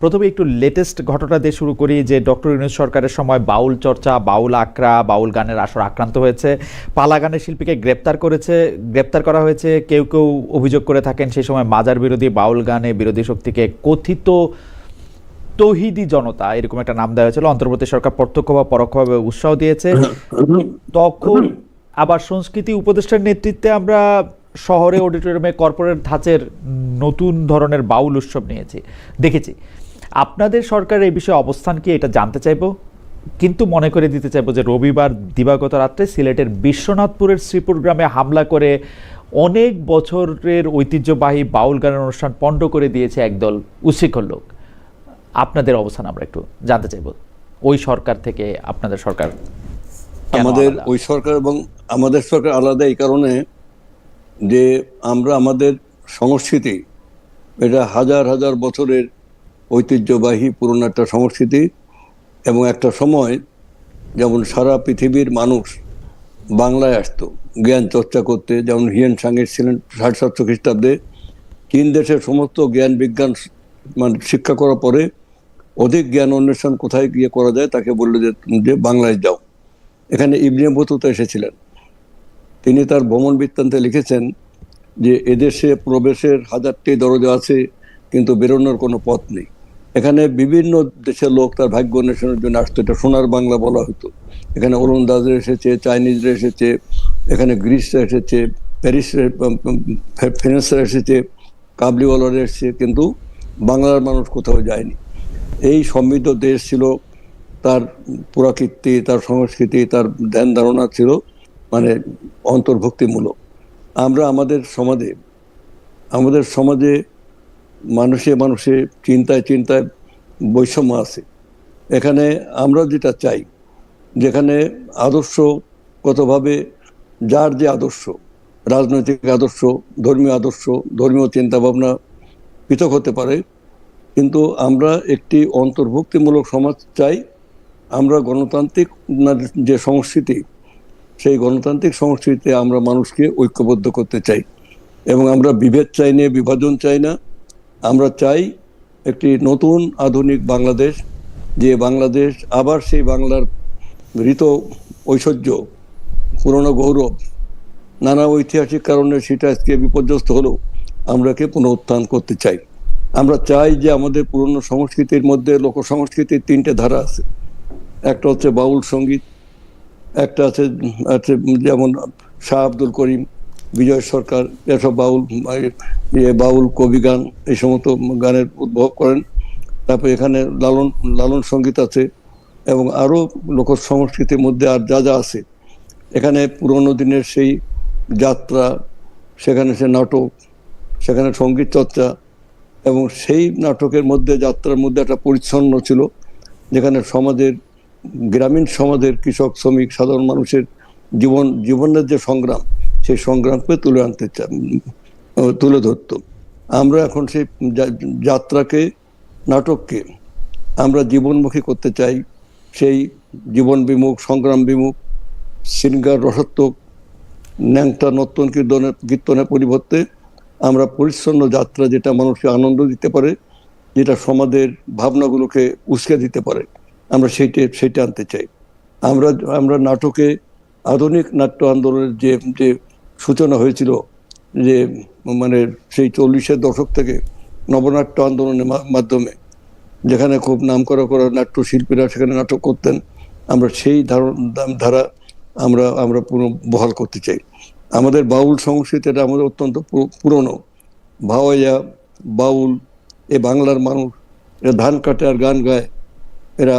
প্রথমে একটু লেটেস্ট ঘটনা দিয়ে শুরু করি যে ডক্টর ইউনূস সরকারের সময় বাউল চর্চা, বাউল আখড়া, বাউল গানের আসর আক্রান্ত হয়েছে। পালা গানের শিল্পীকে গ্রেপ্তার করা হয়েছে। কেউ কেউ অভিযোগ করে থাকেন সেই সময় মাজার বিরোধী, বাউল গানে বিরোধী শক্তিকে কথিত তৌহিদি জনতা এরকম একটা নাম দেওয়া হয়েছিল। অন্তর্বর্তী সরকার প্রত্যক্ষ বা পরোক্ষভাবে উৎসাহ দিয়েছে। তখন আবার সংস্কৃতি উপদেষ্টার নেতৃত্বে আমরা শহরে অডিটোরিয়ামে কর্পোরেট ধাঁচের নতুন ধরনের বাউল উৎসব দেখেছি। আপনাদের সরকারের এই বিষয়ে অবস্থান কি, এটা জানতে চাইব। কিন্তু মনে করে দিতে চাইবো যে রবিবার দিবাগত রাত্রে সিলেটের বিশ্বনাথপুরের শ্রীপুর গ্রামে হামলা করে অনেক বছরের ঐতিহ্যবাহী বাউল গানের অনুষ্ঠান পণ্ড করে দিয়েছে একদল উচ্ছৃঙ্খল লোক। আপনাদের অবস্থান আমরা একটু জানতে চাইব। ওই সরকার থেকে আপনাদের সরকার, আমাদের ওই সরকার এবং আমাদের সরকার আলাদা এই কারণে যে আমরা আমাদের সংস্কৃতি, এটা হাজার হাজার বছরের ঐতিহ্যবাহী পুরনো একটা সংস্কৃতি। এবং একটা সময় যেমন সারা পৃথিবীর মানুষ বাংলায় আসতো জ্ঞান চর্চা করতে, যেমন হিয়েন সাংয়ের ছিলেন 750 খ্রিস্টাব্দে। চীন দেশের সমস্ত জ্ঞান বিজ্ঞান মানে শিক্ষা করার পরে অধিক জ্ঞান অন্বেষণ কোথায় গিয়ে করা যায় তাকে বললো যে বাংলায় যাও। এখানে ইবনে বতুতা এসেছিলেন। তিনি তার ভ্রমণ বৃত্তান্তে লিখেছেন যে এদেশে প্রবেশের 1000টি দরজা আছে কিন্তু বেরোনোর কোনো পথ নেই। এখানে বিভিন্ন দেশের লোক তার ভাগ্য অন্বেষণের জন্য আসতো। এটা সোনার বাংলা বলা হতো। এখানে ওলন্দাজরা এসেছে, চাইনিজরা এসেছে, এখানে গ্রিসরা এসেছে, প্যারিসের ফ্রান্সরা এসেছে, কাবলিওয়ালারা এসেছে, কিন্তু বাংলার মানুষ কোথাও যায়নি। এই সমৃদ্ধ দেশ ছিল, তার পুরাকীর্তি, তার সংস্কৃতি, তার ধ্যান ধারণা ছিল মানে অন্তর্ভুক্তিমূলক। আমরা আমাদের সমাজে মানুষে মানুষে চিন্তায় চিন্তায় বৈষম্য আছে। এখানে আমরা যেটা চাই, যেখানে আদর্শগতভাবে যার যে আদর্শ, রাজনৈতিক আদর্শ, ধর্মীয় আদর্শ, ধর্মীয় চিন্তাভাবনা পৃথক হতে পারে, কিন্তু আমরা একটি অন্তর্ভুক্তিমূলক সমাজ চাই। আমরা গণতান্ত্রিক যে সংস্কৃতি, সেই গণতান্ত্রিক সংস্কৃতিতে আমরা মানুষকে ঐক্যবদ্ধ করতে চাই। এবং আমরা বিভেদ চাই না, বিভাজন চাই না। আমরা চাই একটি নতুন আধুনিক বাংলাদেশ, যে বাংলাদেশ আবার সেই বাংলার ঋত ঐশ্বর্য, পুরনো গৌরব, নানা ঐতিহাসিক কারণে সেটা আজকে বিপর্যস্ত হলেও আমরাকে পুনরুত্থান করতে চাই। আমরা চাই যে আমাদের পুরনো সংস্কৃতির মধ্যে লোক সংস্কৃতির 3টে ধারা আছে। একটা হচ্ছে বাউল সঙ্গীত, একটা আছে যেমন শাহ আব্দুল করিম, বিজয় সরকার, এসব বাউল কবি গান, এই সমস্ত গানের উদ্ভব করেন। তারপর এখানে লালন সঙ্গীত আছে এবং আরও লোক সংস্কৃতির মধ্যে আর যা যা আছে। এখানে পুরনো দিনের সেই যাত্রা, সেখানে সে নাটক, সেখানে সঙ্গীত চর্চা, এবং সেই নাটকের মধ্যে, যাত্রার মধ্যে একটা পরিচ্ছন্ন ছিল, যেখানে সমাজের, গ্রামীণ সমাজের কৃষক, শ্রমিক, সাধারণ মানুষের জীবনের যে সংগ্রাম, সেই সংগ্রামকে তুলে ধরত। আমরা এখন সেই যাত্রাকে, নাটককে আমরা জীবনমুখী করতে চাই। সেই জীবন বিমুখ, সংগ্রাম বিমুখ, শৃঙ্গার রসাত্মক, ন্যাংটা নর্তন কীর্তনের পরিবর্তে আমরা পরিচ্ছন্ন যাত্রা, যেটা মানুষকে আনন্দ দিতে পারে, যেটা সমাজের ভাবনাগুলোকে উস্কে দিতে পারে, আমরা সেইটা আনতে চাই। আমরা নাটকে আধুনিক নাট্য আন্দোলনের যে সূচনা হয়েছিল, যে মানে সেই 40-এর দশক থেকে নবনাট্য আন্দোলনের মাধ্যমে, যেখানে খুব নামকরা নাট্য শিল্পীরা সেখানে নাটক করতেন, আমরা সেই ধারা আমরা পুরো বহাল করতে চাই। আমাদের বাউল সংস্কৃতিটা আমাদের অত্যন্ত পুরনো। ভাওয়াইয়া, বাউল, এ বাংলার মানুষ, এরা ধান কাটে আর গান গায়, এরা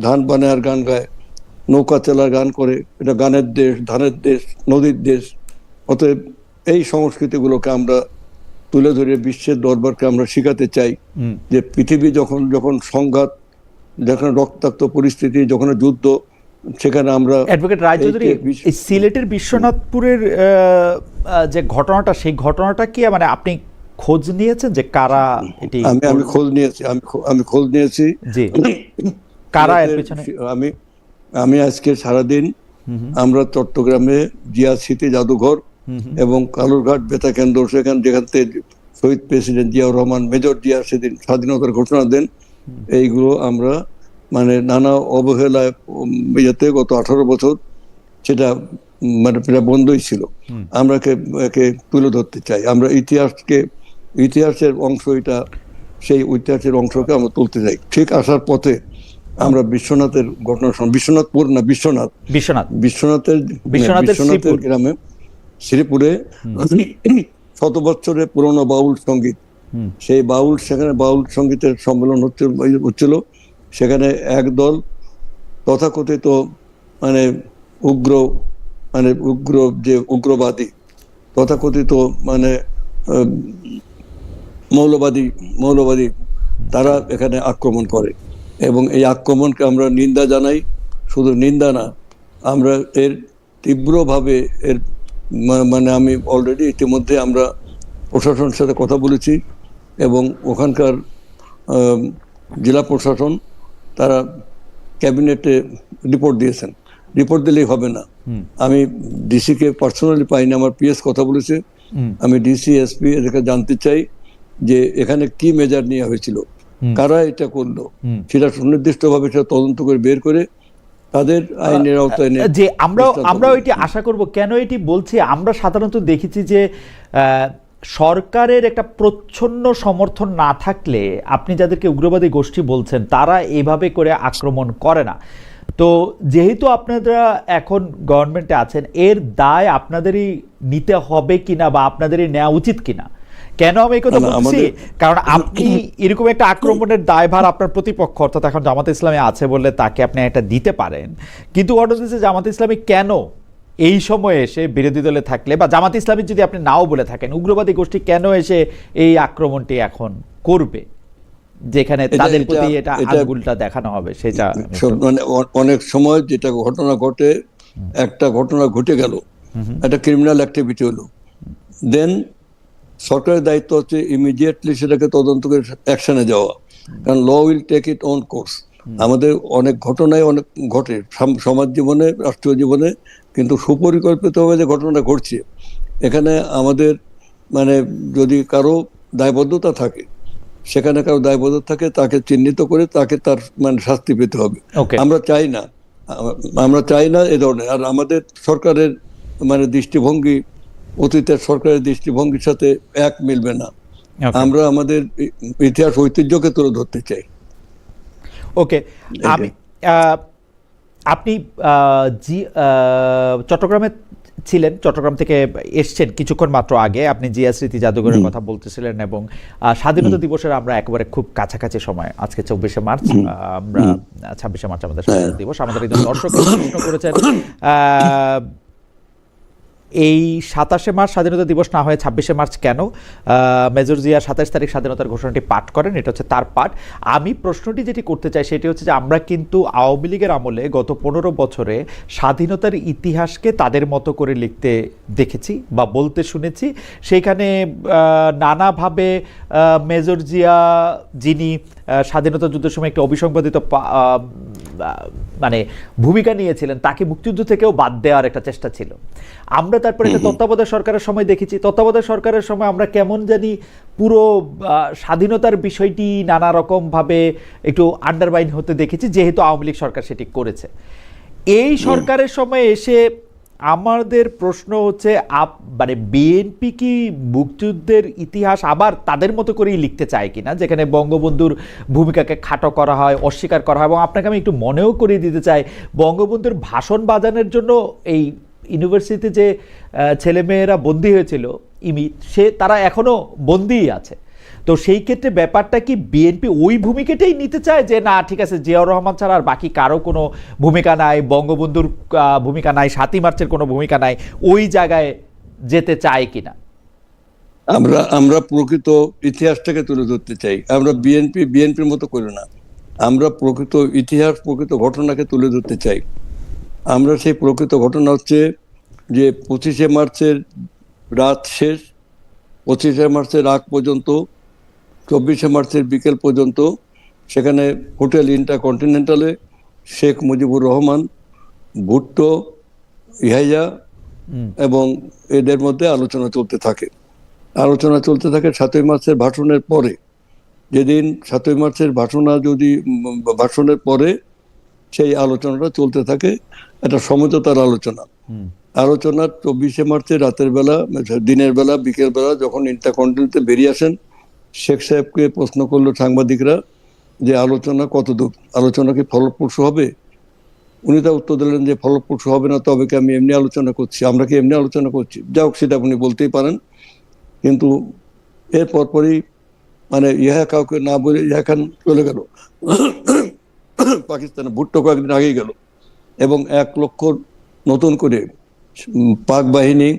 ধান বানায় আর গান গায়, নৌকা চালার গান করে। এটা গানের দেশ, ধানের দেশ, নদীর দেশ। অতএব এই সংস্কৃতিগুলোকে আমরা তুলে ধরে বিশ্বের দরবারকে আমরা শিখাতে চাই যে পৃথিবী যখন সংঘাত, যখন রক্তাক্ত পরিস্থিতি, যখন যুদ্ধ, সেখানে আমরা অ্যাডভোকেট রায়চৌধুরী, এই সিলেটের বিশ্বনাথপুরের যে ঘটনাটা, সেই ঘটনাটা কি মানে আপনি খোঁজ নিয়েছেন যে কারা এটি? আমি খোঁজ নিয়েছি জি, কারা এর পেছনে? আমি আজকে সারাদিন আমরা চট্টগ্রামে জিয়া স্মৃতি জাদুঘর এবং কালুরঘাট বেতা কেন্দ্র, যেখান থেকে শহীদ প্রেসিডেন্ট জিয়াউর রহমান, মেজর জিয়া সেদিন স্বাধীনতার ঘোষণা দেন, এইগুলো আমরা মানে নানা অবহেলায় ইয়েতে গত 18 বছর সেটা মানে প্রায় বন্ধই ছিল। আমরা একে তুলে ধরতে চাই, আমরা ইতিহাসের অংশ এটা, সেই ঐতিহাসের অংশকে আমরা তুলতে চাই। ঠিক আসার পথে আমরা বিশ্বনাথের ঘটনা বিশ্বনাথপুর না বিশ্বনাথের গ্রামে শ্রীপুরে শত বছরের পুরনো বাউল সঙ্গীত, সেই সেখানে বাউল সঙ্গীতের সম্মেলন হচ্ছিল। সেখানে একদল তথাকথিত মানে উগ্র যে উগ্রবাদী, তথাকথিত মানে মৌলবাদী তারা এখানে আক্রমণ করে, এবং এই আক্রমণকে আমরা নিন্দা জানাই। শুধু নিন্দা না, আমরা এর তীব্রভাবে মানে আমি অলরেডি ইতিমধ্যে আমরা প্রশাসনের সাথে কথা বলেছি, এবং ওখানকার জেলা প্রশাসন তারা ক্যাবিনেটে রিপোর্ট দিয়েছেন। রিপোর্ট দিলেই হবে না, আমি ডিসিকে পার্সোনালি পাইনি, আমার পিএস কথা বলেছে। আমি ডিসি এসপি এদেরকে জানতে চাই যে এখানে কি মেজার নেওয়া হয়েছিল, কারা এটা করলো, সেটা সুনির্দিষ্টভাবে সেটা তদন্ত করে বের করে তাদের আইনের আওতায় যে আমরা এটি আশা করব। কেন এটি বলছি, আমরা সাধারণত দেখেছি যে সরকারের একটা প্রচ্ছন্ন সমর্থন না থাকলে আপনি যাদেরকে উগ্রবাদী গোষ্ঠী বলছেন তারা এইভাবে করে আক্রমণ করে না। তো যেহেতু আপনারা এখন গভর্নমেন্টে আছেন, এর দায় আপনাদেরই নিতে হবে কিনা বা আপনাদেরই নেওয়া উচিত কিনা? কেন আমি এই কথা বলছি, কারণ আপনি এরকম একটা আক্রমণের দায়ভার আপনার প্রতিপক্ষ অর্থাৎ এখন জামাতে ইসলামী আছে বললে তাকে আপনি একটা দিতে পারেন, কিন্তু ঘটনা হচ্ছে জামাতে ইসলামী কেন এই সময়ে এসে বিরোধী দলে থাকলে বা জামাতে ইসলামী যদি আপনি নাও বলে থাকেন, উগ্রবাদী গোষ্ঠী কেন এসে এই আক্রমণটি এখন করবে যেখানে তাদের প্রতি এটা আঙ্গুলটা দেখানো হবে? সেটা মানে অনেক সময় যেটা ঘটনা ঘটে, একটা ঘটনা ঘটে গেল, একটা ক্রিমিনাল অ্যাক্টিভিটি হলো, দেন সরকারের দায়িত্ব হচ্ছে ইমিডিয়েটলি সেটাকে তদন্ত করে অ্যাকশনে যাওয়া, কারণ law will take it own course. আমাদের অনেক ঘটনায় অনেক ঘটে সমাজ জীবনে, রাষ্ট্রীয় জীবনে, কিন্তু সুপরিকল্পিতভাবে যে ঘটনাটা ঘটছে এখানে আমাদের মানে যদি কারো দায়বদ্ধতা থাকে, সেখানে কারো দায়বদ্ধতা থাকে, তাকে চিহ্নিত করে তাকে তার মানে শাস্তি পেতে হবে। আমরা চাই না এ ধরনের। আর আমাদের সরকারের মানে দৃষ্টিভঙ্গি অতীতের সরকারের দৃষ্টিভঙ্গির সাথে এক মিলবে না। আমরা আমাদের ইতিহাস ঐতিহ্যকে তুলে ধরতে চাই। ওকে, আপনি চট্টগ্রামে ছিলেন, চট্টগ্রাম থেকে এসছেন কিছুক্ষণ মাত্র আগে, আপনি জিয়া স্মৃতি জাদুঘরের কথা বলতেছিলেন এবং স্বাধীনতা দিবসের আমরা একেবারে খুব কাছাকাছি সময়, আজকে 24শে মার্চ, আমরা 26শে মার্চ আমাদের স্বাধীনতা দিবস। আমাদের একজন দর্শক প্রশ্ন করেছেন এই 27শে মার্চ স্বাধীনতা দিবস না হয়ে 26শে মার্চ কেন? মেজর জিয়া 27 তারিখ স্বাধীনতার ঘোষণাটি পাঠ করেন, এটা হচ্ছে তার পাঠ। আমি প্রশ্নটি যেটি করতে চাই সেটি হচ্ছে যে আমরা কিন্তু আওয়ামী লীগের আমলে গত 15 বছরে স্বাধীনতার ইতিহাসকে তাদের মতো করে লিখতে দেখেছি বা বলতে শুনেছি। সেইখানে নানাভাবে মেজর জিয়া, যিনি স্বাধীনতা যুদ্ধের সময় একটি অবিসংবাদিত মানে ভূমিকা নিয়েছিলেন, তাকে মুক্তিযুদ্ধ থেকেও বাদ দেওয়ার একটা চেষ্টা ছিল। আমরা তারপরে একটা তত্ত্বাবধায়ক সরকারের সময় দেখেছি, তত্ত্বাবধায়ক সরকারের সময় আমরা কেমন জানি পুরো স্বাধীনতার বিষয়টি নানা রকমভাবে একটু আন্ডারমাইন হতে দেখেছি, যেহেতু আওয়ামী লীগ সরকার সেটি করেছে। এই সরকারের সময় এসে আমাদের প্রশ্ন হচ্ছে মানে বিএনপি কি মুক্তিযুদ্ধের ইতিহাস আবার তাদের মতো করেই লিখতে চায় কিনা, যেখানে বঙ্গবন্ধুর ভূমিকাকে খাটো করা হয়, অস্বীকার করা হয়? এবং আপনাকে আমি একটু মনেও করিয়ে দিতে চাই, বঙ্গবন্ধুর ভাষণ বাজানোর জন্য এই ইউনিভার্সিটিতে যে ছেলেমেয়েরা বন্দী হয়েছিল তারা এখনো বন্দিই আছে। তো সেই ক্ষেত্রে ব্যাপারটা কি বিএনপি ওই ভূমিকাটাই নিতে চায় যে না ঠিক আছে, জিয়াউর রহমান ছাড়া আর বাকি কারো কোনো ভূমিকা নাই, বঙ্গবন্ধুর ভূমিকা নাই, 7ই মার্চের কোনো ভূমিকা নাই, ওই জায়গায় যেতে চায় কিনা? আমরা প্রকৃত ইতিহাসটাকে তুলে ধরতে চাই। আমরা বিএনপির মতো করি না, আমরা প্রকৃত ইতিহাস, প্রকৃত ঘটনাকে তুলে ধরতে চাই। আমরা সেই প্রকৃত ঘটনা হচ্ছে যে 25শে মার্চের রাত শেষ, 25শে মার্চের আগ পর্যন্ত, 24শে মার্চের বিকেল পর্যন্ত সেখানে হোটেল ইন্টারকন্টিনেন্টালে শেখ মুজিবুর রহমান, ভুট্টো, ইয়াহিয়া এবং এদের মধ্যে আলোচনা চলতে থাকে। 7ই মার্চের ভাষণের পরে যেদিন 7ই মার্চের ভাষণের পরে সেই আলোচনাটা চলতে থাকে, একটা সমঝোতার আলোচনা। আলোচনার 24শে মার্চে রাতের বেলা, দিনের বেলা, বিকেল বেলা যখন ইন্টারকন্টিনেন্টে বেরিয়ে আসেন, শেখ সাহেবকে প্রশ্ন করলো সাংবাদিকরা যে আলোচনা কতদূর, আলোচনা কি ফলপ্রসূ হবে? উনি তা উত্তর দিলেন যে ফলপ্রসূ হবে না, তবে কি আমি এমনি আলোচনা করছি, আমরা কি এমনি আলোচনা করছি? যাই হোক, সেটা আপনি বলতেই পারেন। কিন্তু এর পরপরই মানে ইহা কাউকে না বলে ইহা খান চলে গেল পাকিস্তানে, ভুট্টো কয়েকদিন আগেই গেল, এবং 1 লক্ষ নতুন করে পাক বাহিনী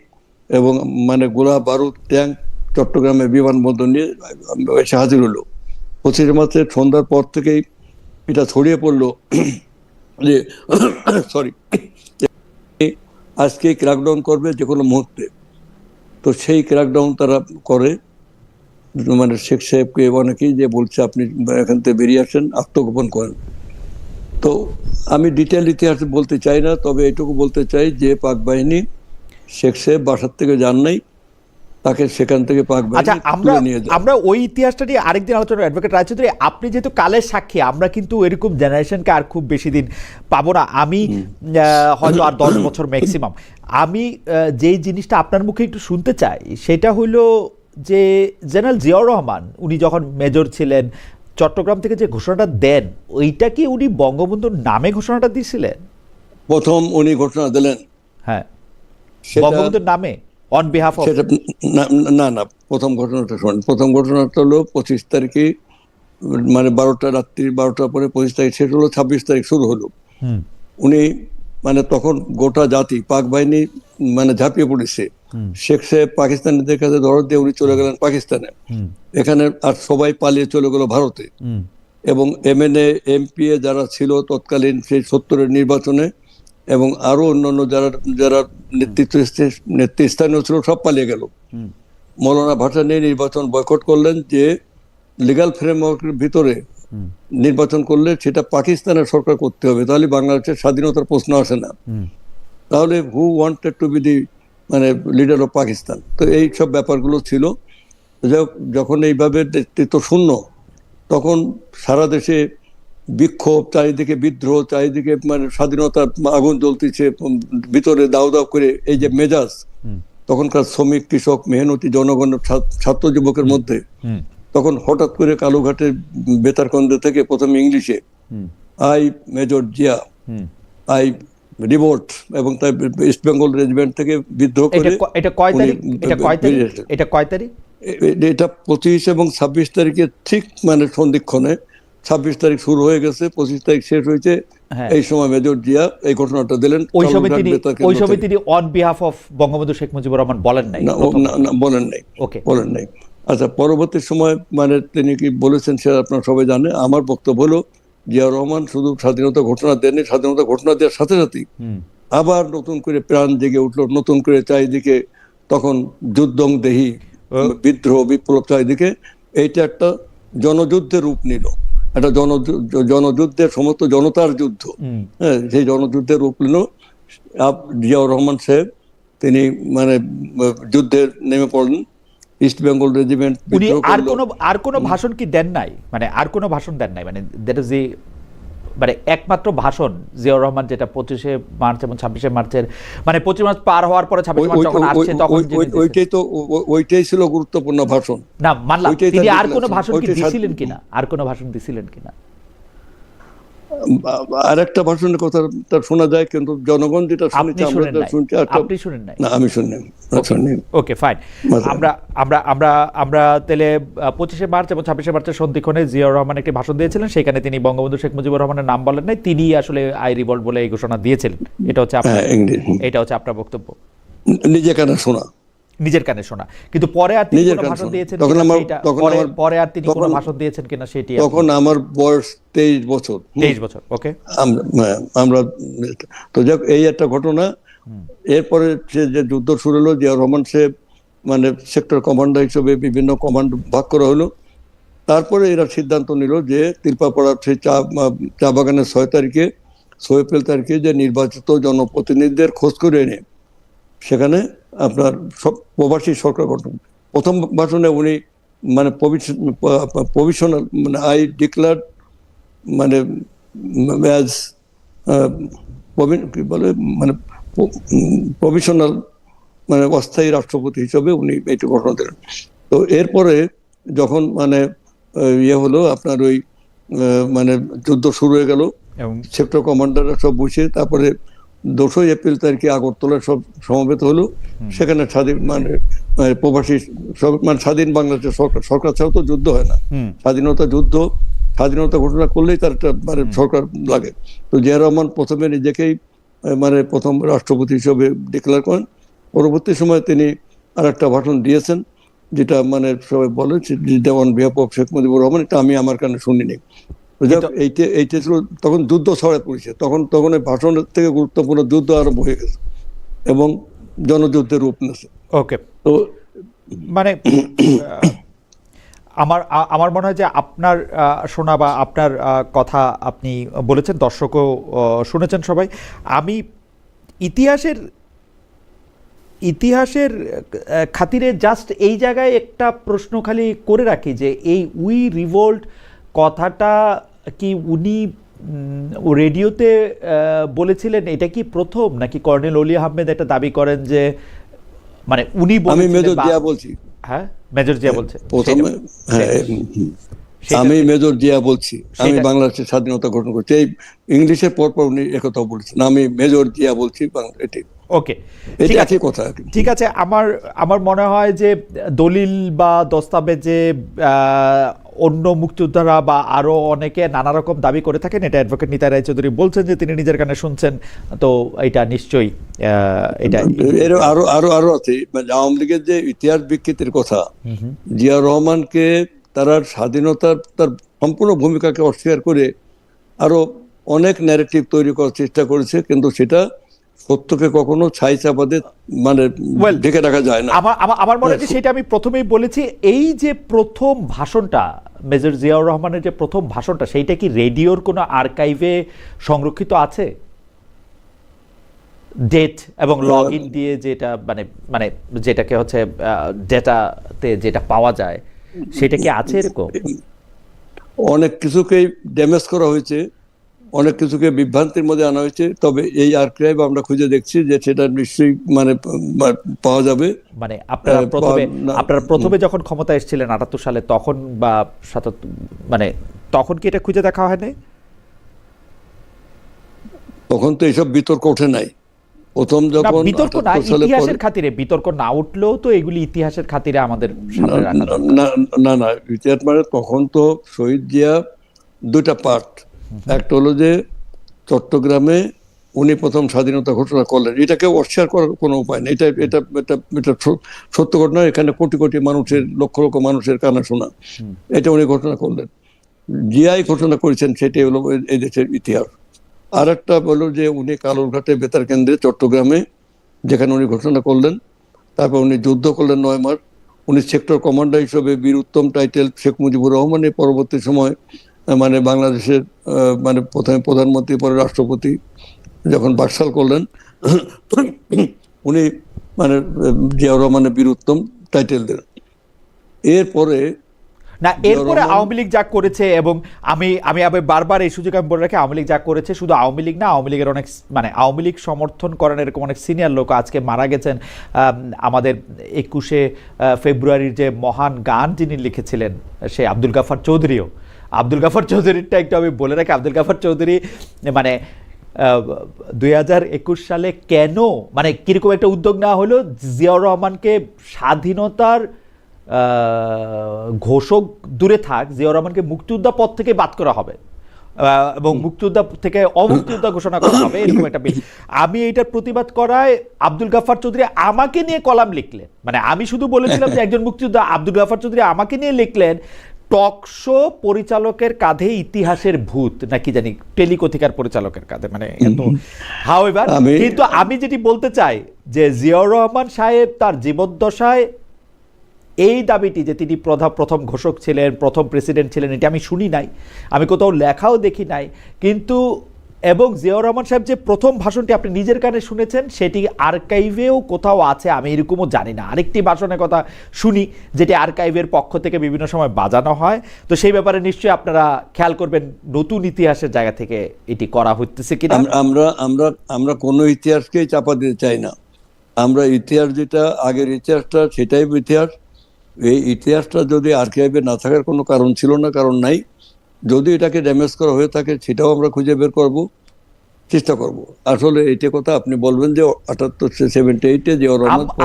এবং মানে গোলা বারুদ ট্যাঙ্ক চট্টগ্রামে বিমানবন্দর নিয়ে এসে হাজির হলো। 25 মার্চের সন্ধ্যার পর থেকেই এটা ছড়িয়ে পড়লো যে সরি, আজকে ক্র্যাকডাউন করবে যে কোনো মুহূর্তে। তো সেই ক্র্যাকডাউন তারা করে, মানে শেখ সাহেবকে অনেকেই যে বলছে আপনি এখান থেকে বেরিয়ে আসেন, আত্মগোপন করেন। তো আমি ডিটেল ইতিহাস বলতে চাই না, তবে এটুকু বলতে চাই যে পাক বাহিনী, শেখ সাহেব বাসার থেকে যান নাই, তাকে সেখান থেকে পাক আচ্ছা, বাহিনী তুলে নিয়ে যায়। আমরা ওই ইতিহাসটা নিয়ে আরেকদিন আলোচনা। অ্যাডভোকেট রায়চৌধুরী, আপনি যেহেতু কালের সাক্ষী, আমরা কিন্তু এরকম জেনারেশনকে আর খুব বেশি দিন পাবো না। আমি হয়তো আর 10 বছর ম্যাক্সিমাম। আমি যেই জিনিসটা আপনার মুখে একটু শুনতে চাই সেটা হইল যে জেনারেল জিয়াউর রহমান উনি যখন মেজর ছিলেন, চট্টগ্রাম থেকে যে ঘোষণাটা দেন, ওইটা কি উনি বঙ্গবন্ধুর নামে ঘোষণাটা দিয়েছিলেন? প্রথম উনি ঘোষণা দিলেন, হ্যাঁ, সেটা বঙ্গবন্ধুর নামে অন বিহাফ অফ। সেটা না না, প্রথম ঘটনাটা শোনেন। প্রথম ঘটনাটা হলো 25 তারিখে, মানে 12টা, রাত্রি 12টার পরে 25 তারিখ শেষ হলো, 26 তারিখ শুরু হলো। উনি মানে তখন গোটা জাতি, পাক বাহিনী মানে ঝাঁপিয়ে পড়েছে। শেখ সাহেব পাকিস্তানিদের কাছে দরদ দিয়ে উনি চলে গেলেন পাকিস্তানে, এখানে আর সবাই পালিয়ে চলে গেল ভারতে। এবং MNA MPA যারা ছিল তৎকালীন সেই 70-এর নির্বাচনে, এবং আরো অন্যান্য যারা যারা নেতৃস্থানীয় ছিল, সব পালিয়ে গেল। মৌলানা ভাসানী নির্বাচন বয়কট করলেন যে লিগ্যাল ফ্রেমওয়ার্কের ভিতরে নির্বাচন করলে সেটা পাকিস্তানের সরকার করতে হবে, তাহলে বাংলাদেশের স্বাধীনতার প্রশ্ন আসে না। তাহলে হু ওয়ান্টেড টু বি দি মানে লিডার অফ পাকিস্তান? তো এই সব ব্যাপারগুলো ছিল। যখন এইভাবে নেতৃত্ব শূন্য, তখন সারা দেশে বিক্ষোভ, চারিদিকে বিদ্রোহ, চারিদিকে মানে স্বাধীনতার আগুন জ্বলতেছে ভিতরে দাউ দাউ করে। এই যে মেজাজ তখনকার শ্রমিক, কৃষক, মেহনতি জনগণ, ছাত্র যুবকের মধ্যে, তখন হঠাৎ করে কালুঘাটের বেতারকন্দ থেকে প্রথমে ইংলিশে I major Zia I revolt, এবং তাই ইস্ট বেঙ্গল রেজিমেন্ট থেকে বিদ্রোহ করে। এটা কয় তারিখ? এটা কয় তারিখ? এটা 25 এবং 26 তারিখে ঠিক মানে সন্ধিক্ষণে। 26 তারিখ শুরু হয়ে গেছে, 25 তারিখ শেষ হয়েছে। এই সময় মেজর জিয়া এই ঘটনাটা দিলেন। ওই সময় তিনি on behalf of Bangabandhu Sheikh Mujibur Rahman বলেন নাই? বলেন নাই, বলেন নাই। আচ্ছা, পরবর্তী সময় মানে তিনি কি বলেছেন সেটা আপনারা সবাই জানে। আমার বক্তব্য হলো, জিয়া রহমান শুধু স্বাধীনতা ঘোষণা দেননি, স্বাধীনতা ঘোষণা দেওয়ার সাথে সাথেই আবার নতুন করে প্রাণ জেগে উঠলো, নতুন করে চারিদিকে তখন যুদ্ধং দেহি, বিদ্রোহ, বিপ্লব চারিদিকে। এইটা একটা জনযুদ্ধের রূপ নিল, একটা জনযুদ্ধের, সমস্ত জনতার যুদ্ধ। হ্যাঁ, সেই জনযুদ্ধের রূপ নিল। জিয়াউর রহমান সাহেব তিনি মানে যুদ্ধে নেমে পড়লেন। ইস্ট বেঙ্গল রেজিমেন্ট উনি আর কোনো ভাষণ কি দেন নাই? মানে আর কোনো ভাষণ দেন নাই? মানে দ্যাট ইজ মানে একমাত্র ভাষণ জিয়াউর রহমান, যেটা 25শে মার্চ এবং 26শে মার্চের, মানে 25 মার্চ পার হওয়ার পরে 26 মার্চ যখন আসছে তখন ওইটাই ছিল গুরুত্বপূর্ণ ভাষণ। না, মানলাম। তিনি আর কোনো ভাষণ কি দিছিলেন কিনা? আর কোনো ভাষণ দিছিলেন কিনা? আরেকটা ভাষণের কথা শোনা যায়, কিন্তু জনগণ যেটা শুনেছে, আপনি শুনেন নাই? না, আমি শুনি। ওকে, ফাইন। আমরা তাহলে 25শে মার্চ এবং 26শে মার্চের সন্ধিক্ষণে জিয়াউর রহমান একটি ভাষণ দিয়েছিলেন, সেখানে তিনি বঙ্গবন্ধু শেখ মুজিবুর রহমানের নাম বলেন নাই, তিনি আসলে আই রিভল্ট বলে এই ঘোষণা দিয়েছিলেন। এটা হচ্ছে আপনার বক্তব্য, নিজের কানে শোনা। নিজের কানে শোনা। কিন্তু পরে আর তিনি কোনো ভাষণ দিয়েছেন পরে আর তিনি কোনো ভাষণ দিয়েছেন কিনা সেটি। তখন আমার বয়স 23 বছর। 23 বছর, ওকে। আমরা তো যাক, এই একটা ঘটনা। এরপরে যে যুদ্ধ শুরু হলো, জিয়াউর রহমান সাহেব মানে সেক্টর কমান্ডার হিসেবে বিভিন্ন কমান্ড ভাগ করা হলো। তারপরে এরা সিদ্ধান্ত নিল যে তিলপাপাড়ার সেই চা বাগানের 6 এপ্রিল তারিখে যে নির্বাচিত জনপ্রতিনিধিদের খোঁজ করে এনে সেখানে আপনার সব প্রবাসী সরকার গঠন। প্রথম ভাষণে উনি মানে প্রভিশনাল মানে আই ডিক্লার মানে অ্যাজ কি বলে মানে প্রভিশনাল মানে অস্থায়ী রাষ্ট্রপতি হিসেবে উনি এইটা ঘোষণা দিলেন। তো এরপরে যখন মানে ইয়ে হলো আপনার ওই মানে যুদ্ধ শুরু হয়ে গেল, এবং সেক্টর কমান্ডাররা সব বসে তারপরে 2 এপ্রিল তারিখে আগরতলায় সব সমবেত হলো। সেখানে স্বাধীন মানে প্রবাসী মানে স্বাধীন বাংলাদেশের সরকার ছাড়া তো যুদ্ধ হয় না। স্বাধীনতা ঘোষণা করলেই তার একটা মানে সরকার লাগে। তো জিয়া রহমান প্রথমে নিজেকেই মানে প্রথম রাষ্ট্রপতি হিসেবে ডিক্লেয়ার করেন। পরবর্তী সময়ে তিনি আর একটা ভাষণ দিয়েছেন, যেটা মানে সবাই বলে যেটা on behalf of Sheikh Mujibur Rahman, এটা আমি আমার কানে শুনিনি। এইটা ছিল তখন যুদ্ধ ছড়ায় পড়েছে, তখন এই ভাষণের থেকে গুরুত্বপূর্ণ যুদ্ধ আরম্ভ হয়ে গেছে এবং জনযুদ্ধের রূপ নিয়েছে। ওকে, তো মানে আমার মনে হয় যে আপনার শোনা বা আপনার কথা আপনি বলেছেন, দর্শকও শুনেছেন সবাই। আমি ইতিহাসের খাতিরে জাস্ট এই জায়গায় একটা প্রশ্ন খালি করে রাখি যে এই উই রিভোল্ট কথাটা কি উনি রেডিওতে বলেছিলেন, এটা কি প্রথম, নাকি কর্নেল অলি আহমেদ এটা দাবি করেন যে মানে উনি আমি মেজর জিয়া বলছি। হ্যাঁ, মেজর জিয়া বলছে প্রথমে, আমি মেজর জিয়া বলছি, আমি বাংলাদেশের স্বাধীনতা ঘোষণা করছি। এই ইংলিশের পর উনি একথা বলছেন, আমি মেজর জিয়া বলছি। এটি ওকে, ঠিক আছে, কথা ঠিক আছে। আমার মনে হয় যে দলিল বা দস্তাবেজে অন্য মুক্তিযোদ্ধারা বা আরো অনেকে নানা রকম দাবি করে থাকেন। এটা অ্যাডভোকেট নিতাই রায়চৌধুরী বলছেন যে তিনি নিজের কানে শুনছেন, তো এটা নিশ্চয়ই এটা আরো আরো আরো আছে। মানে আওয়ামী লীগের যে ইতিহাস বিকৃতির কথা, জিয়া রহমানকে তার স্বাধীনতার তার সম্পূর্ণ ভূমিকাকে অস্বীকার করে আরো অনেক ন্যারেটিভ তৈরি করার চেষ্টা করেছে, কিন্তু সেটা সত্যকে কখনো ছাই চাপাতে মানে ঢেকে রাখা যায় না। আমার মনে হয় সেটা আমি প্রথমেই বলেছি। এই যে প্রথম ভাষণটা, মেজর জিয়াউর রহমানের যে প্রথম ভাষণটা, সেইটা কি রেডিওর কোনো আর্কাইভে সংরক্ষিত আছে? ডেট এবং লগ ইন দিয়ে যেটা মানে যেটাকে হচ্ছে ডেটাতে যেটা পাওয়া যায়, সেটা কি আছে এরকম? অনেক কিছুকেই ড্যামেজ করা হয়েছে, অনেক কিছুকে বিভ্রান্তির মধ্যে আনা হয়েছে। তবে এই আর্কাইভ আমরা খুঁজে দেখছি যে সেটা নিশ্চয়ই মানে পাওয়া যাবে। মানে আপনারা প্রথমে যখন ক্ষমতা এসেছিলেন ৭৮ সালে, তখন বা ৭৭ মানে তখন কি এটা খুঁজে দেখা হয়নি? তখন তো এইসব বিতর্ক ওঠে নাই। প্রথম যখন বিতর্ক না, ইতিহাসের খাতিরে বিতর্ক না উঠলেও তো এগুলি ইতিহাসের খাতিরে আমাদের সামনে রাখা। না ইতিহাস মানে তখন তো শহীদ জিয়া দুইটা পার্ট। একটা হলো যে চট্টগ্রামে উনি প্রথম স্বাধীনতা ঘোষণা করলেন, এটাকে অস্বীকার করার কোনো উপায় নেই। এটা এটা এটা এটা সত্য ঘটনা। এখানে কোটি কোটি মানুষের, লক্ষ লক্ষ মানুষের কানে শোনা, এটা উনি ঘোষণা করলেন। জিয়াই ঘোষণা করেছেন, সেটাই হলো এই দেশের ইতিহাস। আর একটা বললো যে উনি কালুরঘাটে বেতার কেন্দ্রে চট্টগ্রামে, যেখানে উনি ঘোষণা করলেন, তারপর উনি যুদ্ধ করলেন 9 মাস। উনি সেক্টর কমান্ডার হিসেবে বীর উত্তম টাইটেল শেখ মুজিবুর রহমানের পরবর্তী সময় মানে বাংলাদেশের মানে প্রথমে প্রধানমন্ত্রী, পরে রাষ্ট্রপতি যখন বাকশাল করলেন, উনি মানে জিয়াউর রহমানের বীর উত্তম টাইটেল দিলেন। এরপরে আওয়ামী লীগ যা করেছে, এবং আমি বারবার এই সুযোগ আমি বলে রাখি, আওয়ামী লীগ যা করেছে, শুধু আওয়ামী লীগ না, আওয়ামী লীগের অনেক মানে আওয়ামী লীগ সমর্থন করেন এরকম অনেক সিনিয়র লোক আজকে মারা গেছেন। আমাদের 21শে ফেব্রুয়ারির যে মহান গান যিনি লিখেছিলেন, সে আব্দুল গাফার চৌধুরীও। আব্দুল গাফার চৌধুরীরটা একটু আমি বলে রাখি। আব্দুল গাফার চৌধুরী মানে 2021 সালে কেন মানে কিরকম একটা উদ্যোগ নেওয়া হলো, জিয়াউর রহমানকে স্বাধীনতার ঘোষক দূরে থাক, জিয়াউর রহমানকে মুক্তিযোদ্ধা পদ থেকে বাদ করা হবে এবং মুক্তিযোদ্ধা থেকে অমুক্তিযোদ্ধা ঘোষণা করা হবে, এরকম একটা বিল। আমি এইটার প্রতিবাদ করায় আব্দুল গাফার চৌধুরী আমাকে নিয়ে কলাম লিখলেন। মানে আমি শুধু বলেছিলাম যে একজন মুক্তিযোদ্ধা, আব্দুল গাফার চৌধুরী আমাকে নিয়ে লিখলেন টকশো পরিচালকের কাঁধে ইতিহাসের ভূত, নাকি জানি টেলিকথিকার পরিচালকের কাঁধে। মানে হাউএভার, কিন্তু আমি যেটি বলতে চাই যে জিয়াউর রহমান সাহেব তার জীবদ্দশায় এই দাবিটি যে তিনি প্রথম ঘোষক ছিলেন, প্রথম প্রেসিডেন্ট ছিলেন, এটা আমি শুনি নাই, আমি কোথাও লেখাও দেখি নাই। কিন্তু এবং জিয়াউর রহমান সাহেব যে প্রথম ভাষণটি আপনি নিজের কানে শুনেছেন সেটি আর্কাইভেও কোথাও আছে, আমি এরকমও জানি না। আরেকটি ভাষণের কথা শুনি যেটি আর্কাইভের পক্ষ থেকে বিভিন্ন সময় বাজানো হয়, তো সেই ব্যাপারে নিশ্চয়ই আপনারা খেয়াল করবেন নতুন ইতিহাসের জায়গা থেকে এটি করা হচ্ছে কিনা। আমরা আমরা আমরা কোনো ইতিহাসকেই চাপা দিতে চাই না। আমরা ইতিহাস যেটা আগের ইতিহাসটা সেটাই ইতিহাস। এই ইতিহাসটা যদি আর্কাইভে না থাকার কোনো কারণ ছিল না, কারণ নাই। যদি এটাকে ড্যামেজ করা হয়ে থাকে সেটাও আমরা খুঁজে বের করব, চেষ্টা করব। আসলে এইটা কথা আপনি বলবেন যে 78-78-এ যে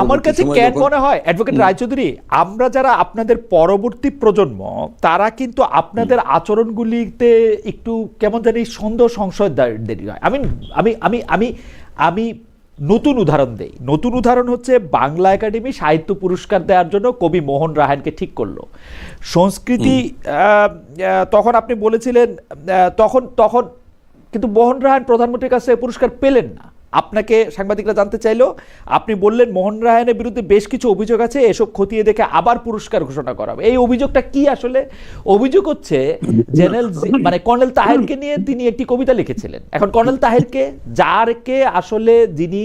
আমার কাছে কেন মনে হয় অ্যাডভোকেট রায়চৌধুরী, আমরা যারা আপনাদের পরবর্তী প্রজন্ম তারা কিন্তু আপনাদের আচরণগুলিতে একটু কেমন জানি সন্দেহ সংশয় দেরি হয়। আমি আমি আমি আমি আমি নতুন উদাহরণ দেই। নতুন উদাহরণ হচ্ছে বাংলা একাডেমি সাহিত্য পুরস্কার দেওয়ার জন্য কবি মোহন রায়হানকে ঠিক করলো সংস্কৃতি। তখন আপনি বলেছিলেন তখন তখন কিন্তু মোহন রায়হান প্রধানমন্ত্রীর কাছে পুরস্কার পেলেন না। আপনাকে সাংবাদিকরা জানতে চাইলো, আপনি বললেন মোহন রায়হানের বিরুদ্ধে বেশ কিছু অভিযোগ আছে, এসব খতিয়ে দেখে আবার পুরস্কার ঘোষণা করা হবে। এই অভিযোগটা কি আসলে? অভিযোগ হচ্ছে জেনারেল মানে কর্নেল তাহেরকে নিয়ে তিনি একটি কবিতা লিখেছিলেন। এখন কর্নেল তাহেরকে, যারকে আসলে যিনি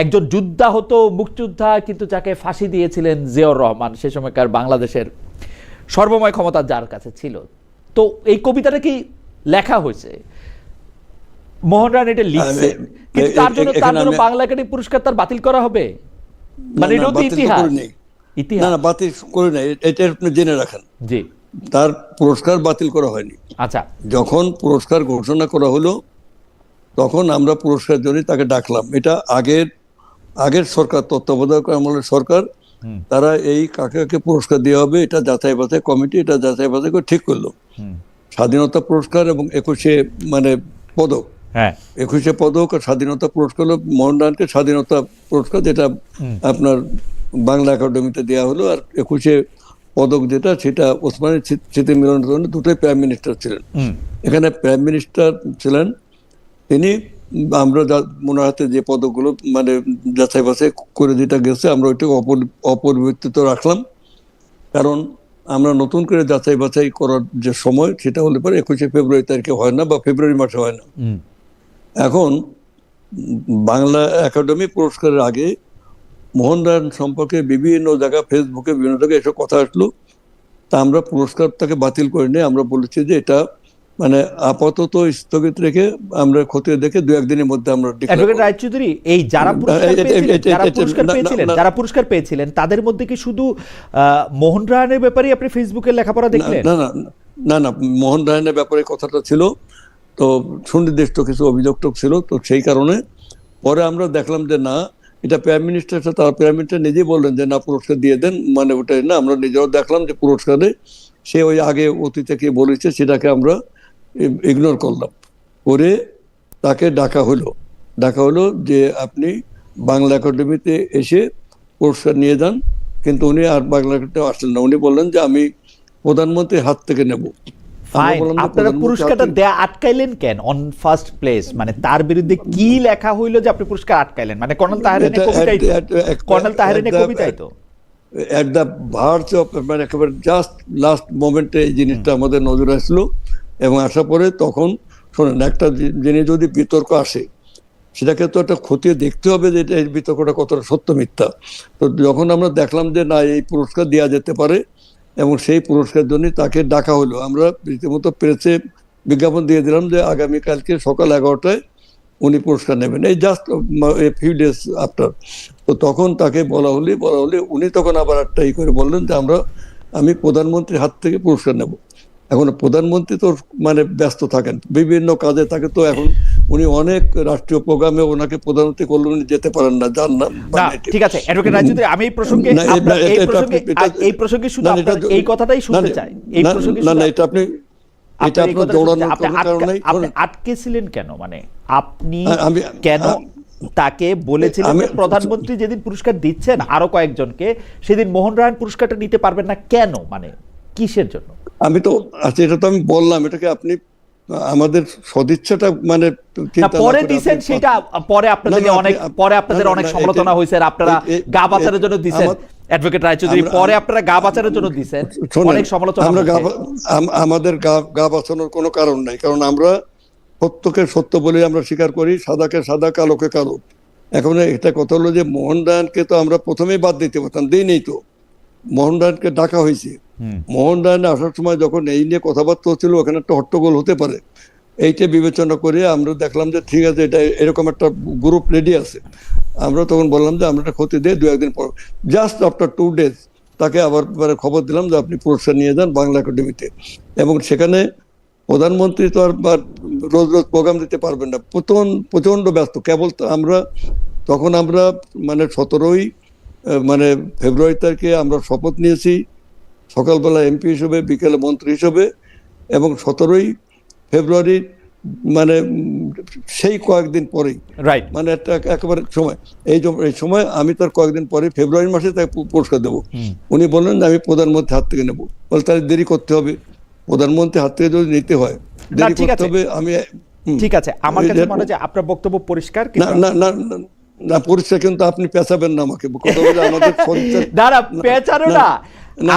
একজন যোদ্ধাহত মুক্তিযোদ্ধা, কিন্তু যাকে ফাঁসি দিয়েছিলেন জিয়াউর রহমান, সে সময়কার বাংলাদেশের সর্বময় ক্ষমতা যার কাছে ছিল, তো এই কবিতাটা কি লেখা হয়েছে, মোহন রায়হান এটা লিখছে, কিন্তু তার জন্য বাংলা একাডেমি পুরস্কার তার বাতিল করা হবে? মানে এটা তো ইতিহাস। না না, বাতিল করে নাই, এটা আপনি জেনে রাখেন। জি, তার পুরস্কার বাতিল করা হয়নি। আচ্ছা, যখন পুরস্কার ঘোষণা করা হলো তখন আমরা পুরস্কার জন্য তাকে ডাকলাম। এটা আগের সরকার, তত্ত্বাবধায়ক আমলের সরকার, তারা এই কাকে পুরস্কার দেওয়া হবে এটা যাচাই বাছাই কমিটি এটা যাচাই বাছাই করে ঠিক করলো। স্বাধীনতা পুরস্কার এবং 21 মানে পদক, 21 পদক আর স্বাধীনতা পুরস্কার হলো মোহন রায়হানকে স্বাধীনতা পুরস্কার, যেটা আপনার বাংলা একাডেমিতে দেওয়া হলো। আর 21 পদক যেটা, সেটা ওসমানী স্মৃতি মিলনের জন্য দুটোই প্রাইম মিনিস্টার ছিলেন। এখানে প্রাইম মিনিস্টার ছিলেন তিনি। আমরা মনে হাতে যে পদকগুলো মানে যাচাই বাছাই করে যেটা গেছে, আমরা ওইটাকে অপরিবর্তিত রাখলাম। কারণ আমরা নতুন করে যাচাই বাছাই করার যে সময়, সেটা হলে পরে 21 ফেব্রুয়ারি তারিখে হয় না, বা ফেব্রুয়ারি মাসে হয় না। এখন বাংলা একাডেমি পুরস্কারের আগে মোহন রায়হান সম্পর্কে বিভিন্ন জায়গায়, ফেসবুকে বিভিন্ন জায়গায় এসব কথা আসলো। তা আমরা পুরস্কার তাকে বাতিল করে নিয়ে আমরা বলেছি যে এটা মানে আপাতত স্থগিত রেখে আমরা খতিয়ে দেখে 2-1 দিনের মধ্যে আমরা অ্যাডভোকেট রায়চৌধুরী, এই যারা পুরস্কার পেয়েছিলেন তাদের মধ্যে কি শুধু মোহন রায়হানের ব্যাপারে আপনি ফেসবুকে লেখাপড়া দেখলেন? না না, মোহন রায়হানের ব্যাপারে কথাটা ছিল তো সুনির্দিষ্ট কিছু অভিযোগ ছিল, তো সেই কারণে পরে আমরা দেখলাম যে না, এটা প্রাইম মিনিস্টার, তার প্রাইম মিনিস্টার নিজেই বললেন যে না, পুরস্কার দিয়ে দেন, মানে ওটাই না। আমরা নিজেরাও দেখলাম যে পুরস্কারে সে ওই আগে অতীতে কি বলেছে সেটাকে আমরা ইগনোর করলাম। করে তাকে ডাকা হলো যে আপনি বাংলা একাডেমিতে এসে পুরস্কার নিয়ে যান। কিন্তু উনি আর বাংলা একাডেমিতে আসলেন না। উনি বললেন যে আমি প্রধানমন্ত্রীর হাত থেকে নেব। আপনারা পুরস্কারটা দেয়া আটকাইলেন কেন অন ফার্স্ট প্লেস? মানে তার বিরুদ্ধে কি লেখা হইলো যে আপনি পুরস্কার আটকাইলেন? মানে কর্নেল তাহেরের কবিতাই তো এট দ্য ভার্জ অফ, মানে একেবারে জাস্ট লাস্ট মোমেন্টে এই জিনিসটা আমাদের নজরে আসলো। এবং আসার পরে তখন শোনেন, একটা জিনিস যদি বিতর্ক আসে সেটাকে তো একটা খতিয়ে দেখতে হবে যে এই বিতর্কটা কতটা সত্য মিথ্যা। তো যখন আমরা দেখলাম যে না, এই পুরস্কার দেওয়া যেতে পারে এবং সেই পুরস্কার জন্য তাকে ডাকা হলো, আমরা রীতিমতো প্রেসে বিজ্ঞাপন দিয়ে দিলাম যে আগামীকালকে সকাল 11টায় উনি পুরস্কার নেবেন, এই just a few days after. তো তখন তাকে বলা হলে উনি তখন আবার একটা করে বললেন যে আমি প্রধানমন্ত্রীর হাত থেকে পুরস্কার নেব। এখন প্রধানমন্ত্রী তো মানে ব্যস্ত থাকেন বিভিন্ন কাজে, তাকে তো এখন উনি অনেক রাষ্ট্রীয় প্রোগ্রামে ওনাকে প্রধানমন্ত্রী করলে উনি যেতে পারেন না, যান না। ঠিক আছে অ্যাডভোকেট রায়চৌধুরী, আমি এই প্রসঙ্গে শুধু এই কথাটাই শুনতে চাই। এই প্রসঙ্গে না, এটা আপনি আটকেছিলেন কেন? মানে আপনি কেন তাকে বলেছিলেন প্রধানমন্ত্রী যেদিন পুরস্কার দিচ্ছেন আরো কয়েকজনকে, সেদিন মোহন রায়হান পুরস্কারটা নিতে পারবেন না কেন? মানে কিসের জন্য? আমি তো আচ্ছা, এটা তো আমি বললাম, এটাকে আপনি আমাদের সদিচ্ছাটা মানে পরে দিবেন, সেটা পরে আপনাদের অনেক সমালোচনা হয়েছে, আপনারা গা বাঁচানোর জন্য দিবেন। অ্যাডভোকেট রায়চৌধুরী, পরে আপনারা গা বাঁচানোর জন্য দিবেন, অনেক সমালোচনা। আমাদের গা বাঁচানোর কোনো কারণ নাই, কারণ আমরা সত্যকে সত্য বলে আমরা স্বীকার করি, সাদাকে সাদা, কালোকে কালো। এখন এটা কথা হলো যে মোহন রায়কে তো আমরা প্রথমেই বাদ দিতে পারতাম, দিই নেই তো। মোহন রায়কে ডাকা হয়েছে, মোহন রায়নে আসার সময় যখন এই নিয়ে কথাবার্তা হচ্ছিল ওখানে একটা হট্টগোল হতে পারে, এইটা বিবেচনা করে আমরা দেখলাম যে ঠিক আছে, এটা এরকম একটা গ্রুপ রেডি আছে। আমরা তখন বললাম যে আমরা একটা ক্ষতি দিয়ে 2-1 দিন পর, জাস্ট আফটার 2 days তাকে আবার খবর দিলাম যে আপনি পুরস্কার নিয়ে যান বাংলা একাডেমিতে। এবং সেখানে প্রধানমন্ত্রী তো আর রোজ রোজ প্রোগ্রাম দিতে পারবেন না, প্রচন্ড ব্যস্ত। কেবল তখন আমরা 17ই ফেব্রুয়ারি তারিখে আমরা শপথ নিয়েছি, সকালবেলা এমপি হিসেবে, বিকেলে মন্ত্রী হিসেবে। এবং 17ই ফেব্রুয়ারি সেই কয়েকদিন পরেই, রাইট, একটা একেবারে সময়, এই সময় আমি তার কয়েকদিন পরে ফেব্রুয়ারি মাসে তাকে পুরস্কার দেবো। উনি বললেন যে আমি প্রধানমন্ত্রীর হাত থেকে নেবো। বলে তাহলে দেরি করতে হবে, প্রধানমন্ত্রীর হাত থেকে যদি নিতে হয় দেরি করতে হবে। আমি ঠিক আছে, আমার কাছে মনে হয় যে আপনার বক্তব্য পরিষ্কার। না না না না পরিষ্কার, কিন্তু আপনি পেঁচাবেন না আমাকে, কথা বলে আমাদের না পেঁচানো না।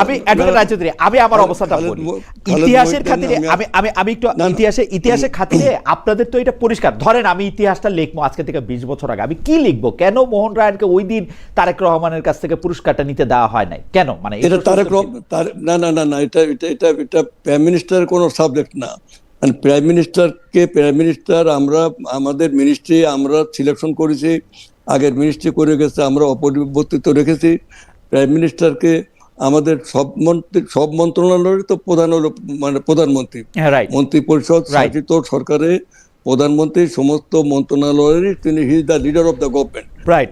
আমি অ্যাডভোকেট রায়চৌধুরী, আমি আমার অবস্থাটা বলি ইতিহাসের খাতিরে। আমি একটু ইতিহাসের খাতিরে, আপনাদের তো এটা পরিষ্কার। ধরেন আমি ইতিহাসটা লিখবো আজকে থেকে 20 বছর আগে, আমি কি লিখবো? কেন মোহন রায়কে ওই দিন তারেক রহমানের কাছ থেকে পুরস্কারটা নিতে দেওয়া হয় নাই? কেন? এটা তারেক না না না না এটা এটা এটা এটা প্রাইম মিনিস্টারের কোনো সাবজেক্ট না। প্রাইম মিনিস্টার আমরা আমাদের মিনিস্ট্রি আমরা সিলেকশন করেছি, আগের মিনিস্ট্রি করে গেছে, আমরা অপরিবর্তিত রেখেছি। প্রাইম মিনিস্টারকে আমাদের সব মন্ত্রণালয়ের তো প্রধান হলো প্রধানমন্ত্রী, মন্ত্রী পরিষদ শাসিত সরকারে প্রধানমন্ত্রী সমস্ত মন্ত্রণালয়েরই তিনি he is the leader of the government.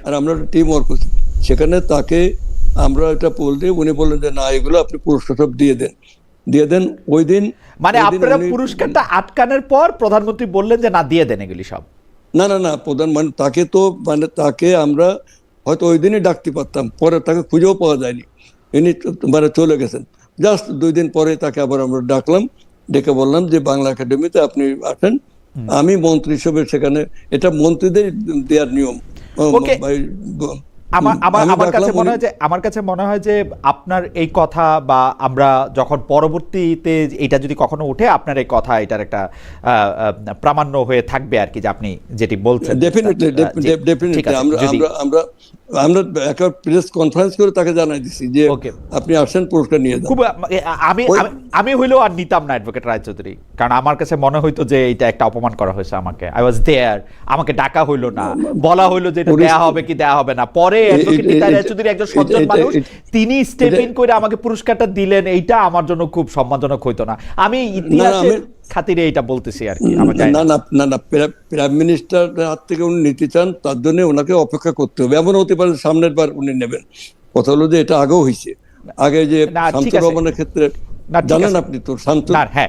আর আমরা টিম ওয়ার্ক করছি, সেখানে তাকে আমরা এটা বলতে উনি বললেন যে না, এগুলো আপনি পুরস্কার সব দিয়ে দেন ওই দিন। আপনারা পুরস্কারটা আটকানোর পর প্রধানমন্ত্রী বললেন যে না, দিয়ে দেন এগুলি সব। না না না তাকে তো তাকে আমরা হয়তো ওই দিনই ডাকতে পারতাম, পরে তাকে খুঁজেও পাওয়া যায়নি, ইনি চলে গেছেন। জাস্ট 2 দিন পরে তাকে আবার আমরা ডাকলাম, ডেকে বললাম যে বাংলা একাডেমিতে আপনি আসেন। আমি মন্ত্রী হিসেবে সেখানে, এটা মন্ত্রীদের দেওয়ার নিয়ম। আমার কাছে মনে হয় যে আপনার এই কথা, বা আমরা যখন পরবর্তীতে এটা যদি কখনো উঠে, আপনার এই কথা এটার একটা প্রামাণ্য হয়ে থাকবে আর কি, যে আপনি যেটি বলছেন। ডেফিনেটলি আমরা একটা প্রেস কনফারেন্স করে তাকে জানাই দিছি যে আপনি আসেন, পুরস্কার নিয়ে যান। আমি হইলেও আর নিতাম না অ্যাডভোকেট রায়চৌধুরী, কারণ আমার কাছে মনে হইতো যে এটা একটা অপমান করা হয়েছে আমাকে। আই ওয়াজ দেয়ার, আমাকে ডাকা হইলো না, বলা হইলো যে এটা দেয়া হবে কি দেয়া হবে না। পরে অ্যাডভোকেট নিতাই রায়চৌধুরী একজন সজ্জন মানুষ, তিনি স্টেপ ইন করে আমাকে পুরস্কারটা দিলেন। এইটা আমার জন্য খুব সম্মানজনক হইতো না। আমি ইতিহাসের খাতিরে এটা বলতেছি আর কি। না না না না প্রাইম মিনিস্টার হাত থেকে উনি নিতে চান, তার জন্য ওনাকে অপেক্ষা করতে হবে। এমন হতে পারে সামনের বার উনি নেবেন। কথা হলো যে এটা আগেও হয়েছে, আগে যে শামসুর রহমানের ক্ষেত্রে জানেন আপনি তো,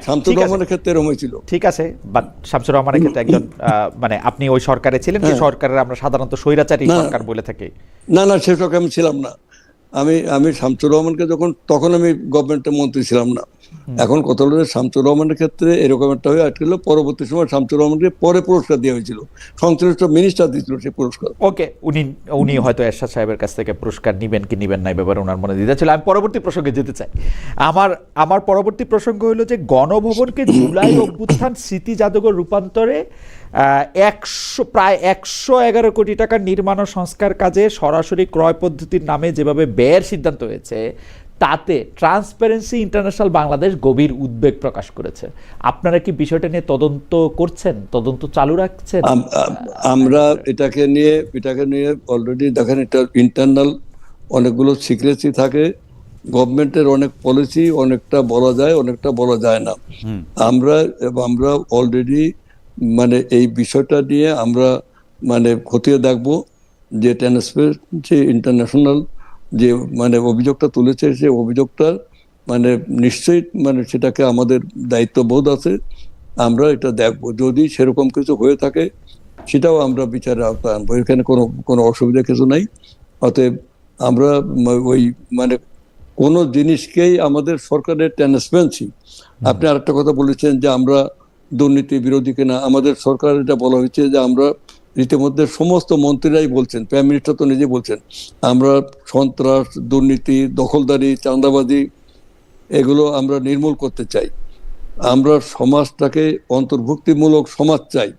শামসুর রহমানের ক্ষেত্রে এরকম হয়েছিল। ঠিক আছে, বাট শামসুর রহমানের ক্ষেত্রে একজন আপনি ওই সরকারে ছিলেন, কি সরকারের আমরা সাধারণত স্বৈরাচারী সরকার বলে থাকি। না না সে সরকার আমি ছিলাম না। আমি শামসুর রহমানকে তখন আমি গভর্নমেন্টের মন্ত্রী ছিলাম না। এখন কথা হলো যে শামসুর রহমানের ক্ষেত্রে এরকম একটা হয়ে আটকেল। পরবর্তী সময় শামসুর রহমানকে পরে পুরস্কার দেওয়া হয়েছিল, সংশ্লিষ্ট মিনিস্টার দিয়েছিল সেই পুরস্কার। ওকে, উনি হয়তো এরশাদ সাহেবের কাছ থেকে পুরস্কার নিবেন কি নিবেন না, ব্যাপারে ওনার মনে দিতে ছিল। আমি পরবর্তী প্রসঙ্গে যেতে চাই। আমার পরবর্তী প্রসঙ্গ হলো যে গণভবনকে জুলাই অভ্যুত্থান স্মৃতি জাদুঘর রূপান্তরে প্রায় 111 কোটি টাকার নির্মাণ ও সংস্কার কাজে সরাসরি ক্রয় পদ্ধতির নামে যেভাবে ব্যয়ের সিদ্ধান্ত হয়েছে, তাতে ট্রান্সপারেন্সি ইন্টারন্যাশনাল বাংলাদেশ গভীর উদ্বেগ প্রকাশ করেছে। আপনারা কি বিষয়টা নিয়ে তদন্ত করছেন, তদন্ত চালু রাখছেন? আমরা এটাকে নিয়ে অলরেডি দেখেন, এটা ইন্টারনাল অনেকগুলো সিক্রেসি থাকে। গভর্নমেন্টের অনেক পলিসি, অনেকটা বলা যায়, অনেকটা বলা যায় না। আমরা অলরেডি এই বিষয়টা নিয়ে আমরা খতিয়ে দেখবো যে ট্রান্সপারেন্সি ইন্টারন্যাশনাল যে অভিযোগটা তুলেছে, সে অভিযোগটা নিশ্চয়ই সেটাকে আমাদের দায়িত্ববোধ আছে। আমরা এটা দেখবো, যদি সেরকম কিছু হয়ে থাকে সেটাও আমরা বিচারে আওতায় আনবো। এখানে কোনো অসুবিধা কিছু নাই। অতএব আমরা ওই কোনো জিনিসকেই আমাদের সরকারের ট্রান্সপারেন্সি। আপনি আরেকটা কথা বলেছেন যে আমরা দুর্নীতি বিরোধী কিনা। আমাদের সরকার এটা বলা হয়েছে যে আমরা রীতিমধ্যে সমস্ত মন্ত্রীরাই বলছেন, প্রাইম মিনিস্টার তো নিজে বলছেন, আমরা সন্ত্রাস, দুর্নীতি, দখলদারি, চাঁদাবাজি এগুলো আমরা নির্মূল করতে চাই। আমরা সমাজটাকে অন্তর্ভুক্তিমূলক সমাজ চাই।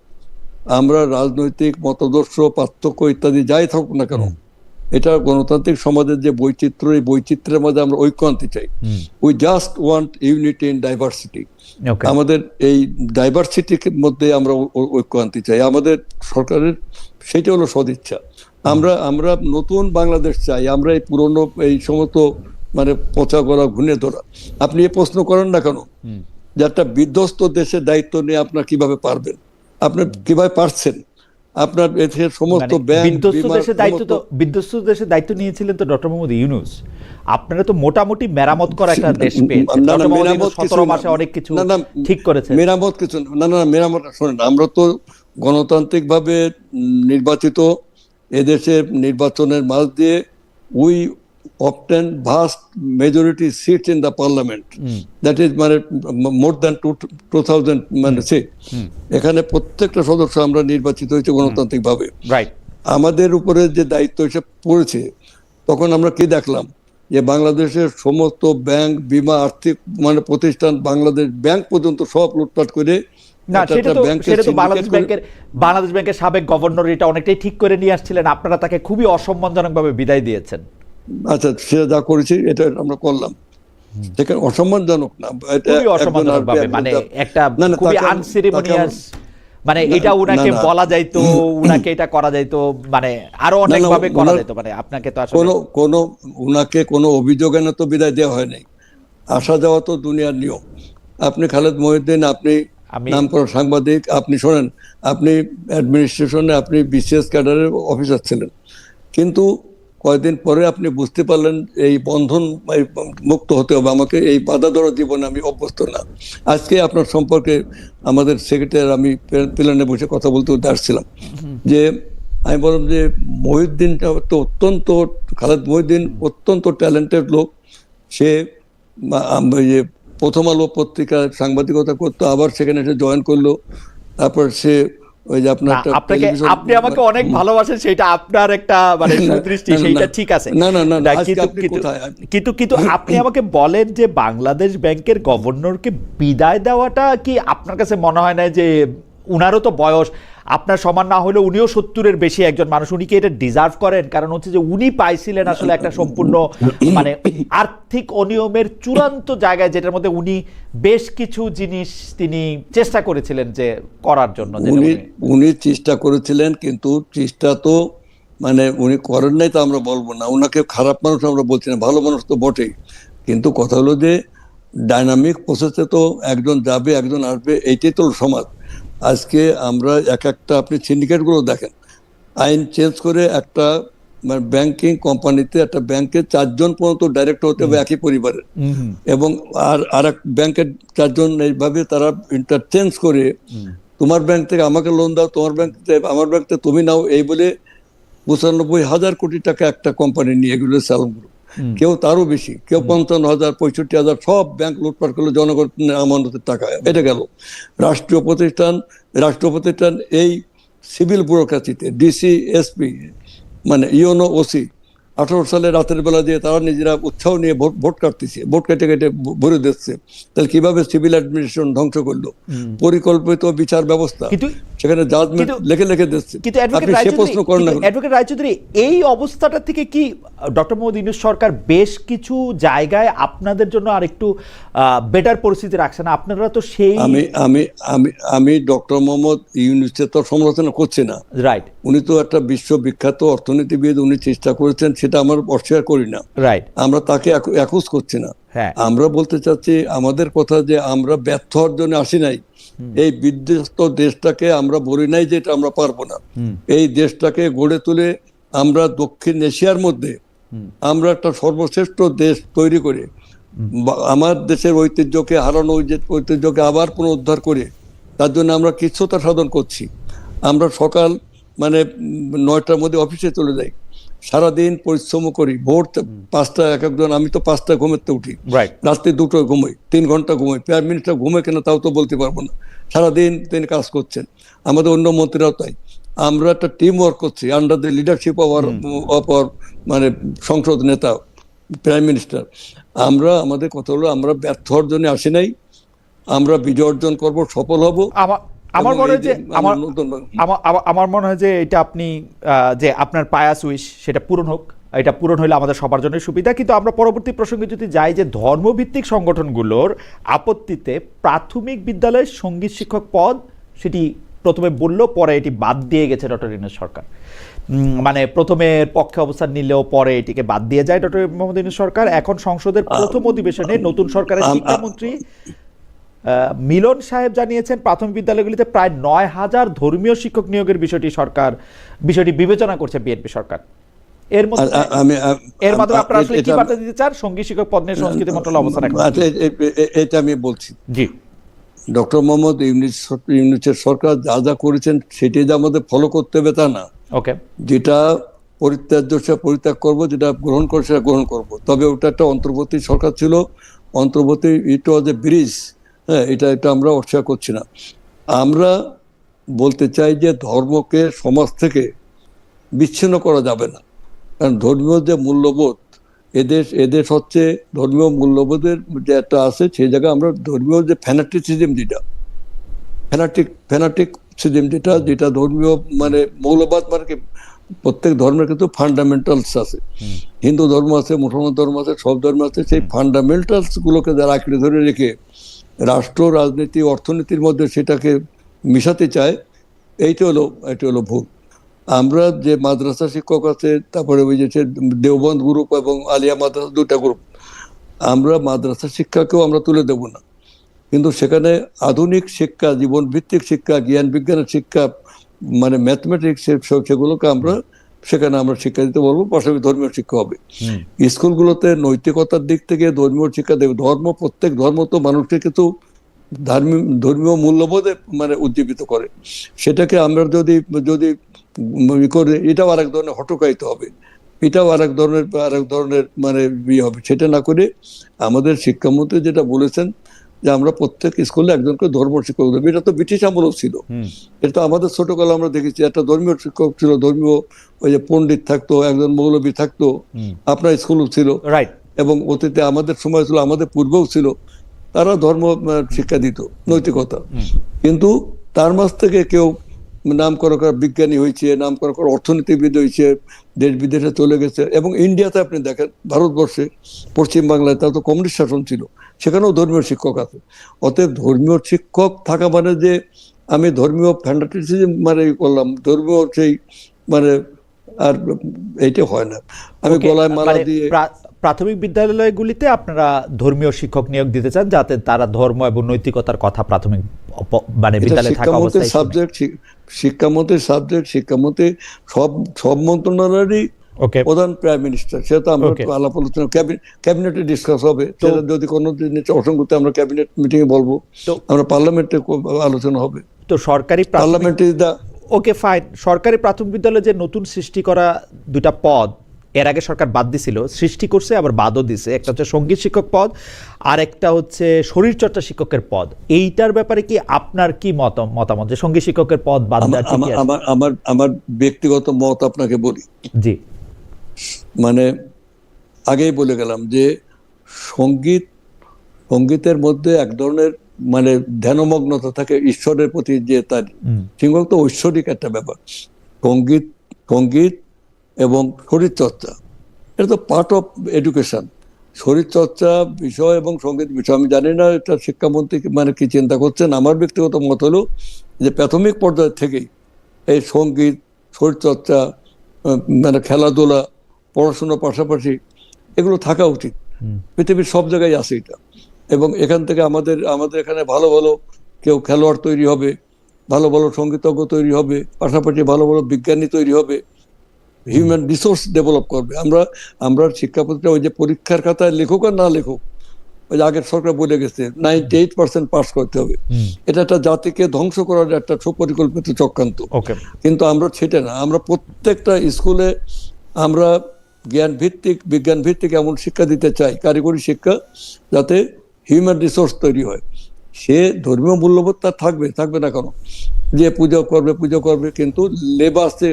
আমরা রাজনৈতিক মতাদর্শ, পার্থক্য ইত্যাদি যাই থাকুক না কেন, এটা গণতান্ত্রিক সমাজের যে বৈচিত্র্য, এই বৈচিত্র্যের মধ্যে আমরা ঐক্য আনতে চাই। We just want unity in diversity. আমাদের এই ডাইভার্সিটির মধ্যে আমরা ঐক্য আনতে চাই। আমাদের সরকারের সেটা হলো সদিচ্ছা। আমরা নতুন বাংলাদেশ চাই। আমরা এই পুরনো এই সমস্ত মানে পচা গলা ঘুণে ধরা, আপনি এই প্রশ্ন করেন না কেন যে একটা বিধ্বস্ত দেশের দায়িত্ব নিয়ে আপনার কিভাবে পারবেন, আপনার কিভাবে পারছেন? আপনার এর সমস্ত বিধ্বস্ত দেশের দায়িত্ব নিয়েছিলেন তো ডক্টর মোহাম্মদ ইউনূস। আপনারা তো মোটামুটি মেরামত করা একটা দেশ পেয়েছেন। 17 মাসে অনেক কিছু ঠিক করেছে। মেরামত কিছু না, মেরামত শোনেন, আমরা তো গণতান্ত্রিক ভাবে নির্বাচিত এদেশের নির্বাচনের মাঝ দিয়ে we obtain vast majority seats in the parliament. That is মানে more than 2000 মানে সিট। এখানে প্রত্যেকটা সদস্য আমরা নির্বাচিত হয়েছে গণতান্ত্রিক ভাবে। আমাদের উপরে যে দায়িত্ব হিসেবে পড়েছে, তখন আমরা কি দেখলাম যে বাংলাদেশের সমস্ত ব্যাংক, বীমা, আর্থিক মানে প্রতিষ্ঠান, বাংলাদেশ ব্যাংক পর্যন্ত সব লুটপাট করে বাংলাদেশ ব্যাংকের সাবেক গভর্নর এটা অনেকটাই ঠিক করে নিয়ে আসছিলেন। আপনারা তাকে খুবই অসম্মানজনকভাবে বিদায় দিয়েছেন। আচ্ছা, সেটা যা করেছি এটা আমরা করলাম, সেখানে অসম্মানজনক না, মানে একটা খুবই আনসেরিমনিয়াস, মানে এটা উনাকে বলা যাইতো, উনাকে এটা করা যাইতো, মানে আরো অনেক ভাবে করা যাইতো। মানে আপনাকে তো আসলে উনাকে কোনো অভিযোগ এনে তো বিদায় দেওয়া হয় নাই। আসা যাওয়া তো দুনিয়ার নিয়ম। আপনি খালেদ মহিউদ্দিন, আপনি নামকরা সাংবাদিক, আপনি শোনেন, আপনি অ্যাডমিনিস্ট্রেশনে আপনি বিসিএস ক্যাডারের অফিসার ছিলেন, কিন্তু কয়েকদিন পরে আপনি বুঝতে পারলেন এই বন্ধন মুক্ত হতে হবে আমাকে, এই বাধা ধরা জীবনে আমি অভ্যস্ত না। আজকে আপনার সম্পর্কে আমাদের সেক্রেটারি, আমি প্ল্যানে বসে কথা বলতে আসছিলাম যে আমি বললাম যে মহিউদ্দিনটা তো অত্যন্ত, খালেদ মহিউদ্দিন অত্যন্ত ট্যালেন্টেড লোক। সে প্রথম আলো পত্রিকায় সাংবাদিকতা করতো, আবার সেখানে এসে জয়েন করলো। তারপর সে ওই যে আপনি আমাকে অনেক ভালোবাসেন, সেটা আপনার একটা মানে সুদৃষ্টি, সেইটা ঠিক আছে। কিন্তু আপনি আমাকে বলেন যে বাংলাদেশ ব্যাংকের গভর্নরকে বিদায় দেওয়াটা কি আপনার কাছে মনে হয় না যে উনারও তো বয়স আপনার সমান না হলেও উনিও 70-এর বেশি একজন মানুষ, উনি কি এটা ডিজার্ভ করেন? কারণ হচ্ছে যে উনি পাইছিলেন আসলে একটা সম্পূর্ণ মানে আর্থিক অনিয়মের চূড়ান্ত জায়গায়, যেটার মধ্যে উনি বেশ কিছু জিনিস তিনি চেষ্টা করেছিলেন যে করার জন্য। উনি চেষ্টা করেছিলেন, কিন্তু চেষ্টা তো মানে উনি করেন নাই তো আমরা বলবো না। উনাকে খারাপ মানুষ আমরা বলছি না, ভালো মানুষ তো বটেই। কিন্তু কথা হলো যে ডাইনামিক প্রসেসে তো একজন যাবে, একজন আসবে, এইটাই তো সমাজ। আজকে আমরা একটা আপনি সিন্ডিকেটগুলো দেখেন, আইন চেঞ্জ করে একটা মানে ব্যাংকিং কোম্পানিতে একটা ব্যাংকের 4 জন পর্যন্ত ডাইরেক্টর হতে হবে একই পরিবারের, এবং আর এক ব্যাংকের 4 জন এইভাবে তারা ইন্টারচেঞ্জ করে তোমার ব্যাংক থেকে আমাকে লোন দাও, তোমার ব্যাংক থেকে আমার ব্যাংক থেকে তুমি নাও, এই বলে 95,000 কোটি টাকা একটা কোম্পানি নিয়ে এগুলো সালাম গ্রুপ, কেউ তারও বেশি, কেউ 55,000, 65,000, সব ব্যাংক লুটপাট করলো জনগণের আমানতের টাকা। এটা গেল রাষ্ট্রীয় প্রতিষ্ঠান। এই সিভিল ব্যুরোক্রেসিতে ডিসি, এসপি, মানে ইউনো, ওসি 18 সালে রাতের বেলা দিয়ে তারা নিজেরা উৎসাহ নিয়ে ভোট কাটতেছে, ভোট কেটে ভরে দিচ্ছে। তাহলে কিভাবে সিভিল অ্যাডমিনিস্ট্রেশন ধ্বংস করলো? পরিকল্পিত বিচার ব্যবস্থা, সেখানে জাজমেন্ট লিখে দিচ্ছে। আপনি সে প্রশ্ন করেন না। অ্যাডভোকেট রায়চৌধুরী, এই অবস্থাটা থেকে কি ডক্টর মোহাম্মদ ইউনূস সরকার বেশ কিছু জায়গায় আপনাদের জন্য আরেকটু বেটার পরিস্থিতি রাখছে না? আপনারা তো সেই আমি ডক্টর মোহাম্মদ ইউনূসের তো সমালোচনা করছি না, রাইট? উনি তো একটা বিশ্ববিখ্যাত অর্থনীতিবিদ, উনি চেষ্টা করেছেন, সেটা আমরা অস্বীকার করি না, রাইট? আমরা তাকে অ্যাকুজ করছি না। আমরা বলতে চাচ্ছি আমাদের কথা যে আমরা ব্যর্থ হওয়ার জন্য আসি নাই। এই বিধ্বস্ত দেশটাকে আমরা বলি নাই যে এটা আমরা পারবো না। এই দেশটাকে গড়ে তুলে আমরা দক্ষিণ এশিয়ার মধ্যে আমরা একটা সর্বশ্রেষ্ঠ দেশ তৈরি করে আমার দেশের ঐতিহ্যকে, হারানো ঐতিহ্যকে আবার পুনরুদ্ধার করে তার জন্য আমরা কিছুটা সাধন করছি। আমরা সকাল মানে 9টার মধ্যে অফিসে চলে যাই, সারাদিন পরিশ্রম করি, ভোর 5টা, একজন, আমি তো 5টায় ঘুমাতে উঠি, রাত্রি 2টোয় ঘুমাই, 3 ঘন্টা ঘুমাই, প্রায় মিনিটটা ঘুমে কেন তাও তো বলতে পারবো না। সারাদিন তিনি কাজ করছেন, আমাদের অন্য মন্ত্রীরাও তাই। আমরা একটা টিম ওয়ার্ক করছি under the leadership of our মানে সংসদ নেতা, প্রাইম মিনিস্টার। আমাদের কথা হলো আমরা ব্যর্থ হওয়ার জন্য আসি নাই, আমরা বিজয় অর্জন করব, সফল হব। আমার এবং মনে এই হয় যে আমার মনে হয় যে এটা আপনি যে আপনার পায়াস উইশ সেটা পূরণ হোক, এটা পূরণ হলে আমাদের সবার জন্য সুবিধা। কিন্তু আমরা পরবর্তী প্রসঙ্গে যদি যাই, যে ধর্মভিত্তিক সংগঠনগুলোর আপত্তিতে প্রাথমিক বিদ্যালয়ের সঙ্গীত শিক্ষক পদ সেটি প্রথমে বলল, পরে এটি বাদ দিয়ে গেছে ডক্টর ইউনূস সরকার। মানে প্রথমে পক্ষে অবস্থান নিলেও পরে এটিকে বাদ দিয়ে যায় ডক্টর মোহাম্মদ ইউনূস সরকার। এখন সংসদের প্রথম অধিবেশনে নতুন সরকারের শিক্ষামন্ত্রী মিলন সাহেব জানিয়েছেন প্রাথমিক বিদ্যালয়গুলিতে প্রায় 9,000 ধর্মীয় শিক্ষক নিয়োগের বিষয়টি বিবেচনা করছে বিএনপি সরকার। এর মাধ্যমে আপনারা আসলে কি বার্তা দিতে চান সঙ্গীত শিক্ষক পদ নিয়ে সংস্কৃতি মন্ত্রণালয় অবস্থান? এটা আমি বলছি, জি, ডক্টর মোহাম্মদ ইউনূসের সরকার যা যা করেছেন সেটি যে আমাদের ফলো করতে হবে তা না। ওকে, যেটা পরিত্যাজ্য সেটা পরিত্যাগ করবো, যেটা গ্রহণ করে সেটা গ্রহণ করব। তবে ওটা একটা অন্তর্বর্তী সরকার ছিল, অন্তর্বর্তী ইট ওয়াজ এ ব্রিজ। হ্যাঁ, এটা আমরা অস্বীকার করছি না। আমরা বলতে চাই যে ধর্মকে সমাজ থেকে বিচ্ছিন্ন করা যাবে না, কারণ ধর্মীয় যে মূল্যবোধ এদেশ হচ্ছে ধর্মীয় মূল্যবোধের যে একটা আছে, সেই জায়গায় আমরা ধর্মীয় যে ফ্যানাটিসিজম, ফ্যানাটিকসিজম যেটা ধর্মীয় মানে মৌলবাদ, মানে কি প্রত্যেক ধর্মের কিন্তু ফান্ডামেন্টালস আছে। হিন্দু ধর্ম আছে, মুসলমান ধর্ম আছে, সব ধর্ম আছে। সেই ফান্ডামেন্টালস গুলোকে যারা আঁকড়ে ধরে রেখে রাষ্ট্র, রাজনীতি, অর্থনীতির মধ্যে সেটাকে মিশাতে চায়, এইটা হলো ভুল। আমরা যে মাদ্রাসা শিক্ষক আছে, তারপরে ওই যে দেওবন্দ গ্রুপ এবং আলিয়া মাদ্রাসা, দুটা গ্রুপ, আমরা মাদ্রাসা শিক্ষাকেও আমরা তুলে দেব না, কিন্তু সেখানে আধুনিক শিক্ষা, জীবন ভিত্তিক শিক্ষা, জ্ঞান বিজ্ঞানের শিক্ষা, মানে ম্যাথমেটিক্স, সেগুলোকে সেখানে আমরা শিক্ষা দিতে বলবো। পাশাপাশি ধর্মীয় শিক্ষা হবে। স্কুলগুলোতে নৈতিকতার দিক থেকে ধর্মীয় শিক্ষা দেবে। প্রত্যেক ধর্ম তো মানুষকে কিন্তু ধর্মীয় মূল্যবোধে মানে উজ্জীবিত করে। সেটাকে আমরা যদি করে, এটাও আরেক ধরনের হটকাইতে হবে, এটাও আরেক ধরনের মানে হবে। সেটা না করে আমাদের শিক্ষামন্ত্রী যেটা বলেছেন যে আমরা প্রত্যেক স্কুলে একজনকে ধর্ম শিক্ষক দেবো, এটা তো ব্রিটিশ আমলেও ছিল। এটা তো আমাদের ছোটকালে আমরা দেখেছি, একটা ধর্মীয় শিক্ষক ছিল, ধর্মীয় ওই যে পণ্ডিত থাকতো, একজন মৌলবী থাকতো, আপনার স্কুলও ছিল, রাইট। এবং অতীতে আমাদের সময় ছিল, আমাদের পূর্বেও ছিল, তারা ধর্ম শিক্ষা দিত, নৈতিকতা। কিন্তু তার মাঝ থেকে কেউ নাম করা বিজ্ঞানী হয়েছে, নাম করা অর্থনীতিবিদ হয়েছে, দেশ বিদেশে চলে গেছে। এবং ইন্ডিয়াতে আপনি দেখেন, ভারতবর্ষে পশ্চিমবাংলায় তা তো কমিউনিস্ট শাসন ছিল, সেখানেও ধর্মীয় শিক্ষক আছে। অতএব ধর্মীয় শিক্ষক থাকা মানে যে আমি ধর্মীয় ফ্যান্টাটিসিজম মানে করলাম, ধর্মীয় সেই মানে, আর এইটা হয় না। আমি গলায় মালা দিয়ে প্রাথমিক বিদ্যালয়গুলিতে আপনারা ধর্মীয় শিক্ষক নিয়োগ দিতে চান, যাতে তারা ধর্ম এবং নৈতিকতার কথা প্রাথমিক মানে বিদ্যালয়ে থাকা অবস্থায় শিক্ষামন্ত্রীর সাবজেক্ট, শিক্ষামন্ত্রী সব মন্ত্রণালয়েরই প্রধান প্রাইম মিনিস্টার। সেটা আমরা আলাপ আলোচনা ক্যাবিনেটে ডিসকাস হবে। সেটা যদি কোনো অসঙ্গতি আমরা ক্যাবিনেট মিটিং এ বলবো, আমরা পার্লামেন্টে আলোচনা হবে। তো সরকারি পার্লামেন্টে ওকে ফাইন, সরকারি প্রাথমিক বিদ্যালয়ে যে নতুন সৃষ্টি করা দুটা পদ এর আগে সরকার বাদ দিছিল, সৃষ্টি করছে আবার বাদও দিছে। একটা হচ্ছে সঙ্গীত শিক্ষক পদ, আর একটা হচ্ছে শরীরচর্চা শিক্ষকের পদ। এইটার ব্যাপারে কি আপনার কি মতামত, যে সঙ্গীত শিক্ষকের পদ বাদ দেওয়া? আমার ব্যক্তিগত মত আপনাকে বলি। জি, মানে আগেই বলে গেলাম যে সঙ্গীতের মধ্যে এক ধরনের মানে ধ্যানমগ্নতা থাকে ঈশ্বরের প্রতি, যে তার ঠিকমতো ঐশ্বরিক একটা ব্যাপার। সঙ্গীত এবং শরীরচর্চা, এটা তো পার্ট অফ এডুকেশন। শরীরচর্চা বিষয় এবং সঙ্গীত বিষয়, আমি জানি না এটা শিক্ষামন্ত্রী মানে কি চিন্তা করছেন। আমার ব্যক্তিগত মত হলো যে প্রাথমিক পর্যায় থেকেই এই সঙ্গীত, শরীরচর্চা, মানে খেলাধুলা, পড়াশোনার পাশাপাশি এগুলো থাকা উচিত। পৃথিবীর সব জায়গায় আছে এটা। এবং এখান থেকে আমাদের এখানে ভালো ভালো কেউ খেলোয়াড় তৈরি হবে, ভালো ভালো সঙ্গীতজ্ঞ তৈরি হবে, পাশাপাশি ভালো ভালো বিজ্ঞানী তৈরি হবে, হিউম্যান রিসোর্স ডেভেলপ করবে। আমরা শিক্ষা প্রতিষ্ঠানে ওই যে পরীক্ষার খাতায় লেখক আর না লেখক, ওই যে আগের সরকার বলে গেছে 98% পাস করতে হবে। এটা একটা জাতিকে ধ্বংস করার একটা সুপরিকল্পিত চক্রান্ত। কিন্তু আমরা সেটা না, আমরা প্রত্যেকটা স্কুলে আমরা জ্ঞান ভিত্তিক, বিজ্ঞান ভিত্তিক এমন শিক্ষা দিতে চাই, কারিগরি শিক্ষা, যাতে হিউম্যান রিসোর্স তৈরি হয়। সে ধর্মীয় মূল্যবোধ তার থাকবে না কেন, যে পুজো করবে কিন্তু লেবাসে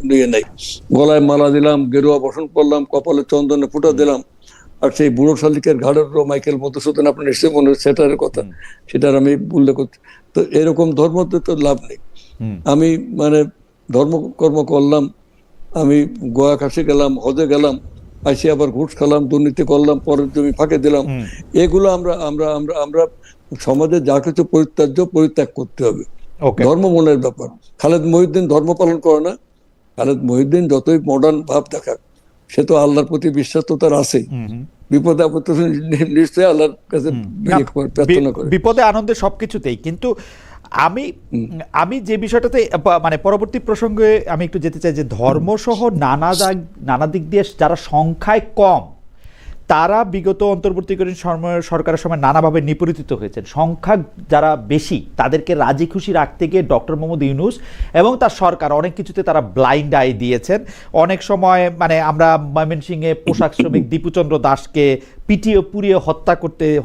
নিয়ে নেই। গলায় মালা দিলাম, গেরুয়া বসন করলাম, কপালে চন্দনে ফুটা দিলাম, আর সেই বুড়ো শালিকের ঘাড়ের উপর মাইকেল মধুসূদন, আপনার নিশ্চয়ই মনে হচ্ছে সেটার কথা, সেটার আমি উল্লেখ করছি। তো এরকম ধর্মতে তো লাভ নেই। আমি মানে ধর্মকর্ম করলাম, আমি গোয়া কাশি গেলাম, হজে গেলাম, আসি আবার ঘুষ খেলাম, দুর্নীতি করলাম, পরের জমি ফাঁকে দিলাম, এগুলো আমরা আমরা আমরা আমরা সমাজে যা কিছু পরিত্যাগ করতে হবে। ধর্ম মনের ব্যাপার। খালেদ মহিউদ্দিন ধর্ম পালন করে না। খালেদ মহিউদ্দিন যতই মডার্ন ভাব দেখাক, সে তো আল্লাহর প্রতি বিশ্বাস তো তার আছেই। বিপদে আপদ নিশ্চয়ই আল্লাহর কাছে প্রার্থনা করে, বিপদে আনন্দে সবকিছুতেই। কিন্তু আমি আমি যে বিষয়টাতে মানে পরবর্তী প্রসঙ্গে আমি একটু যেতে চাই যে ধর্মসহ নানা দিক দিয়ে যারা সংখ্যায় কম, তারা বিগত অন্তর্বর্তীকালীন সরকারের সময় নানাভাবে নিপীড়িত হয়েছেন। সংখ্যা যারা বেশি তাদেরকে রাজি খুশি রাখতে গিয়ে ডক্টর মোহাম্মদ ইউনূস এবং তার সরকার অনেক কিছুতে তারা ব্লাইন্ড আই দিয়েছেন। অনেক সময় মানে আমরা ময়মনসিংহে পোশাক শ্রমিক দীপুচন্দ্র দাসকে পিটিয়ে পুড়িয়ে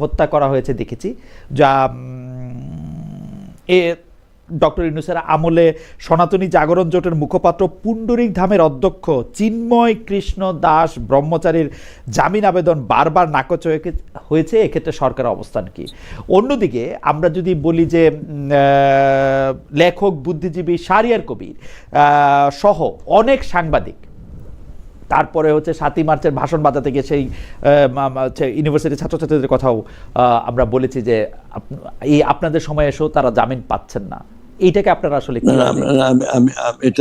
হত্যা করা হয়েছে দেখেছি, যা ডক্টর ইউনূসের আমলে সনাতনী জাগরণ জোটের মুখপাত্র পুণ্ডরিক ধামের অধ্যক্ষ চিন্ময় কৃষ্ণ দাস ব্রহ্মচারীর জামিন আবেদন বারবার নাকচ হয়েছে। এক্ষেত্রে সরকারের অবস্থান কি? অন্যদিকে আমরা যদি বলি যে লেখক, বুদ্ধিজীবী, শাহরিয়ার কবির সহ অনেক সাংবাদিক, তারপরে হচ্ছে 7ই মার্চের ভাষণ বাজাতে গিয়ে সেই ইউনিভার্সিটির ছাত্রছাত্রীদের কথাও আমরা বলেছি যে আপনাদের সময় এসেও তারা জামিন পাচ্ছেন না। এইটাকে আপনারা আসলে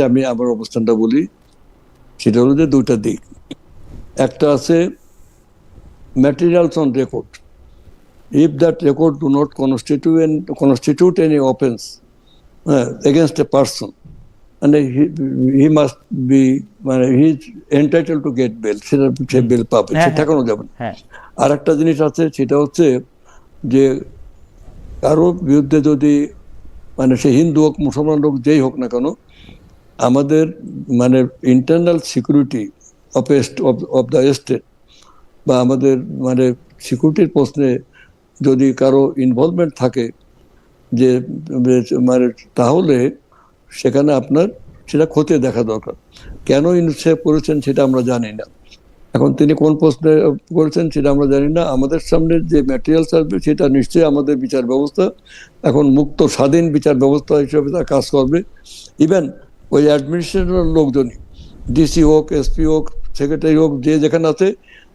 আমি আমার অবস্থানটা বলি। সেটা হলো যে দুইটা দিক। একটা আছে materials on record. If that record do not constitute any offense against a person, and he must be he is entitled to get bail, সেটা সে বেল পাবে, সে ঠেকানো যাবে না। আর একটা জিনিস আছে, সেটা হচ্ছে যে কারো বিরুদ্ধে যদি মানে সে হিন্দু হোক, মুসলমান হোক, যেই হোক না কেন, আমাদের মানে internal security of the state বা আমাদের মানে সিকিউরিটির প্রশ্নে যদি কারো ইনভলভমেন্ট থাকে যে মানে, তাহলে সেখানে আপনার সেটা খতিয়ে দেখা দরকার। কেন সে করেছেন সেটা আমরা জানি না। এখন তিনি কোন প্রশ্নে করেছেন সেটা আমরা জানি না। আমাদের সামনে যে ম্যাটেরিয়ালস আসবে সেটা নিশ্চয়ই আমাদের বিচার ব্যবস্থা এখন মুক্ত স্বাধীন বিচার ব্যবস্থা হিসেবে তারা কাজ করবে। ইভেন ওই অ্যাডমিনিস্ট্রেশনের লোকজনই, ডিসি হোক, এসপি হোক, সেক্রেটারি হোক, যে যেখানে আছে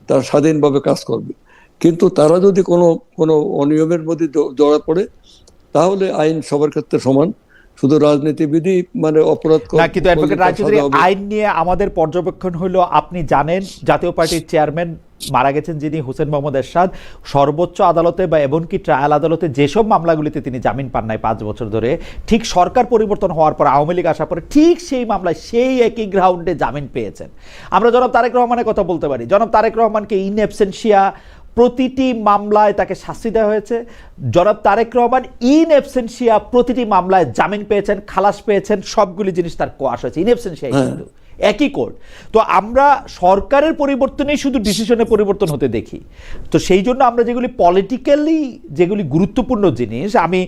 তারা স্বাধীনভাবে কাজ করবে। কিন্তু তারা যদি কোনো অনিয়মের মধ্যে জড়া পড়ে, তাহলে আইন সবার ক্ষেত্রে সমান। শুধু রাজনীতিবিদই মানে অপরাধ না। কিন্তু অ্যাডভোকেট রায়চৌধুরী, আইন নিয়ে আমাদের পর্যবেক্ষণ হলো, আপনি জানেন জাতীয় পার্টির চেয়ারম্যান মারা গেছেন যিনি, হোসেন মোহাম্মদ এরশাদ, সর্বোচ্চ আদালতে বা এমনকি ট্রায়াল আদালতে যেসব মামলাগুলিতে তিনি জামিন পান নাই 5 বছর ধরে, ঠিক সরকার পরিবর্তন হওয়ার পর, আওয়ামী লীগ আসার পরে ঠিক সেই মামলায় সেই একই গ্রাউন্ডে জামিন পেয়েছেন। আমরা জনাব তারেক রহমানের কথা বলতে পারি। জনাব তারেক রহমানকে ইন অ্যাবসেন্সিয়া প্রতিটি মামলায় তাকে শাস্তি দেওয়া হয়েছে। জনাব তারেক রহমান ইন অ্যাবসেন্সিয়া প্রতিটি মামলায় জামিন পেয়েছেন, খালাস পেয়েছেন, সবগুলি জিনিস তার কোয়াশ হয়েছে ইন অ্যাবসেন্সিয়া, কিন্তু একই কোর্ট। তো আমরা সরকারের পরিবর্তনেই শুধু ডিসিশনে পরিবর্তন হতে দেখি। তো সেই জন্য আমরা যেগুলি পলিটিক্যালি যেগুলি গুরুত্বপূর্ণ জিনিস, আমি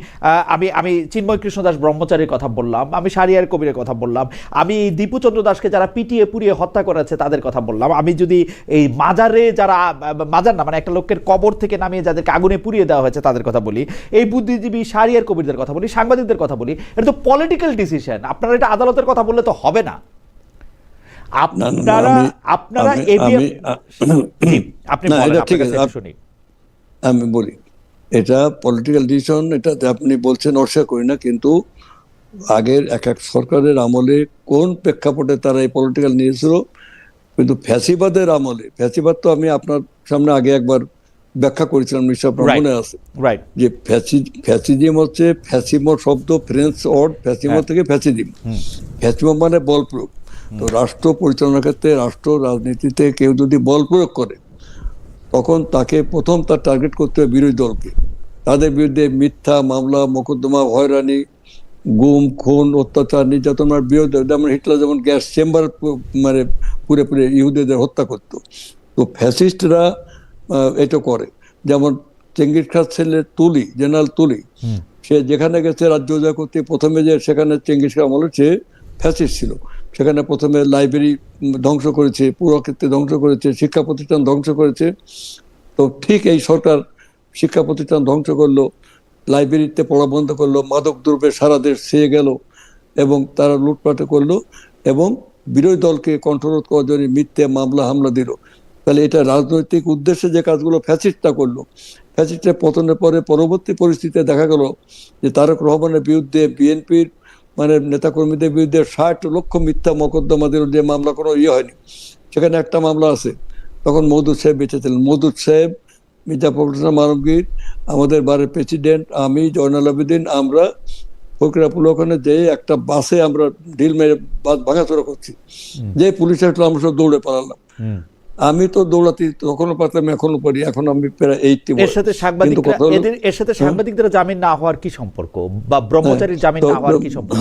আমি আমি চিন্ময় কৃষ্ণ দাস ব্রহ্মচারীর কথা বললাম, আমি শাহরিয়ার কবিরের কথা বললাম, আমি দীপুচন্দ্র দাসকে যারা পিটিয়ে পুড়িয়ে হত্যা করেছে তাদের কথা বললাম, আমি যদি এই মাজারে যারা, মাজার না মানে একটা লোকের কবর থেকে নামিয়ে যাদেরকে আগুনে পুড়িয়ে দেওয়া হয়েছে তাদের কথা বলি, এই বুদ্ধিজীবী শাহরিয়ার কবিরদের কথা বলি, সাংবাদিকদের কথা বলি, এটা তো পলিটিক্যাল ডিসিশন। আপনারা এটা আদালতের কথা বললে তো হবে না। আমি বলি এটা পলিটিক্যাল ডিসিশন, এটাতে আপনি বলছেন অস্বীকার করি না, কিন্তু আগের এক সরকারের আমলে কোন প্রেক্ষাপটে তারা এই পলিটিক্যাল নিয়েছিল, কিন্তু ফ্যাসিবাদের আমলে, ফ্যাসিবাদ তো আমি আপনার সামনে আগে একবার ব্যাখ্যা করেছিলাম, নিশ্চয় মনে আছে, যে ফ্যাসিজম হচ্ছে, ফ্যাসিমো শব্দ ফ্রেঞ্চ ওয়ার্ড, ফ্যাসিমো থেকে ফ্যাসিজম। ফ্যাসিমো মানে বল প্রয়োগ। তো রাষ্ট্র পরিচালনার ক্ষেত্রে, রাষ্ট্র রাজনীতিতে কেউ যদি বল প্রয়োগ করে, তখন তাকে প্রথম তার টার্গেট করতে হবে বিরোধী দলকে। তাদের বিরুদ্ধে মিথ্যা মামলা, মোকদ্দমা, হয়রানি, গুম, খুন, অত্যাচার, নির্যাতনের বিরুদ্ধে, যেমন হিটলার যেমন গ্যাস চেম্বার মানে পুরে ইহুদিদের হত্যা করত। তো ফ্যাসিস্টরা এটা করে। যেমন চেঙ্গিস খান ছেলে তুলি, জেনারেল তুলি, সে যেখানে গেছে রাজ্য জয় করতে, প্রথমে যে সেখানে চেঙ্গিস খান আমলে সে ফ্যাসিস্ট ছিল। সেখানে প্রথমে লাইব্রেরি ধ্বংস করেছে, পুরক্ষেত্রে ধ্বংস করেছে, শিক্ষা প্রতিষ্ঠান ধ্বংস করেছে, তো ঠিক এই সরকার শিক্ষা প্রতিষ্ঠান ধ্বংস করলো, লাইব্রেরিতে পড়া বন্ধ করলো, মাদক দ্রব্যে সারা দেশ ছেয়ে গেল এবং তারা লুটপাট করলো এবং বিরোধী দলকে কণ্ঠরোধ করার জন্য মিথ্যে মামলা হামলা দিল। তাহলে এটা রাজনৈতিক উদ্দেশ্যে যে কাজগুলো ফ্যাসিস্টটা করলো, ফ্যাসিস্টের পতনের পরে পরবর্তী পরিস্থিতিতে দেখা গেল যে তারেক রহমানের বিরুদ্ধে বিএনপির মানে নেতাকর্মীদের বিরুদ্ধে 60 লক্ষ মিথ্যা মোকদ্দমা দিল, যে মামলা কোনো হয়নি, সেখানে একটা মামলা আছে। তখন মওদুদ সাহেব বেঁচে ছিলেন। মওদুদ সাহেব, মির্জা ফখরুল ইসলাম আলমগীর, আমাদের বারের প্রেসিডেন্ট, আমি, জয়নাল আবেদিন, আমরা ফকিরাপুল ওখানে যে একটা বাসে আমরা ঢিল মেরে ভাঙাচোরা করছি, যে পুলিশ আসলো আমরা সব দৌড়ে পালালাম। আমি তো দৌড়াতে তখনও পারতাম, এখনো পারি, এখন আমি প্রায় 80 এর সাথে সাংবাদিকদের জামিন না হওয়ার কি সম্পর্ক, বা ব্রহ্মচারীর জামিন না হওয়ার কি সম্পর্ক?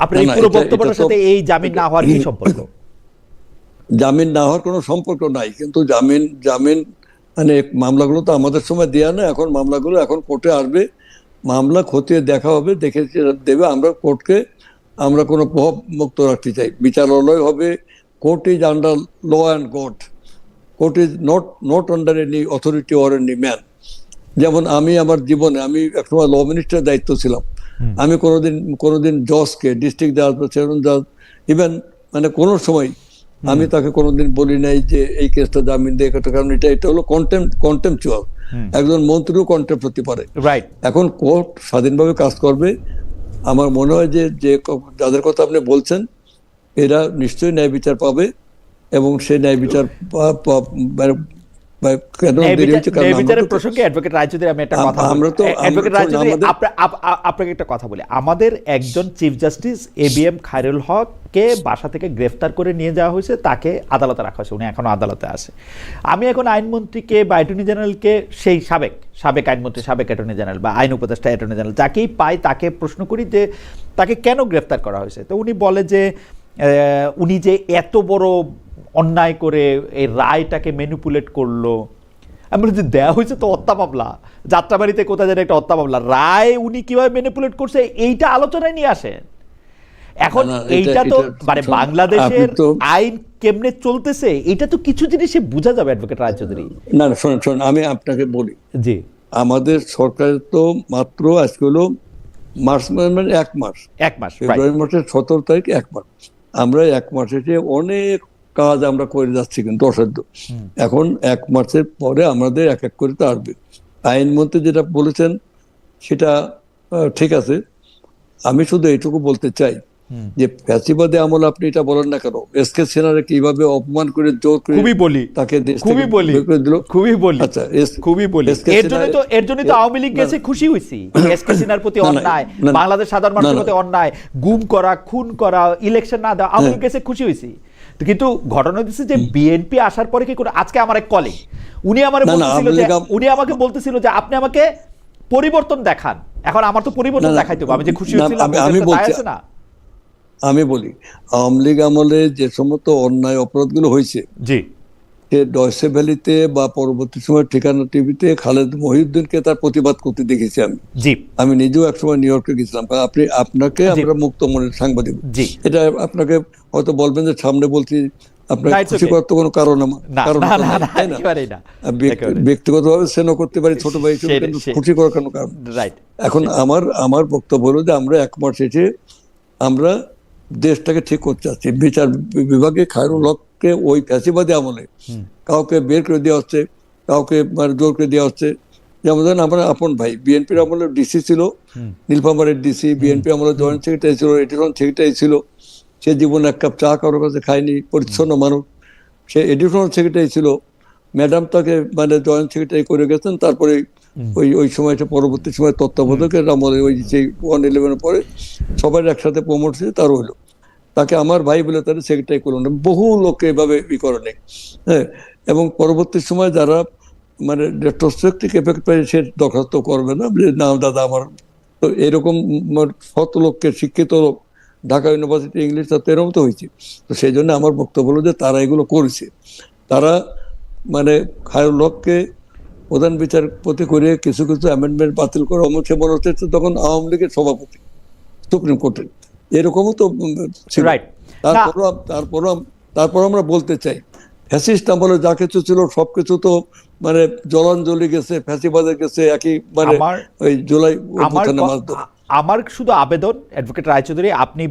আপনার এই পুরো বক্তব্যের সাথে এই জামিন না হওয়ার কি সম্পর্ক? জামিন না হওয়ার কোনো সম্পর্ক নাই, কিন্তু জামিন মানে মামলাগুলো তো আমাদের সময় দেয়া না, এখন মামলাগুলো এখন কোর্টে আসবে, মামলা খতিয়ে দেখা হবে, দেখে দেবে। আমরা কোর্টকে আমরা কোনো প্রভাব মুক্ত রাখতে চাই, বিচারালয় হবে। Court is under law and God, court is not under any authority or any man. যেমন আমি আমার জীবনে, আমি একসময় ল মিনিস্টারের দায়িত্ব ছিলাম, আমি কোনোদিন জজকে, ডিস্ট্রিক্ট জাজ বা সেশন জাজ, ইভেন মানে কোনো সময় আমি তাকে কোনোদিন বলি নাই যে এই কেসটা জামিন দিয়ে, কারণ এটা হলো কন্টেম্পচুয়াল। একজন মন্ত্রীও কন্টেম্প হতে পারে। এখন কোর্ট স্বাধীনভাবে কাজ করবে। আমার মনে হয় যে যাদের কথা আপনি বলছেন এরা নিশ্চয়ই ন্যায় বিচার পাবে, এবং সেই ন্যায় বিচার আপনাকে একটা কথা বলি, আমাদের একজন চিফ জাস্টিস এবিএম খায়রুল হককে বাসা থেকে গ্রেফতার করে নিয়ে যাওয়া হয়েছে, তাকে আদালতে রাখা হয়েছে, উনি এখনো আদালতে আছে। আমি এখন আইনমন্ত্রীকে বা অ্যাটর্নি জেনারেলকে, সেই সাবেক আইনমন্ত্রী, সাবেক অ্যাটর্নি জেনারেল বা আইন উপদেষ্টা অ্যাটর্নি জেনারেল, যাকেই পাই তাকে প্রশ্ন করি যে তাকে কেন গ্রেফতার করা হয়েছে। তো উনি বলে যে উনি যে এত বড় অন্যায় করে এই রায়টাকে ম্যানিপুলেট করলো। আমি বলি যে দেওয়া হয়েছে তো হত্যা মামলা, যাত্রাবাড়িতে কোথায় যেন একটা হত্যা মামলা, রায় উনি কিভাবে ম্যানিপুলেট করছে এইটা আলোচনায় নিয়ে আসেন। এখন এইটা তো মানে বাংলাদেশের আইন কেমনে চলতেছে এটা তো কিছু জিনিসে বোঝা যাবে অ্যাডভোকেট রায়চৌধুরী। না শোনেন, আমি আপনাকে বলি, জি, আমাদের সরকারের তো মাত্র আজকে হলো মার্চ, মানে এক মাস, ফেব্রুয়ারি মাসের 17 তারিখ, 1 মাস। আমরা 1 মাসে অনেক কাজ আমরা করে যাচ্ছি, কিন্তু অসাধ্য। এখন 1 মাসের পরে আমাদের এক এক করে তো আসবে। আইনমন্ত্রী যেটা বলেছেন সেটা ঠিক আছে। আমি শুধু এইটুকু বলতে চাই যে ফ্যাসিবাদী আমল আপনি এটা বলেন না কেন, এসকে সিনহারে কিভাবে অপমান করে জোর করে তাকে দেশ থেকে বের করে দিল। আচ্ছা, এর জন্য তো আওয়ামী লীগ গেছে খুশি হইছি। এসকে সিনহার প্রতি অন্যায়, বাংলাদেশ সাধারণ মানুষের প্রতি অন্যায়, গুম করা, খুন করা, ইলেকশন না দেওয়া, আওয়ামী লীগ গেছে খুশি হইছি। কিন্তু ঘটনা হচ্ছে যে বিএনপি আসার পরে কি করে, আজকে আমার এক কলিগ উনি আমাকে বলতেছিল যে আপনি আমাকে পরিবর্তন দেখান। এখন আমার তো পরিবর্তন দেখাইতে হবে, আমি যে খুশি হয়েছিলাম আমি বলি, আওয়ামী লীগ আমলে যে সমস্ত অন্যায় অপরাধগুলো হয়েছে, জি, ডয়সে ভ্যালিতে বা পরবর্তী সময় ঠিকানা টিভিতে খালেদ মহিউদ্দিনকে তার প্রতিবাদ করতে দেখেছি আমি। আমি নিজেও একসময় নিউ ইয়র্কে গেছিলাম। আপনাকে আমরা মুক্ত মনের সাংবাদিক, এটা আপনাকে হয়তো বলবেন যে সামনে বলছি, আপনার খুশি করার তো কোনো কারণ ব্যক্তিগতভাবে সেনও করতে পারি, ছোট ভাই, কিন্তু খুশি করার কোনো কারণ। এখন আমার বক্তব্য হলো যে আমরা 1 মাস এসে আমরা দেশটাকে ঠিক করতে চাচ্ছি। বিচার বিভাগে খায়রুল হককে ওই ফ্যাসিবাদী আমলে কাউকে বের করে দেওয়া হচ্ছে, কাউকে জোর করে দেওয়া হচ্ছে। যেমন ধরেন আমার আপন ভাই বিএনপির আমলে ডিসি ছিল, নীলফামারীর ডিসি, বিএনপি আমলে জয়েন্ট সেক্রেটারি ছিল, এডিশনাল সেক্রেটারি ছিল। সে জীবনে 1 কাপ চা কারোর কাছে খায়নি, পরিচ্ছন্ন মানুষ। সে এডিশনাল সেক্রেটারি ছিল, ম্যাডাম তাকে জয়েন্ট সেক্রেটারি করে গেছেন। তারপরে ওই সময়টা পরবর্তী সময় তত্ত্বাবধায়কের আমলে ওই যে 111 পরে সবাই একসাথে প্রমোট হয়েছে, তার হইলো। তাকে আমার ভাই বলে তারা সেক্রেটারি করলো না, বহু লোককে এভাবে করে নেই। হ্যাঁ, এবং পরবর্তী সময় যারা রেট্রোস্পেক্টিভ এফেক্ট পায় সে দরখাস্ত করবে না, না দাদা আমার তো এরকম শত লোককে, শিক্ষিত লোক, ঢাকা ইউনিভার্সিটি ইংলিশ এরকম তো হয়েছে। তো সেই জন্য আমার বক্তব্য হলো যে তারা এগুলো করেছে, তারা খায়রুল হককে প্রধান বিচারপতি করে কিছু অ্যামেন্ডমেন্ট বাতিল করে সে মনে হচ্ছে তখন আওয়ামী লীগের সভাপতি সুপ্রিম কোর্টে, এরকমও তো ছিল। তারপর আমরা বলতে চাই ফ্যাসিস্ট আমলে যা কিছু ছিল সবকিছু তো মানে জলাঞ্জলি গেছে, ফ্যাসিবাদে গেছে, একই মানে আমার ওই জুলাই আমার অভ্যুত্থানের ক- মাধ্যমে। আমার শুধু আবেদন অ্যাডভোকেট রায়চৌধুরী, আপনি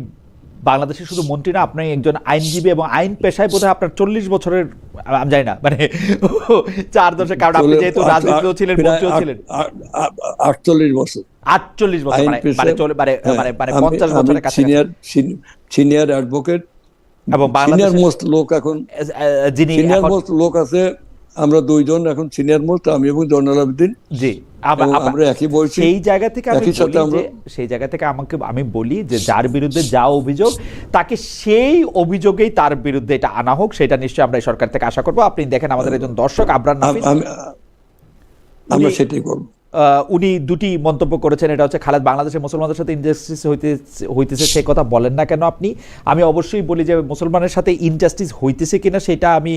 বাংলাদেশের শুধু মন্ত্রী না, আপনি একজন আইনজীবী এবং আইন পেশায় বোধহয় আপনার 40 বছরের, আমি জানি না মানে 4 দশক, কারণ আপনি যেহেতু রাজনীতিও ছিলেন, মন্ত্রীও ছিলেন। 48 বছর 48 বছর, আইন মানে পেশায়। মানে হ্যাঁ, মানে মানে আমি 50 বছরের কাছাকাছি। সিনিয়র অ্যাডভোকেট, এবং সিনিয়র বাংলাদেশের মোস্ট লোক এখন, যিনি সিনিয়র এখন, মোস্ট লোক আছে আমরা দুইজন এখন সিনিয়র মোস্ট, আমি এবং জয়নাল আবেদিন, জি এবং আমরা একই বয়সী। সেই জায়গা থেকে আমি একই সাথে বলি আমরা, যে, সেই জায়গা থেকে আমি বলি যে যার বিরুদ্ধে যা অভিযোগ, তাকে সেই অভিযোগেই তার বিরুদ্ধে এটা আনা হোক, সেটা নিশ্চয়ই আমরা এই সরকার থেকে আশা করবো। আপনি দেখেন আমাদের একজন দর্শক আবরার নাফিস, আমরা সেটাই করবো। উনি দুটি মন্তব্য করেছেন। এটা হচ্ছে, খালেদ বাংলাদেশের মুসলমানদের সাথে ইনজাস্টিস হইতেছে সে কথা বলেন না কেন আপনি? আমি অবশ্যই বলি যে মুসলমানের সাথে ইনজাস্টিস হইতেছে কিনা সেটা আমি,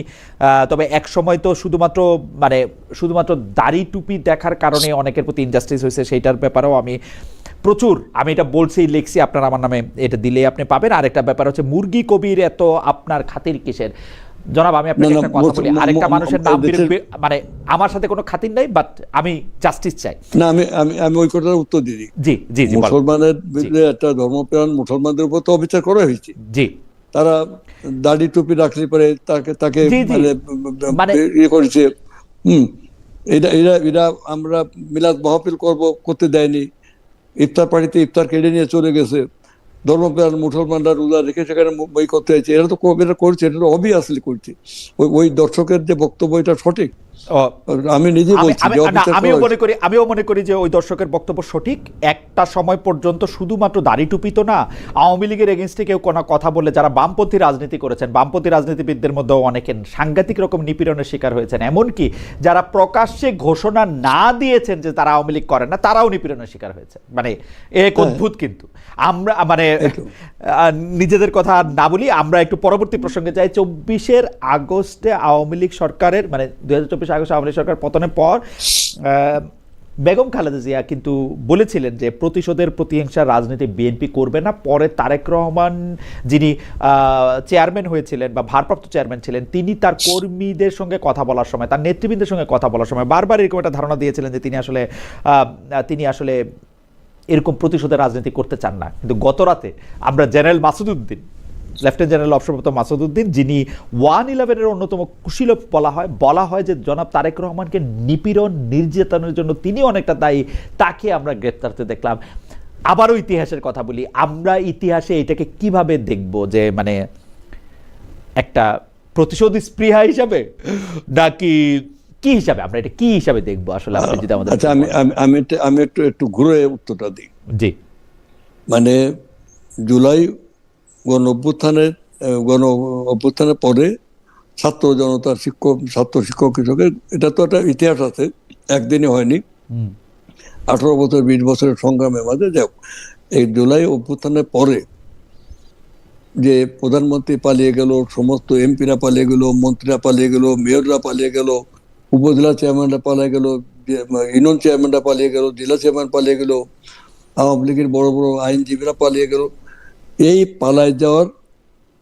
তবে এক সময় তো শুধুমাত্র দাড়ি টুপি দেখার কারণে অনেকের প্রতি ইনজাস্টিস হয়েছে, সেইটার ব্যাপারেও আমি প্রচুর, আমি এটা বলছি, লিখছি, আপনার আমার নামে এটা দিলে আপনি পাবেন। আরেকটা ব্যাপার হচ্ছে, মুরগি কবির এত আপনার খাতির কিসের? জনাব, আমি আপনাকে একটা কথা বলি, আরেকটা মানুষের নাম মানে আমার সাথে কোনো খাতির নাই, বাট আমি জাস্টিস চাই। না, আমি ওই কথার উত্তর দিই। জি জি জি, মুসলমানের বিরুদ্ধে একটা ধর্মপ্রাণ মুসলমানদের উপর তো অবিচার করা হয়েছে। জি, তারা দাড়ি টুপি রাখলে পরে তাকে মানে ইয়ে করেছে। এরা আমরা মিলাদ মাহফিল করতে দেয়নি, ইফতার পার্টিতে ইফতার কেড়ে নিয়ে চলে গেছে, ধর্মপ্রাণ মুসলমানরা রোজা রেখে সেখানে বই করতে হয়েছে, এরা তো এরা করছে, এটা তো অবভিয়াসলি করছে। ওই দর্শকের যে বক্তব্য, এটা সঠিক, আমি নিজে বলছি। আমিও মনে করি যে ওই দর্শকের বক্তব্য সঠিক। একটা সময় পর্যন্ত শুধুমাত্র দাড়ি টুপি তো না, আওয়ামী লীগের এগেনস্টে কেউ কোনো কথা বললে, যারা বামপন্থী রাজনীতি করেছেন, বামপন্থী রাজনীতিবিদদের মধ্যেও অনেকে সাংঘাতিক রকম নিপীড়নের শিকার হয়েছেন। এমনকি যারা প্রকাশ্যে ঘোষণা না দিয়েছেন যে তারা আওয়ামী লীগ করেন না, তারাও নিপীড়নের শিকার হয়েছে। মানে এক অদ্ভুত। কিন্তু আমরা নিজেদের কথা না বলি, আমরা একটু পরবর্তী প্রসঙ্গে যাই। 24 আগস্টে আওয়ামী লীগ সরকারের, মানে 2024 আগস্টে আওয়ামী লীগ সরকার পতনের পর বেগম খালেদা জিয়া কিন্তু বলেছিলেন যে প্রতিশোধের প্রতিহিংসার রাজনীতি বিএনপি করবে না। পরে তারেক রহমান, যিনি চেয়ারম্যান হয়েছিলেন বা ভারপ্রাপ্ত চেয়ারম্যান ছিলেন, তিনি তার কর্মীদের সঙ্গে কথা বলার সময়, তার নেতৃবৃন্দের সঙ্গে কথা বলার সময় বারবার এরকম একটা ধারণা দিয়েছিলেন যে তিনি আসলে এরকম প্রতিশোধের রাজনীতি করতে চান না। কিন্তু গত রাতে আমরা জেনারেল মাসুদউদ্দিন, লেফটেন্যান্ট জেনারেল অবসরপ্রাপ্ত মাসুদউদ্দিন, যিনি 111-এর অন্যতম কুশীলব বলা হয় যে জনাব তারেক রহমানকে নিপীড়ন নির্যাতনের জন্য তিনি অনেকটা দায়ী, তাকে আমরা গ্রেপ্তারতে দেখলাম। আবারও ইতিহাসের কথা বলি, আমরা ইতিহাসে এটাকে কিভাবে দেখব? যে মানে একটা প্রতিশোধ স্পৃহা হিসাবে, নাকি কি হিসাবে আমরা এটা কি হিসাবে দেখবো আসলে? আপনি যদি আমাদের, আচ্ছা, আমি একটু ঘুরে উত্তরটা দিই। জি, মানে জুলাই গণ অভ্যুত্থানের পরে ছাত্র জনতার ছাত্র শিক্ষক কৃষকের, এটা তো একটা ইতিহাস আছে, একদিনে হয়নি, 18 বছর 20 বছরের সংগ্রামের মাঝে। যাই হোক, এই জুলাই অভ্যুত্থানের পরে যে প্রধানমন্ত্রী পালিয়ে গেল, সমস্ত এমপিরা পালিয়ে গেল, মন্ত্রীরা পালিয়ে গেল, মেয়ররা পালিয়ে গেল, উপজেলা চেয়ারম্যানরা পালিয়ে গেল, ইউনিয়ন চেয়ারম্যানরা পালিয়ে গেল, জেলা চেয়ারম্যান পালিয়ে গেল, আওয়ামী লীগের বড় বড় আইনজীবীরা পালিয়ে গেল। এই পালায় যাওয়ার,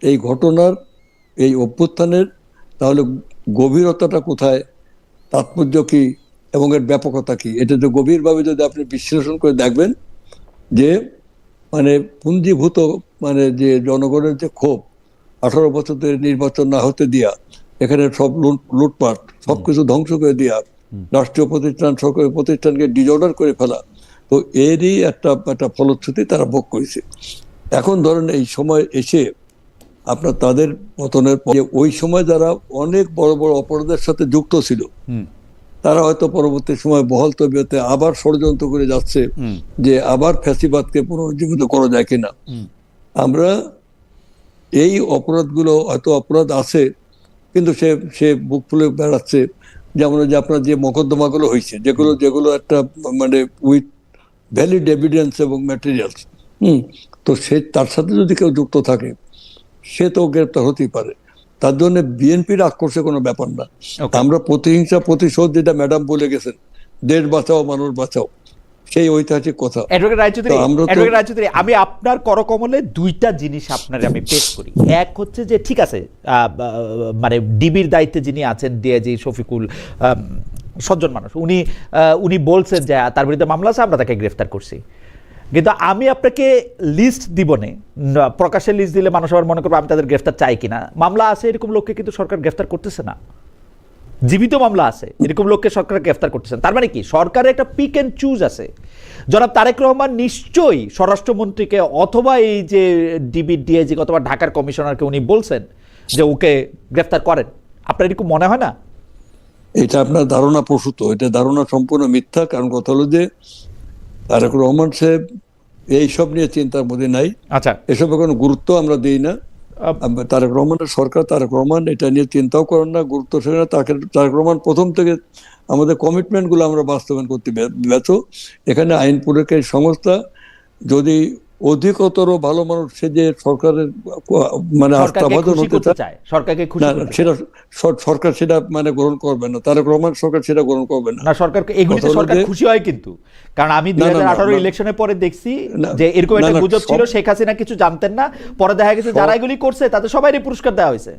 এই ঘটনার, এই অভ্যুত্থানের তাহলে গভীরতাটা কোথায়, তাৎপর্য কি এবং এর ব্যাপকতা কি, এটা তো গভীরভাবে যদি আপনি বিশ্লেষণ করে দেখবেন যে মানে পুঞ্জীভূত, মানে যে জনগণের যে ক্ষোভ, 18 বছর ধরে নির্বাচন না হতে দিয়া, এখানে সব লুটপাট, সবকিছু ধ্বংস করে দেওয়া, রাষ্ট্রীয় প্রতিষ্ঠান সরকারি প্রতিষ্ঠানকে ডিজঅর্ডার করে ফেলা, তো এরই একটা ফলশ্রুতি তারা ভোগ করেছে। এখন ধরেন এই সময় এসে আপনার তাদের পতনের পরে ওই সময় যারা অনেক বড় বড় অপরাধের সাথে যুক্ত ছিল, তারা হয়তো পরবর্তী সময় বহাল তবিয়তে আবার ষড়যন্ত্র করে যাচ্ছে যে আবার ফ্যাসিবাদকে পুনরুজ্জীবিত করা যায় কিনা। আমরা এই অপরাধগুলো, হয়তো অপরাধ আছে কিন্তু সে বুক ফুলে বেড়াচ্ছে। যেমন যে আপনার যে মোকদ্দমাগুলো হয়েছে, যেগুলো একটা মানে উইথ ভ্যালিড এভিডেন্স এবং ম্যাটেরিয়ালস, তো তার সাথে যদি কেউ যুক্ত থাকে, সে তো গ্রেপ্তার হতেই পারে। তার জন্য বিএনপির আক্রোশে কোনো ব্যাপার না। আমরা প্রতিহিংসা প্রতিশোধ, যেটা ম্যাডাম বলে গেছেন, দেশ বাঁচাও মানুষ বাঁচাও, সেই ঐতিহাসিক কথা। অ্যাডভোকেট রায়চৌধুরী, তো আমরা তো- অ্যাডভোকেট রায়চৌধুরী, আমি আপনার করকমলে দুইটা জিনিস আপনার আমি পেশ করি। এক হচ্ছে যে ঠিক আছে, মানে ডিবির দায়িত্বে যিনি আছেন ডিআইজি শফিকুল, সজ্জন মানুষ, উনি বলছেন যে তার বিরুদ্ধে মামলা আছে, আমরা তাকে গ্রেফতার করছি। কিন্তু আমি আপনাকে লিস্ট দিব না, প্রকাশ্যে লিস্ট দিলে মানুষ আবার মনে করবে আমি তাদের গ্রেফতার চাই কিনা। মামলা আছে এরকম লোককে কিন্তু সরকার গ্রেফতার করতেছে না, জীবিত মামলা আছে এরকম লোককে সরকার গ্রেফতার করতেছেন। তার মানে কি সরকারের একটা পিক অ্যান্ড চুজ আছে। জনাব তারেক রহমান নিশ্চয়ই স্বরাষ্ট্রমন্ত্রীকে অথবা এই যে ডিবি ডিআইজি অথবা ঢাকার কমিশনারকে উনি বলছেন যে ওকে গ্রেফতার করেন। আপনার এরকম মনে হয় না? এটা আপনার ধারণা প্রসূত, এটা ধারণা সম্পূর্ণ মিথ্যা। কারণ কথা হলো যে তারেক রহমান সাহেব এইসব নিয়ে চিন্তার মধ্যে নাই। আচ্ছা, এসবে কোনো গুরুত্ব আমরা দিই না। তারেক রহমানের সরকার, তারেক রহমান এটা নিয়ে চিন্তাও করেন না, গুরুত্ব সেখানে। তারেক রহমান প্রথম থেকে আমাদের কমিটমেন্টগুলো আমরা বাস্তবায়ন করতে ব্যর্থ। এখানে আইন প্রয়োগকারী সংস্থা যদি অধিকতর ভালো মানুষ সে যে সরকারের মানে আস্থাভাজন হতে চায়, সরকারকে খুশি না করতে সেটা সরকার সেটা মানে গ্রহণ করবে না। তারেক রহমান সরকার সেটা গ্রহণ করবে না। না, সরকারকে এগুলিতে সরকার খুশি হয় কিন্তু। কারণ আমি 2018 ইলেকশনের পরে দেখছি যে এরকম একটা গুজব ছিল, শেখ হাসিনা কিছু জানতেন না, পরে দেখা গেছে যারা এগুলি করছে তাদের সবাইরই পুরস্কার দেওয়া হয়েছে।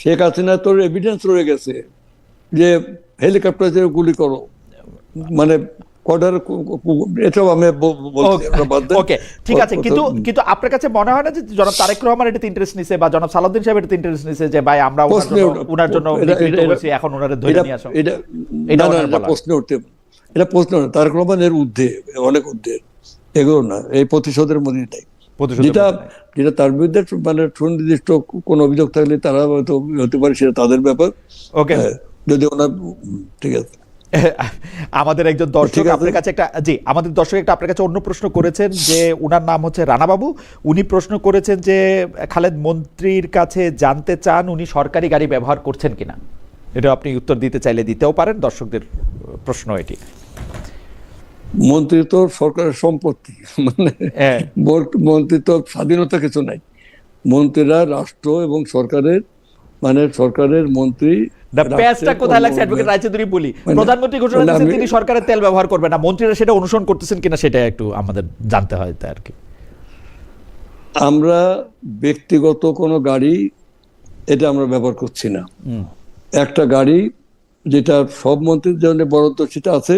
শেখ হাসিনা তোর এভিডেন্স রয়ে গেছে যে হেলিকপ্টারে গুলি করো, মানে কর্ডার, এটাও আমি বলছি। ওকে, ঠিক আছে, কিন্তু কিন্তু আপনার কাছে মনে হয় না যে জনাব তারেক রহমান এটাতে ইন্টারেস্ট নিছে বা জনাব সালাউদ্দিন সাহেব এটাতে ইন্টারেস্ট নিছে যে ভাই আমরা ওনার জন্য বিকৃত হয়েছি, এখন ওনারে ধরে নিয়ে আসো? এটা প্রশ্ন উঠতে, এটা প্রশ্ন না। তারেক রহমান এর ঊর্ধ্বে, অনেক ঊর্ধ্বে, এগুলো না, এই প্রতিশোধের মধ্যে নাই। যেটা তার বিরুদ্ধে মানে সুনির্দিষ্ট কোন অভিযোগ থাকলে তারা হয়তো হতে পারে, সেটা তাদের ব্যাপার। ওকে, যদি ওনার ঠিক আছে। আমাদের একজন দর্শক আপনার কাছে আমাদের দর্শক একটা আপনার কাছে অন্য প্রশ্ন করেছেন, যে উনার নাম হচ্ছে রানা বাবু। উনি প্রশ্ন করেছেন যে খালেদ মন্ত্রীর কাছে জানতে চান উনি সরকারি গাড়ি ব্যবহার করছেন কিনা। এটা আপনি উত্তর দিতে চাইলে দিতেও পারেন, দর্শকদের প্রশ্ন এটি। মন্ত্রী তো সরকারের সম্পত্তি, মানে মন্ত্রী তো স্বাধীনতা কিছু নাই। মন্ত্রীরা রাষ্ট্র এবং সরকারের, মানে সরকারের মন্ত্রী। কোথায় লাগছে অ্যাডভোকেট রায়চৌধুরী? বলি, প্রধানমন্ত্রী ঘোষণা দিয়েছেন তিনি সরকারের তেল ব্যবহার করবেন না, মন্ত্রীরা সেটা অনুসরণ করতেছেন কিনা সেটা একটু আমাদের জানতে হয় তাই আর কি। আমরা ব্যক্তিগত কোনো গাড়ি এটা আমরা ব্যবহার করছি না। একটা গাড়ি যেটা সব মন্ত্রীর জন্য বরাদ্দ সেটা আছে,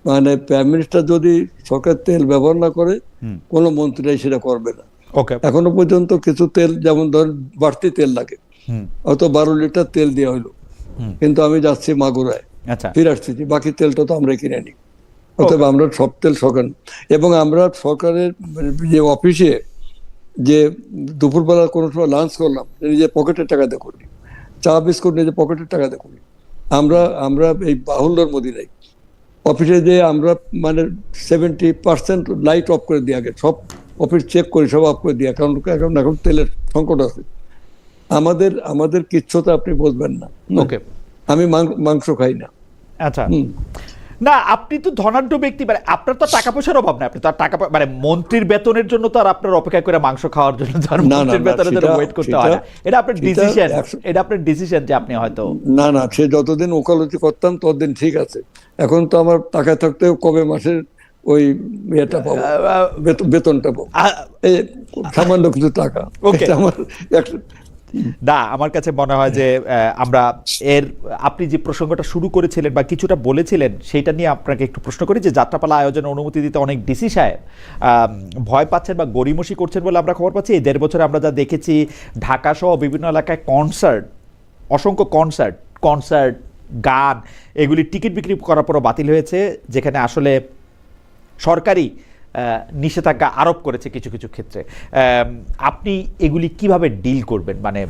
মানে প্রাইম মিনিস্টার যদি সরকার তেল ব্যবহার না করে কোনো মন্ত্রীরাই সেটা করবে না। এখনো পর্যন্ত কিছু তেল, যেমন ধর বাড়তি তেল লাগে, হয়তো 12 লিটার তেল দেওয়া হলো, কিন্তু আমি যাচ্ছি মাগুরায়, ফিরে আসছি, বাকি তেলটা তো আমরা কিনে নিই। অতএব আমরা সব তেল সরকার, এবং আমরা সরকারের যে অফিসে যে দুপুরবেলা কোনো সময় লাঞ্চ করলাম নিজের পকেটের টাকা দিয়ে করি, চা বিস্কুট নিজের পকেটের টাকা দিয়ে করি। আমরা এই বাহুল্যর মধ্যে নেই। অফিসে যে আমরা মানে 70% লাইট অফ করে দিই, আগে সব অফিস চেক করি, সব অফ করে দিই, কারণ এখন তেলের সংকট আছে। আমাদের কিচ্ছু তো আপনি বলবেন না। ওকে, আমি মাংস খাই না। আচ্ছা, না আপনি তো ধনাঢ্য ব্যক্তি, মানে আপনার তো টাকা পয়সার অভাব না, আপনি তো টাকা মানে মন্ত্রীর বেতনের জন্য তো আর আপনার অপেক্ষা করে মাংস খাওয়ার জন্য মন্ত্রীর বেতনের জন্য ওয়েট করতে হয় না। এটা আপনার ডিসিশন, এটা আপনার ডিসিশন যে আপনি হয়তো না সে যতদিন ওকালতি করতাম ততদিন ঠিক আছে। এখন তো আমার টাকা থাকতেও কবে মাসের ওই ইয়েটা পাবো, বেতনটা পাবো, এই সামান্য কিছু টাকা। না, আমার কাছে মনে হয় যে আমরা আপনি যে প্রসঙ্গটা শুরু করেছিলেন বা কিছুটা বলেছিলেন সেটা নিয়ে আপনাকে একটু প্রশ্ন করি, যে যাত্রাপালা আয়োজনে অনুমতি দিতে অনেক ডিসি সাহেব ভয় পাচ্ছেন বা গড়িমসি করছেন বলে আমরা খবর পাচ্ছি। এই 1.5 বছরে আমরা যা দেখেছি ঢাকা সহ বিভিন্ন এলাকায় অসংখ্য কনসার্ট, গান, এগুলি টিকিট বিক্রি করার পরও বাতিল হয়েছে, যেখানে আসলে সরকারি নিষেধাজ্ঞা আরোপ করেছে কিছু কিছু ক্ষেত্রে। আপনি এগুলি কিভাবে ডিল করবেন? মানে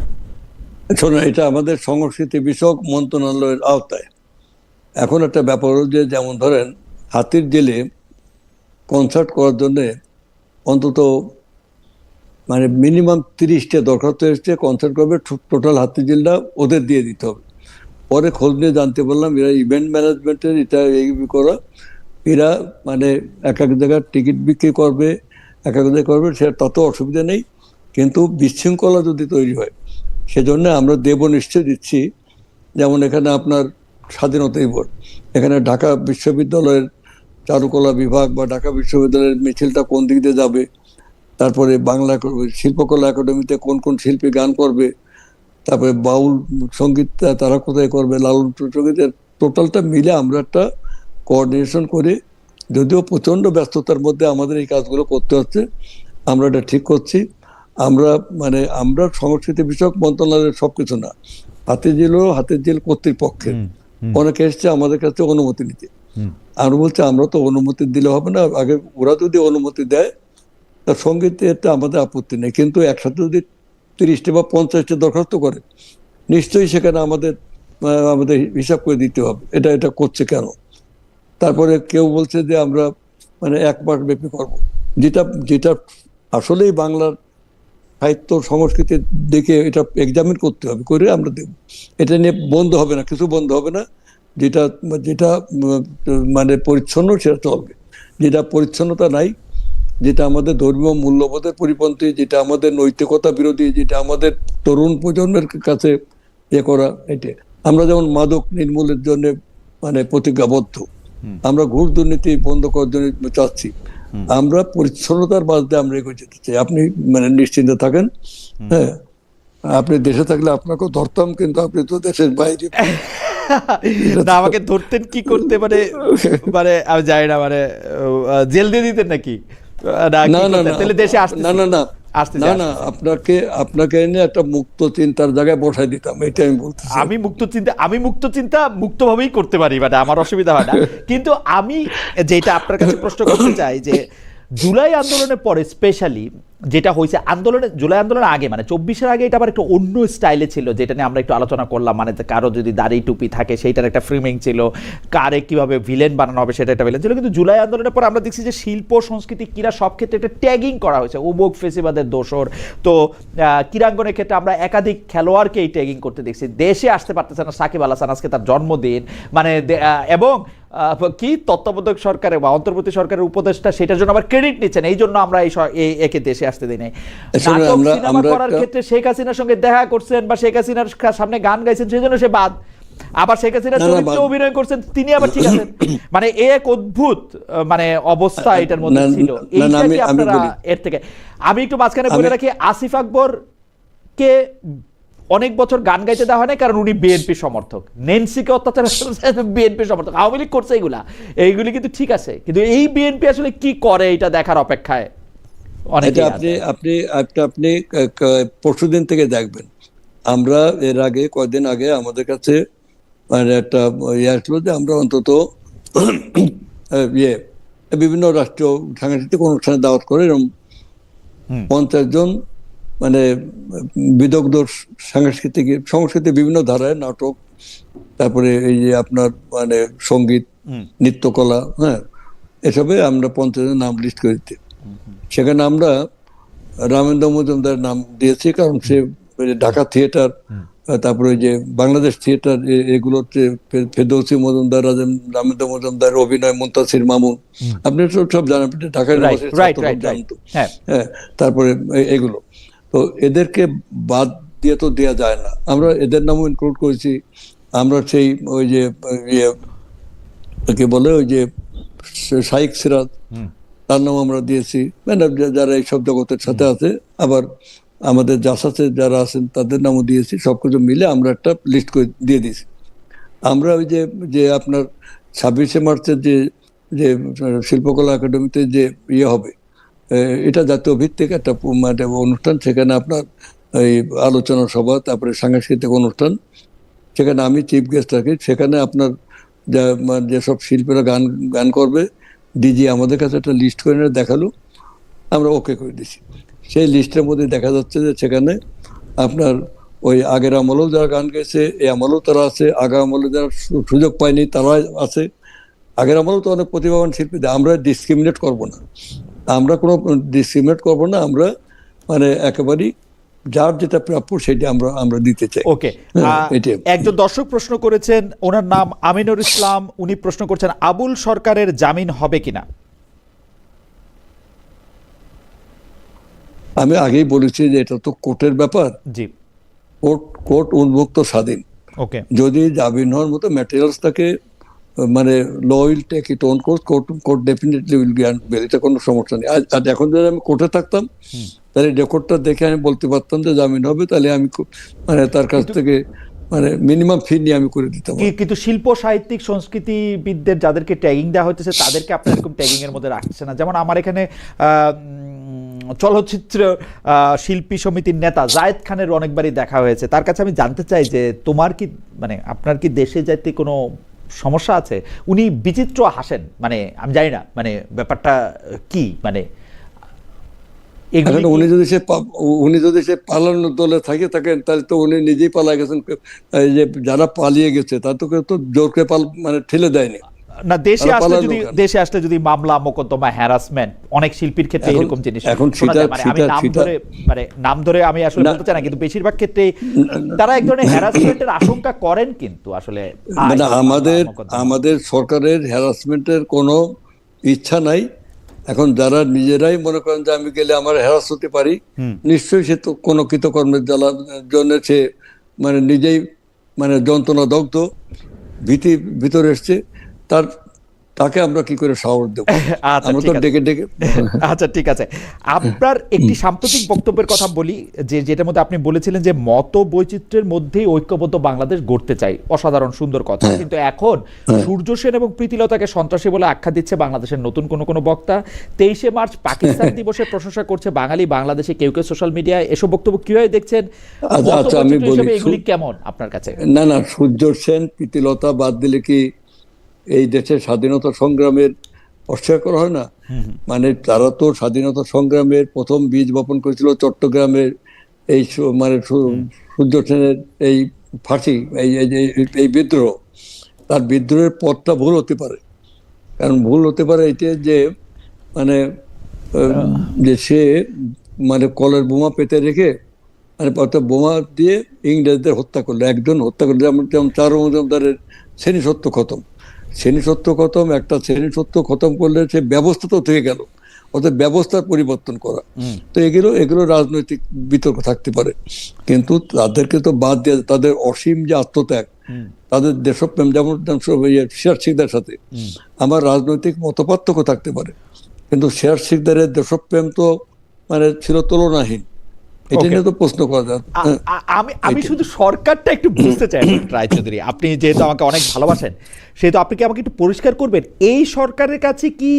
শোনো, এটা আমাদের সংস্কৃতি বিষয়ক মন্ত্রণালয়ের আওতায়। এখন একটা ব্যাপার যে, যেমন ধরেন হাতির জেলে কনসার্ট করার জন্য অন্তত মানে মিনিমাম 30টা দরখাস্ত এসছে, কনসার্ট করবে, টোটাল হাতির জেলটা ওদের দিয়ে দিতে হবে। পরে খোঁজ নিয়ে জানতে পারলাম এরা ইভেন্ট ম্যানেজমেন্টের এটা করা, এরা মানে এক এক জায়গায় টিকিট বিক্রি করবে, এক এক জায়গায় করবে, সেটা তাতেও অসুবিধা নেই। কিন্তু বিশৃঙ্খলা যদি তৈরি হয়, সেজন্য আমরা দেব নিশ্চয় দিচ্ছি। যেমন এখানে আপনার স্বাধীনতা দিবস, এখানে ঢাকা বিশ্ববিদ্যালয়ের চারুকলা বিভাগ বা ঢাকা বিশ্ববিদ্যালয়ের মিছিলটা কোন দিক দিয়ে যাবে, তারপরে বাংলা শিল্পকলা একাডেমিতে কোন কোন শিল্পী গান করবে, তারপরে বাউল সঙ্গীত তারা কোথায় করবে, লালন সঙ্গীতের টোটালটা মিলে আমরা একটা কোঅর্ডিনেশন করে, যদিও প্রচন্ড ব্যস্ততার মধ্যে আমাদের এই কাজগুলো করতে হচ্ছে, আমরা এটা ঠিক করছি। আমরা সংস্কৃতি বিষয়ক মন্ত্রণালয়ের সবকিছু না, হাতের জেল কর্তৃপক্ষের অনেকে এসছে আমাদের কাছে অনুমতি নিতে। আমরা বলছি আমরা তো অনুমতি দিলে হবে না, আগে ওরা যদি অনুমতি দেয় তার সঙ্গীতে এটা আমাদের আপত্তি নেই, কিন্তু একসাথে যদি 30টা বা 50টা দরখাস্ত করে নিশ্চয়ই সেখানে আমাদের হিসাব করে দিতে হবে এটা করছে কেন। তারপরে কেউ বলছে যে আমরা 1 মাস ব্যাপী করবো, যেটা আসলেই বাংলার সাহিত্য সংস্কৃতির দিকে এটা এক্সামিন করতে হবে, করে আমরা দেব। এটা নিয়ে বন্ধ হবে না, কিছু বন্ধ হবে না। যেটা যেটা পরিচ্ছন্ন সেটা চলবে, যেটা পরিচ্ছন্নতা নাই, যেটা আমাদের ধর্মীয় মূল্যবোধের পরিপন্থী, যেটা আমাদের নৈতিকতা বিরোধী, যেটা আমাদের তরুণ প্রজন্মের কাছে করা, এটা আমরা যেমন মাদক নির্মূলের জন্য প্রতিজ্ঞাবদ্ধ, আমরা ঘুষ দুর্নীতি বন্ধ করার জন্য চাচ্ছি, আমরা পরিচ্ছন্নতার বাদে আমরা এগিয়ে যেতে চাই। আপনি নিশ্চিন্ত থাকেন। হ্যাঁ, আপনি দেশে থাকলে আপনাকেও ধরতাম, কিন্তু আপনি তো দেশের বাইরে। না, আমাকে ধরতেন কি করতে, আমি জানি না, জেল দিয়ে দিতেন নাকি? আপনাকে এনে একটা মুক্ত চিন্তার জায়গায় বসাই দিতাম, এটা আমি বলতে। আমি মুক্ত চিন্তা মুক্তভাবেই করতে পারি, আমার অসুবিধা হয় না। কিন্তু আমি যেটা আপনার কাছে প্রশ্ন করতে চাই, যে জুলাই আন্দোলনের পরে স্পেশালি যেটা হয়েছে, জুলাই আন্দোলনের আগে 24-এর আগে এটা আবার একটু অন্য স্টাইলে ছিল, যেটা নিয়ে আমরা একটু আলোচনা করলাম। কারো যদি দাড়ি টুপি থাকে সেইটার একটা ফ্রেমিং ছিল, কারে কিভাবে ভিলেন বানানো হবে সেটা একটা ভিলেন ছিল। কিন্তু জুলাই আন্দোলনের পর আমরা দেখছি যে শিল্প সংস্কৃতি ক্রীড়া সব ক্ষেত্রে একটা ট্যাগিং করা হয়েছে, উবক ফেসিবাদের দোসর। তো ক্রীড়াঙ্গনের ক্ষেত্রে আমরা একাধিক খেলোয়াড়কে এই ট্যাগিং করতে দেখছি। দেশে আসতে পারতেছে না সাকিব আল হাসান, আজকে তার জন্মদিন, এবং কি তত্ত্বাবধায়ক সরকারের বা অন্তর্বর্তী সরকারের উপদেষ্টা সেটার জন্য আবার ক্রেডিট নিচ্ছেন, এই জন্য আমরা একে দেশে আসতে দিই নাই। নাটক সিনেমা করার ক্ষেত্রে শেখ হাসিনার সঙ্গে দেখা করছেন বা শেখ হাসিনার সামনে গান গাইছেন, সেই জন্য সে বাদ। আবার শেখ হাসিনার চরিত্রে অভিনয় করছেন, তিনি আবার ঠিক আছেন। এক অদ্ভুত অবস্থা এটার মধ্যে ছিল। এর থেকে আমি একটু মাঝখানে বলে রাখি, আসিফ আকবর কে অনেক বছর গান গাইতে দেওয়া হয় না, কারণ উনি বিএনপি সমর্থক। নেন্সিকে অত্যাচার বিএনপি সমর্থক, আওয়ামী লীগ করছে এইগুলি কিন্তু ঠিক আছে, কিন্তু এই বিএনপি আসলে কি করে এটা দেখার অপেক্ষায় আপনি পরশুদিন থেকে দেখবেন। আমরা এর আগে কয়েকদিন আগে আমাদের কাছে একটা আসলো যে আমরা অন্তত বিভিন্ন রাষ্ট্রীয় সাংস্কৃতিক অনুষ্ঠানে দাওয়াত করে এরকম 50 জন বিদগ্ধ সংস্কৃতি বিভিন্ন ধারায় নাটক, তারপরে এই যে আপনার সঙ্গীত, নৃত্যকলা, হ্যাঁ, এসবে আমরা 50 জনের নাম লিস্ট করে দিতে। সেখানে আমরা রামেন্দ্র মজুমদার নাম দিয়েছি, কারণ সে ঢাকা থিয়েটার, তারপরে যে বাংলাদেশ থিয়েটার, এগুলোতে ফেরদৌসী মজুমদার, রামেন্দ্র মজুমদার অভিনয়, মুনতাসির মামুন, আপনি সব জানেন, ঢাকার জানতো। হ্যাঁ, তারপরে এগুলো তো এদেরকে বাদ দিয়ে তো দেওয়া যায় না, আমরা এদের নামও ইনক্লুড করেছি। আমরা সেই ওই যে কে বলে ওই যে শাইখ সিরাজ, তার নাম আমরা দিয়েছি, যারা এইসব জগতের সাথে আছে। আবার আমাদের জাসাতে যারা আছেন তাদের নামও দিয়েছি। সবকিছু মিলে আমরা একটা লিস্ট করে দিয়ে দিয়েছি। আমরা ওই যে আপনার 26শে মার্চের যে শিল্পকলা একাডেমিতে যে হবে, এটা জাতীয় ভিত্তিক একটা অনুষ্ঠান। সেখানে আপনার এই আলোচনা সভা, তারপরে সাংস্কৃতিক অনুষ্ঠান, সেখানে আমি চিফ গেস্ট রাখি। সেখানে আপনার যেসব শিল্পীরা গান করবে, ডিজি আমাদের কাছে একটা লিস্ট করে দেখালো, আমরা ওকে করে দিছি। সেই লিস্টের মধ্যে দেখা যাচ্ছে যে সেখানে আপনার ওই আগের আমলেও যারা গান গেছে, এই আমলেও তারা আছে, আগের আমলে যারা সুযোগ পায়নি তারা আছে। আগের আমলেও তো অনেক প্রতিভাবান শিল্পী, আমরা ডিসক্রিমিনেট করব না, আমরা একেবারেই যার যেটা প্রাপ্য সেটা আমরা দিতে চাই। ওকে, একজন দর্শক প্রশ্ন করেছেন, ওনার নাম আমিনুর ইসলাম, উনি প্রশ্ন করছেন আবুল সরকারের জামিন হবে কিনা। আমি আগেই বলেছি যে এটা তো কোর্টের ব্যাপার। জি, কোর্ট উন্মুক্ত স্বাধীন। ওকে, যদি জামিন হওয়ার মতো ম্যাটেরিয়ালস থাকে, মানে law will take it own course, court definitely will grant bail, এটা কোনো সমস্যা নেই। আর এখন যদি আমি কোর্টে থাকতাম তাহলে রেকর্ডটা দেখে আমি বলতে পারতাম যে জামিন হবে, তাহলে আমি মানে তার কাছ থেকে মানে মিনিমাম ফি নিয়ে আমি করে দিতাম। কিন্তু শিল্প সাহিত্যিক সংস্কৃতিবিদদের যাদেরকে ট্যাগিং দেওয়া হচ্ছে তাদেরকে আপনার এরকম ট্যাগিং এর মধ্যে রাখছে না। যেমন আমার এখানে চলচ্চিত্র শিল্পী সমিতির নেতা জায়েদ খানের অনেকবারই দেখা হয়েছে। তার কাছে আমি জানতে চাই যে তোমার কি মানে আপনার কি দেশে যাইতে কোনো সমস্যা আছে? উনি বিচিত্র হাসেন, মানে আমি জানি না মানে ব্যাপারটা কি, মানে উনি যদি সে পালানোর দলে থাকেন তাহলে তো উনি নিজেই পালিয়ে গেছেন। এই যে যারা পালিয়ে গেছে তাদেরকে তো জোর করে মানে ঠেলে দেয়নি না। দেশে আসলে যদি মামলা মোকদ্দমা হ্যারাসমেন্ট অনেক শিল্পীর ক্ষেত্রে এরকম জিনিস এখন মানে নাম ধরে আমি আসলে বলতে চাই না, কিন্তু বেশিরভাগ ক্ষেত্রে তারা এক ধরনের হ্যারাসমেন্টের আশঙ্কা করেন। কিন্তু আসলে আমাদের সরকারের হ্যারাসমেন্টের কোনো ইচ্ছা নাই। এখন যারা নিজেরাই মনে করেন যে আমি গেলে আমার হ্যারাস হতে পারি, নিশ্চয়ই সে তো কোনো কৃতকর্মের জন্য সে মানে নিজেই মানে যন্ত্রণা দগ্ধ ভীতির ভিতরে এসছে, তাকে আমরা কি করে সাহস দেব? আমরা তো ডেকে ডেকে। আচ্ছা ঠিক আছে, আপনার একটি সাম্প্রতিক বক্তব্যের কথা বলি, যেটার মধ্যে আপনি বলেছিলেন যে মত বৈচিত্র্যের মধ্যেই ঐক্যবদ্ধ বাংলাদেশ গড়তে চাই। অসাধারণ সুন্দর কথা। কিন্তু এখন সূর্য সেন এবং প্রীতিলতাকে সন্ত্রাসী বলে আখ্যা দিচ্ছে বাংলাদেশের নতুন কোনো বক্তা। 23শে মার্চ পাকিস্তান দিবসের প্রশংসা করছে বাংলাদেশে কেউ সোশ্যাল মিডিয়ায়। এসব বক্তব্য কিভাবে দেখছেন? আচ্ছা আমি বলি, এগুলি কেমন আপনার কাছে? না সূর্য সেন প্রীতিলতা বাদ দিলে কি এই দেশের স্বাধীনতা সংগ্রামের অস্বীকার করা হয় না? মানে তারা তো স্বাধীনতা সংগ্রামের প্রথম বীজ বপন করেছিল চট্টগ্রামের এই মানে সূর্য সেনের এই ফাঁসি, এই বিদ্রোহ। তার বিদ্রোহের পথটা ভুল হতে পারে, কারণ ভুল হতে পারে এইটা যে মানে যে সে মানে কলের বোমা পেতে রেখে মানে বোমা দিয়ে ইংরেজদের হত্যা করলো, একজন হত্যা করলো। যেমন চারু মজুমদারের শ্রেণী সত্য খতম, একটা শ্রেণী সত্য খতম করলে সে ব্যবস্থা তো থেকে গেল, অর্থাৎ ব্যবস্থার পরিবর্তন করা। তো এগুলো রাজনৈতিক বিতর্ক থাকতে পারে, কিন্তু তাদেরকে তো বাদ দিয়ে তাদের অসীম যে আত্মত্যাগ, তাদের দেশপ্রেম, যেমন শের শিকদারের সাথে আমার রাজনৈতিক মতপার্থক্য থাকতে পারে, কিন্তু শের শিকদারের দেশপ্রেম তো মানে ছিল তুলনাহীন। এটা নিয়ে তো প্রশ্ন করা যায়। আমি শুধু সরকারটা একটু বুঝতে চাই রায়চৌধুরী, আপনি যেহেতু আমাকে অনেক ভালোবাসেন সেহেতু আপনি কি আমাকে একটু পরিষ্কার করবেন, এই সরকারের কাছে কি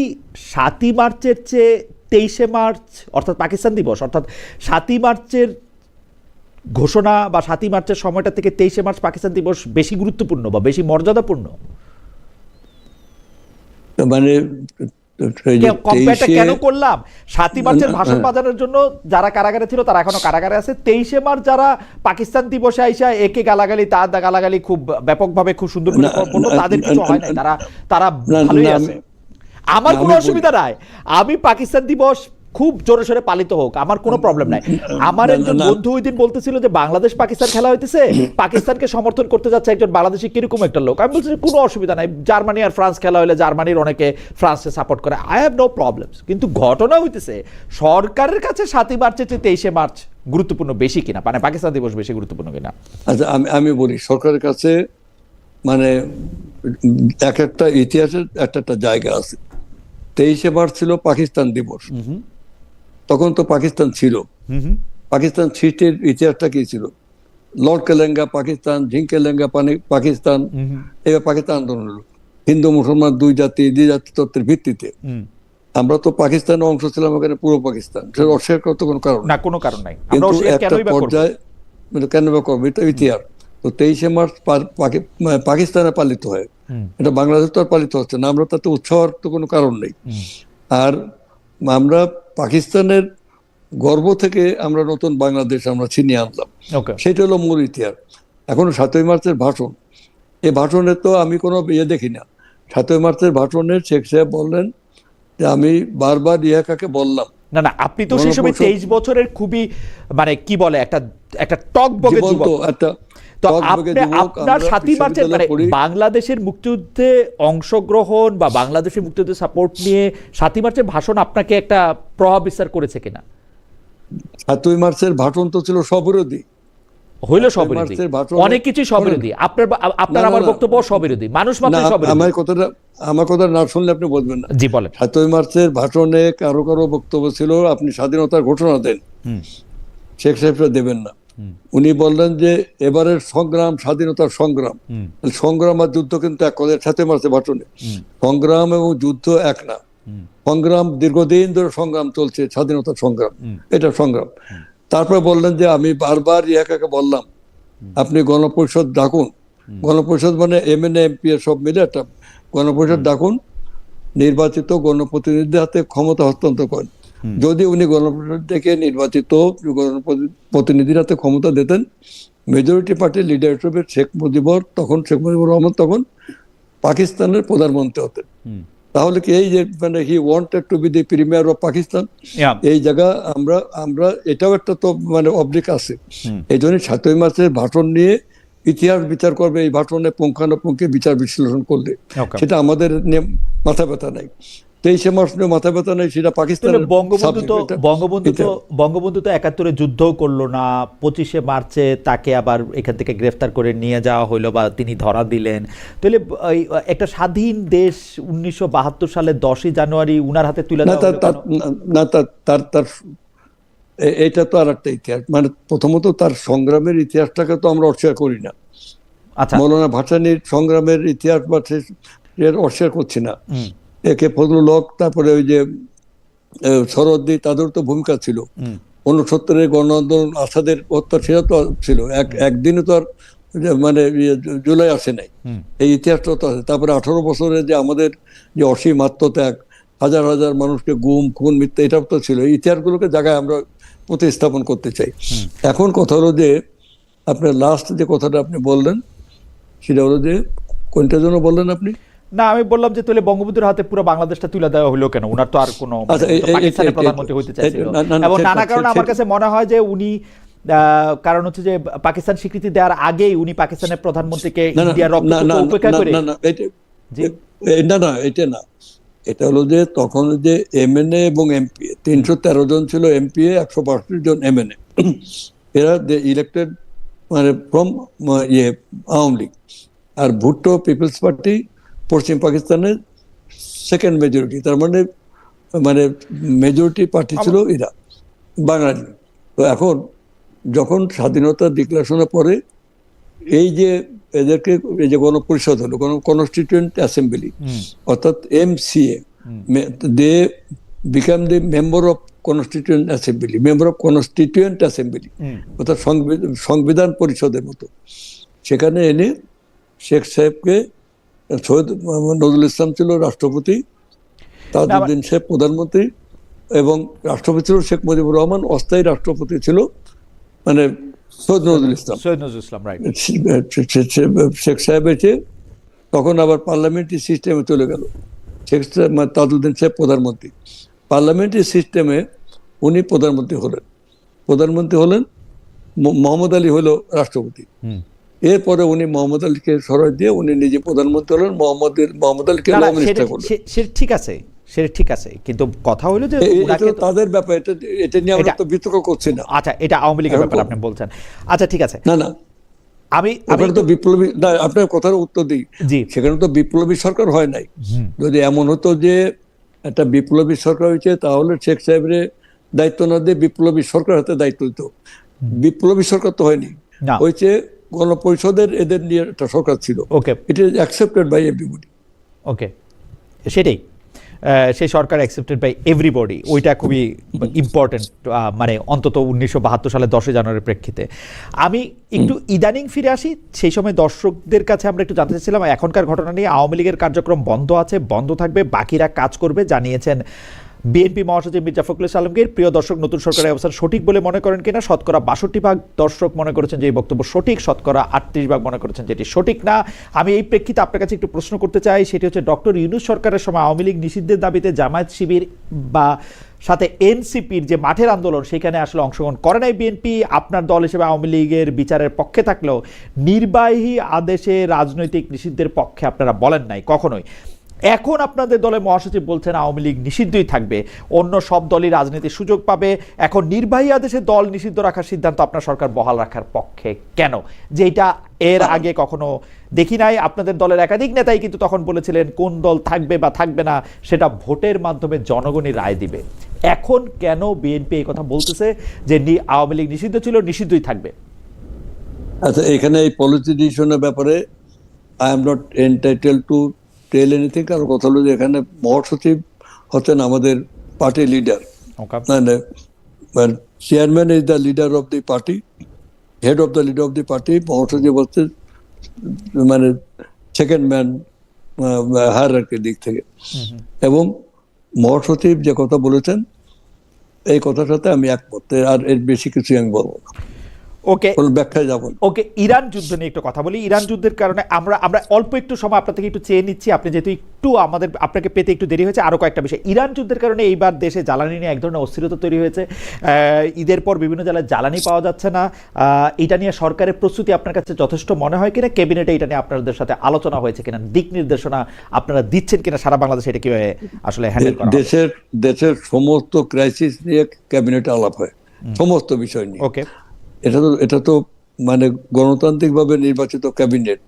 7ই মার্চের চেয়ে 23শে মার্চ অর্থাৎ পাকিস্তান দিবস অর্থাৎ 7ই মার্চের ঘোষণা বা 7ই মার্চের সময়টা থেকে 23শে মার্চ পাকিস্তান দিবস বেশি গুরুত্বপূর্ণ বা বেশি মর্যাদাপূর্ণ? মানে কেন করলাম? 7ই মার্চের ভাষণ বাজানোর জন্য যারা কারাগারে ছিল তারা এখনো কারাগারে আছে। 23শে মার্চ যারা পাকিস্তান দিবসে আইসা একে গালাগালি তার গালাগালি খুব ব্যাপকভাবে খুব সুন্দর করে বললো, তাদের কিছু হয় নাই, তারা ভালোই আছে। আমার কোনো অসুবিধা নাই, আমি পাকিস্তান দিবস খুব জোরে সোরে পালিত হোক, আমার কোনো প্রবলেম নাই। আমার একজন বন্ধু ওই দিন বলতেছিল যে বাংলাদেশ পাকিস্তান খেলা হইতেছে, পাকিস্তানকে সমর্থন করতে যাচ্ছে একজন বাংলাদেশি কিরকম একটা লোক। আমি বলছি কোনো অসুবিধা নাই, জার্মানি আর ফ্রান্স খেলা হলে জার্মানির অনেকে ফ্রান্সকে সাপোর্ট করে, আই হ্যাভ নো প্রবলেম। কিন্তু ঘটনা হইতেছে সরকারের কাছে 7ই মার্চের চেয়ে 23শে মার্চ গুরুত্বপূর্ণ বেশি কিনা, মানে পাকিস্তান দিবস বেশি গুরুত্বপূর্ণ কিনা? আচ্ছা আমি বলি, সরকারের কাছে মানে এক একটা ইতিহাসের একটা জায়গা আছে। 23শে মার্চ ছিল পাকিস্তান দিবস, তখন তো পাকিস্তান ছিল। পাকিস্তান সৃষ্টির ইতিহাসটা কি ছিল? লর্ড কেলেঙ্গা পাকিস্তান, ঝিঙ্কেলেঙ্গা পাকিস্তান, এবার পাকিস্তান আন্দোলন হলো। হিন্দু মুসলমান দুই জাতি তত্ত্বের ভিত্তিতে আমরা তো পাকিস্তানের অংশ ছিলাম, ওখানে পুরো পাকিস্তান, সেটা অস্বীকার করতে কোনো কারণ নাই। কিন্তু একটা পর্যায়ে কেন বা করবো, এটা ইতিহাস। তো 23শে মার্চ পাকিস্তানে পালিত হয়, এটা বাংলাদেশ তো আর পালিত হচ্ছে না, আমরা তাতে উৎসাহের তো কোনো কারণ নেই। আর আমরা পাকিস্তানের গর্ব থেকে আমরা নতুন বাংলাদেশ আমরা ছিনিয়ে আনলাম, সেটা হলো মূল ইতিহাস। এখন 7ই মার্চের ভাষণ, এই ভাষণে তো আমি কোনো দেখি না। 7ই মার্চের ভাষণে শেখ সাহেব বললেন যে আমি বারবার ইয়াকাকে বললাম। না আপনি তো সেই সময় 23 বছরের খুবই মানে কি বলে একটা টক বগে যুবক। তো আপনার 7ই মার্চের মানে বাংলাদেশের মুক্তিযুদ্ধে অংশগ্রহণ বা বাংলাদেশের মুক্তিযুদ্ধে সাপোর্ট নিয়ে 7ই মার্চের ভাষণ আপনাকে একটা প্রভাব বিস্তার করেছে কিনা? 7ই মার্চের ভাষণ তো ছিল সবিরোধী। হইল স্ববিরোধী, অনেক কিছুই স্ববিরোধী। আপনার আমার বক্তব্য স্ববিরোধী, মানুষ মাত্র স্ববিরোধী। আমার কথা না শুনলে আপনি বলবেন না। জি বলেন। 7ই মার্চের ভাষণে কারো কারো বক্তব্য ছিল আপনি স্বাধীনতার ঘোষণা দেন, শেখ সাহেবরা দেবেন না। উনি বললেন যে এবারের সংগ্রাম স্বাধীনতার সংগ্রাম। সংগ্রাম আর যুদ্ধ কিন্তু এক কথা। 7ই মার্চের ভাষণে সংগ্রাম এবং যুদ্ধ এক না। সংগ্রাম দীর্ঘদিন ধরে সংগ্রাম চলছে, স্বাধীনতার সংগ্রাম, এটা সংগ্রাম। তারপরে বললেন যে আমি বারবার একে বললাম আপনি গণপরিষদ ডাকুন, গণপরিষদ মানে MNA MP সব মিলে একটা গণপরিষদ ডাকুন, নির্বাচিত গণপ্রতিনিধিদের হাতে ক্ষমতা হস্তান্তর করেন। যদি উনি গণপরিষদ থেকে নির্বাচিত প্রতিনিধির হাতে ক্ষমতা দিতেন, মেজরিটি পার্টির লিডার হিসেবে শেখ মুজিবুর রহমান তখন পাকিস্তানের প্রধানমন্ত্রী হতেন। তাহলে কি এই যে মানে he wanted to be the premier of Pakistan, এই জায়গা আমরা এটাও একটা তো মানে অবলিক আছে। এই জন্য 7ই মার্চের ভাষণ নিয়ে ইতিহাস বিচার করবে, এই ভাষণে পুঙ্খানুপুঙ্খে বিচার বিশ্লেষণ করলে, সেটা আমাদের মাথা ব্যথা নাই। 23 মার্চ নিয়ে মাথা ব্যথা নাই, সেটা পাকিস্তানের। বঙ্গবন্ধু তো 71-এ যুদ্ধও করলো না, 25শে মার্চে তাকে আবার এখান থেকে গ্রেফতার করে নিয়ে যাওয়া হইলো বা তিনি ধরা দিলেন। তাহলে একটা স্বাধীন দেশ 1972 সালে 10ই জানুয়ারি উনার হাতে তুলে দেওয়া না, তার এটা তো আর একটা ইতিহাস। মানে প্রথমত তার সংগ্রামের ইতিহাসটাকে তো আমরা অস্বীকার করি না। মৌলানা ভাসানীর সংগ্রামের ইতিহাস বা অস্বীকার করছি না। একে ফজলুল হক, তারপরে ওই যে শরদ্দি, তাদের তো ভূমিকা ছিল। 69-এর গণ আন্দোলন, আসাদের হত্যা, সেটা তো ছিল একদিনে তো আর মানে জুলাই আসে নাই, এই ইতিহাসটা তো আছে। তারপরে 18 বছরে যে আমাদের যে অসীম আত্মত্যাগ, হাজার হাজার মানুষকে গুম খুন মিথ্যা, এটাও তো ছিল। এই ইতিহাসগুলোকে জায়গায় আমরা প্রতিস্থাপন করতে চাই। এখন কথা হলো যে আপনার লাস্ট যে কথাটা আপনি বললেন, সেটা হলো যে কোনটার জন্য বললেন আপনি? না, আমি বললাম যে তাহলে বঙ্গবন্ধুর হাতে পুরো বাংলাদেশটা তুলে দেওয়া হলো কেন? উনার তো আর কোনো পাকিস্তানের প্রধানমন্ত্রী হইতে চাইছিল এবং নানা কারণে আমার কাছে মনে হয় যে উনি, কারণ হচ্ছে যে পাকিস্তান স্বীকৃতি দেওয়ার আগেই উনি পাকিস্তানের প্রধানমন্ত্রীকে ইন্ডিয়ার রক্তকে উপেক্ষা করে। না, এটা না, এটা হলো যে তখন যে MNA এবং MPA 313 জন ছিল, MPA 165 জন MNA, এরা ইলেক্টেড মানে ফ্রম আওয়ামী লীগ। আর ভুট্টো পিপলস পার্টি পশ্চিম পাকিস্তানের সেকেন্ড মেজরিটি, তার মানে মেজরিটি পার্টি ছিল এরা বাঙালি। তো এখন যখন স্বাধীনতা ডিক্লারেশনের পরে এই যে এদেরকে এই যে গণপরিষদ হলো, কনস্টিটিউয়েন্ট অ্যাসেম্বলি, অর্থাৎ MCA, they became the member of constituent assembly, অর্থাৎ সংবিধান পরিষদের মতো। সেখানে এনে শেখ সাহেবকে, সৈয়দ নজরুল ইসলাম ছিল রাষ্ট্রপতি, তাজউদ্দিন সাহেব প্রধানমন্ত্রী, এবং রাষ্ট্রপতি ছিল শেখ মুজিবুর রহমান, অস্থায়ী রাষ্ট্রপতি ছিল মানে সৈয়দ নজরুল ইসলাম। শেখ সাহেব এসে তখন আবার পার্লামেন্টারি সিস্টেমে চলে গেল। শেখ তাজউদ্দিন সাহেব প্রধানমন্ত্রী, পার্লামেন্টারি সিস্টেমে উনি প্রধানমন্ত্রী হলেন, মোহাম্মদ আলী হলো রাষ্ট্রপতি। এরপরে উনি মোহাম্মদ আলীকে সরাই দিয়ে উনি নিজে প্রধানমন্ত্রী হলেন, মোহাম্মদ আলীকে ল মিনিস্টার করলেন। সেটা ঠিক আছে, কিন্তু কথা হলো যে তাদের ব্যাপার, এটা নিয়ে আমরা তো বিতর্ক করছি না। আচ্ছা, এটা আওয়ামী লীগের ব্যাপার আপনি বলছেন। আচ্ছা ঠিক আছে, না আমি তো বিপ্লবী না, আপনার কথার উত্তর দিই। সেখানে তো বিপ্লবী সরকার হয় নাই। যদি এমন হতো যে একটা বিপ্লবী সরকার হয়েছে, তাহলে শেখ সাহেবের দায়িত্ব না দিয়ে বিপ্লবী সরকার হাতে দায়িত্ব দিত। বিপ্লবী সরকার তো হয়নি, হয়েছে গণপরিষদের এদের নিয়ে একটা সরকার ছিল। It is accepted by everybody. Okay, সেটাই, সেই সরকার অ্যাকসেপ্টেড বাই এভরিবডি, ওইটা খুবই ইম্পর্টেন্ট। মানে অন্তত 1972 সালে 10ই জানুয়ারির প্রেক্ষিতে আমি একটু ইদানিং ফিরে আসি। সেই সময় দর্শকদের কাছে আমরা একটু জানতে চাইছিলাম এখনকার ঘটনা নিয়ে। আওয়ামী লীগের কার্যক্রম বন্ধ আছে, বন্ধ থাকবে, বাকিরা কাজ করবে জানিয়েছেন বিএনপি মহাসচিব মির্জা ফখরুল ইসলাম আলমগীর। প্রিয় দর্শক, নতুন সরকারের অবস্থান সঠিক বলে মনে করেন কিনা? শতকরা 62% দর্শক মনে করেছেন যে এই বক্তব্য সঠিক, শতকরা 38% মনে করেছেন যে এটি সঠিক না। আমি এই প্রেক্ষিতে আপনার কাছে একটু প্রশ্ন করতে চাই, সেটি হচ্ছে ডক্টর ইউনূস সরকারের সময় আওয়ামী লীগ নিষিদ্ধের দাবিতে জামায়াত শিবির বা সাথে এনসিপির যে মাঠের আন্দোলন, সেখানে আসলে অংশগ্রহণ করে নাই বিএনপি। আপনার দল হিসেবে আওয়ামী লীগের বিচারের পক্ষে থাকলেও নির্বাহী আদেশে রাজনৈতিক নিষিদ্ধের পক্ষে আপনারা বলেন নাই কখনোই। এখন আপনাদের দলের মহাসচিব বলছেন আওয়ামী লীগ নিষিদ্ধই থাকবে, অন্য সব দলই রাজনীতির সুযোগ পাবে। এখন নির্বাহী আদেশে দল নিষিদ্ধ রাখার সিদ্ধান্ত আপনার সরকার বহাল রাখার পক্ষে কেন? যেটা এর আগে কখনো দেখি নাই। আপনাদের দলের একাধিক নেতাই কিন্তু তখন বলেছিলেন কোন দল থাকবে বা থাকবে না সেটা ভোটের মাধ্যমে জনগণই রায় দিবে। এখন কেন বিএনপি এই কথা বলতেছে যে আওয়ামী লীগ নিষিদ্ধ ছিল, নিষিদ্ধই থাকবে? আচ্ছা, এখানে এই পলিসি ডিসিশনের ব্যাপারে I am not entitle to tell anything. কারণ কথা হলো যে এখানে মহাসচিব হচ্ছেন আমাদের পার্টি লিডার, মানে chairman is the leader of the party, head of the leader of the party. মহাসচিব হচ্ছে মানে সেকেন্ড ম্যান হায়ারার্কির দিক থেকে। এবং মহাসচিব যে কথা বলেছেন এই কথার সাথে আমি একমত, আর এর বেশি কিছু আমি বলবো না। ওকে, ব্যাখ্যায় যাব। ওকে, ইরান যুদ্ধ নিয়ে একটু কথা বলি। ইরান যুদ্ধের কারণে আমরা অল্প একটু সময় আপনার থেকে একটু চেয়ে নিচ্ছি, আপনি যেহেতু একটু আপনাকে পেতে একটু দেরি হয়েছে। আরো কয়েকটা বিষয়, ইরান যুদ্ধের কারণে এইবার দেশে জ্বালানি নিয়ে এক ধরনের অস্থিরতা তৈরি হয়েছে। ঈদের পর বিভিন্ন জেলায় জ্বালানি পাওয়া যাচ্ছে না। এটা নিয়ে সরকারের প্রস্তুতি আপনার কাছে যথেষ্ট মনে হয় কিনা? ক্যাবিনেটে এটা নিয়ে আপনাদের সাথে আলোচনা হয়েছে কিনা? দিক নির্দেশনা আপনারা দিচ্ছেন কিনা সারা বাংলাদেশে এটা কিভাবে আসলে হ্যান্ডেল করা? দেশের সমস্ত ক্রাইসিস নিয়ে ক্যাবিনেটে আলাপ হয়, সমস্ত বিষয় নিয়ে। ওকে, এটা তো মানে গণতান্ত্রিকভাবে নির্বাচিত cabinet.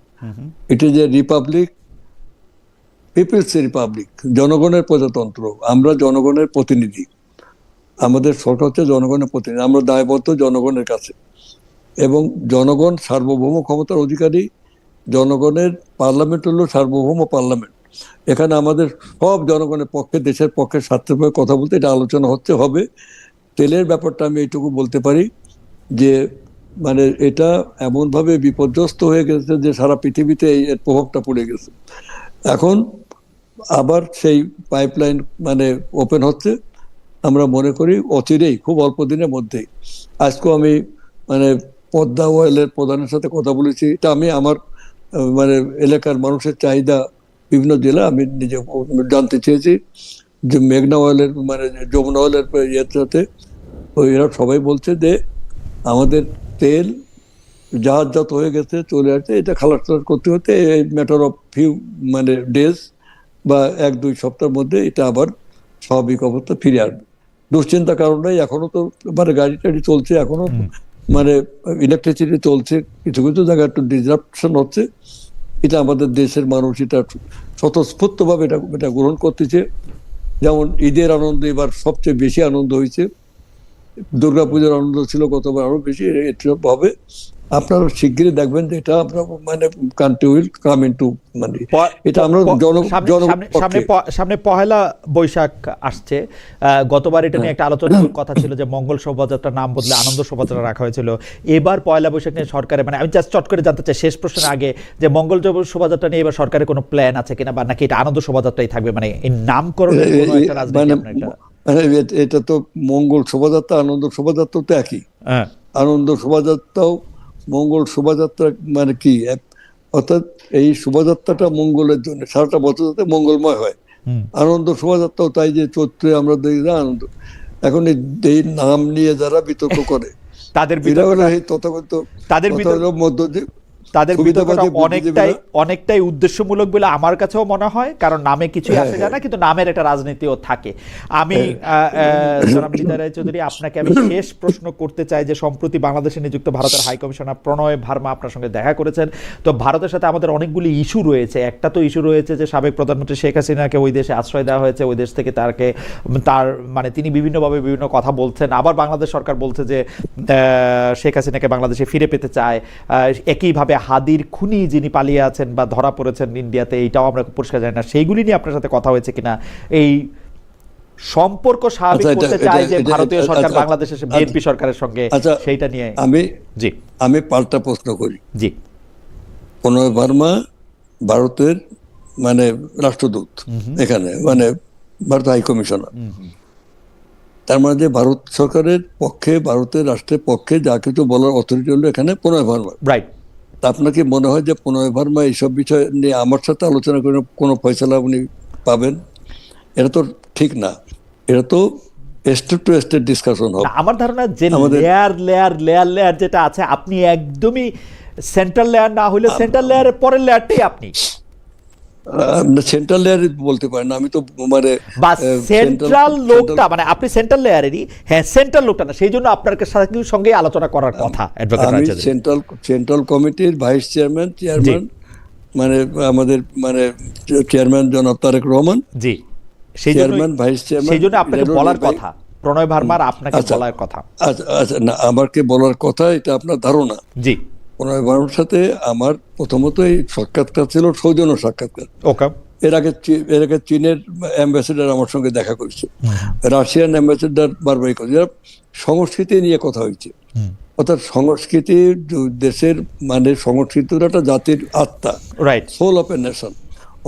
It is a republic, people's republic, জনগণের প্রজাতন্ত্র। আমরা জনগণের প্রতিনিধি, আমাদের সরকার হচ্ছে জনগণের প্রতিনিধি, আমরা দায়বদ্ধ জনগণের কাছে। এবং জনগণ সার্বভৌম ক্ষমতার অধিকারী, জনগণের পার্লামেন্ট হলো সার্বভৌম পার্লামেন্ট। এখানে আমাদের সব জনগণের পক্ষে, দেশের পক্ষে স্বার্থের কথা বলতে এটা আলোচনা হবে। তেলের ব্যাপারটা আমি এইটুকু বলতে পারি যে মানে এটা এমনভাবে বিপর্যস্ত হয়ে গেছে যে সারা পৃথিবীতে এর প্রভাবটা পড়ে গেছে। এখন আবার সেই পাইপলাইন মানে ওপেন হচ্ছে, আমরা মনে করি অচিরেই, খুব অল্প দিনের মধ্যেই। আজকেও আমি মানে পদ্মা অয়েলের প্রধানের সাথে কথা বলেছি। এটা আমি আমার মানে এলাকার মানুষের চাহিদা, বিভিন্ন জেলা আমি নিজে জানতে চেয়েছি যে মেঘনা অয়েলের মানে যমুনা অয়েলের ইয়ের সাথে এরা সবাই বলছে যে আমাদের তেল জাহাজজাত হয়ে গেছে, চলে আসছে, এটা খালাস করতে হতে এই ম্যাটার অফ ফিউ মানে ডেজ বা 1-2 সপ্তাহের মধ্যে এটা আবার স্বাভাবিক অবস্থা ফিরে আসবে। দুশ্চিন্তার কারণ নাই। এখনো তো মানে গাড়ি টাড়ি চলছে, এখনো মানে ইলেকট্রিসিটি চলছে, কিছু কিছু জায়গায় একটু ডিসরাপশন হচ্ছে। এটা আমাদের দেশের মানুষ এটা স্বতঃস্ফূর্তভাবে এটা গ্রহণ করতেছে। যেমন ঈদের আনন্দ এবার সবচেয়ে বেশি আনন্দ হয়েছে, দুর্গাপূজার আনন্দ ছিল গতবার আরো বেশি। এটা হবে, আপনারা শিগগিরই দেখবেন যে এটা আমরা মানে কান্ট্রি উইল কাম ইনটু মানে এটা আমরা সামনে পহেলা বৈশাখ আসছে। গতবার এটা নিয়ে একটা আলোচনার কথা ছিল যে মঙ্গল শোভাযাত্রার নাম বদলে আনন্দ শোভাযাত্রা রাখা হয়েছিল। এবার পয়লা বৈশাখ নিয়ে সরকারের মানে আমি জাস্ট চট করে জানতে চাই শেষ প্রশ্নের আগে যে মঙ্গল শোভাযাত্রা নিয়ে এবার সরকারের কোনো প্ল্যান আছে কিনা, বা নাকি এটা আনন্দ শোভাযাত্রাই থাকবে? মানে এই নামকরণের কোনো একটা রাজনীতি এটা তো মঙ্গল শোভাযাত্রা আনন্দ শোভাযাত্রা তো একই। আনন্দ শোভাযাত্রাও মঙ্গল শোভাযাত্রা মানে কি, অর্থাৎ এই শোভাযাত্রাটা মঙ্গলের জন্য, সারাটা বছর যাতে মঙ্গলময় হয়। আনন্দ শোভাযাত্রাও তাই, যে চৈত্রে আমরা দেখি আনন্দ। এখন এই নাম নিয়ে যারা বিতর্ক করে তাদের অনেকটাই উদ্দেশ্যমূলক বলে আমার কাছেও মনে হয়, কারণ নামে কিছুই আসে যায় না, কিন্তু নামের একটা রাজনীতিও থাকে। আমি জনাব হৃদয় রায় চৌধুরী, আপনাকে আমি শেষ প্রশ্ন করতে চাই যে সম্প্রতি বাংলাদেশে নিযুক্ত ভারতের হাই কমিশনার প্রণয় ভার্মা আপনার সঙ্গে দেখা করেছেন। তো ভারতের সাথে আমাদের অনেকগুলি ইস্যু রয়েছে। একটা তো ইস্যু রয়েছে যে সাবেক প্রধানমন্ত্রী শেখ হাসিনাকে ওই দেশে আশ্রয় দেওয়া হয়েছে, ওই দেশ থেকে তার মানে তিনি বিভিন্নভাবে বিভিন্ন কথা বলছেন। আবার বাংলাদেশ সরকার বলছে যে শেখ হাসিনাকে বাংলাদেশে ফিরে পেতে চায়। একইভাবে হাদির খুনি যিনি পালিয়ে আছেন বা ধরা পড়েছেন ইন্ডিয়াতে, এইটাও আমরা পরিষ্কার জানি না। সেইগুলি নিয়ে আপনার সাথে কথা হয়েছে কিনা? এই সম্পর্ক স্বাভাবিক করতে চায় যে ভারতীয় সরকার বাংলাদেশের বিএনপি সরকারের সঙ্গে, সেইটা নিয়ে আমি পাল্টা প্রশ্ন করি। জি, প্রণয় ভার্মা ভারতের মানে রাষ্ট্রদূত এখানে, মানে ভারত হাই কমিশনার। তার মানে যে ভারত সরকারের পক্ষে, ভারতের রাষ্ট্রের পক্ষে যা কিছু বলার অথরিটি হলো এখানে প্রণয় ভার্মা, রাইট? আপনার কি মনে হয় যে প্রণয় ভার্মা এইসব বিষয় নিয়ে আমার সাথে আলোচনা করে কোনো ফয়সালা উনি পাবেন? এটা তো ঠিক না, এটা তো স্টেট টু স্টেট ডিসকাশন হবে। আমার ধারণা যে লেয়ার যেটা আছে, আপনি একদমই সেন্ট্রাল লেয়ার না হইলে সেন্ট্রাল লেয়ারের পরের লেয়ারটাই আপনি। সেন্ট্রাল লেয়ার বলতে পারেন, আমি তো মানে বা সেন্ট্রাল লোকটা, মানে আপনি সেন্ট্রাল লেয়ারেরই, হ্যাঁ সেন্ট্রাল লোকটা না, সেই জন্য আপনার সঙ্গে আলোচনা করার কথা অ্যাডভোকেট আমি রায়চৌধুরী। সেন্ট্রাল কমিটির ভাইস চেয়ারম্যান, মানে আমাদের মানে চেয়ারম্যান জনাব তারেক রহমান, জি, সেই জন্য চেয়ারম্যান ভাইস চেয়ারম্যান, সেই জন্য আপনাকে বলার কথা, প্রণয় ভার্মার আপনাকে আচ্ছা বলার কথা। আচ্ছা আচ্ছা, না আমাকে বলার কথা, এটা আপনার ধারণা। জি, প্রণয় ভার্মার সাথে আমার প্রথমত এই সাক্ষাৎকার ছিল সৌজন্য সাক্ষাৎকার। ওকে, এর আগে চীনের অ্যাম্বাসেডার আমার সঙ্গে দেখা করেছে, রাশিয়ান অ্যাম্বাসেডার বারবারই করেছে, সংস্কৃতি নিয়ে কথা হয়েছে। অর্থাৎ সংস্কৃতি দেশের মানে সংস্কৃতির একটা জাতির আত্মা, right, soul of a nation.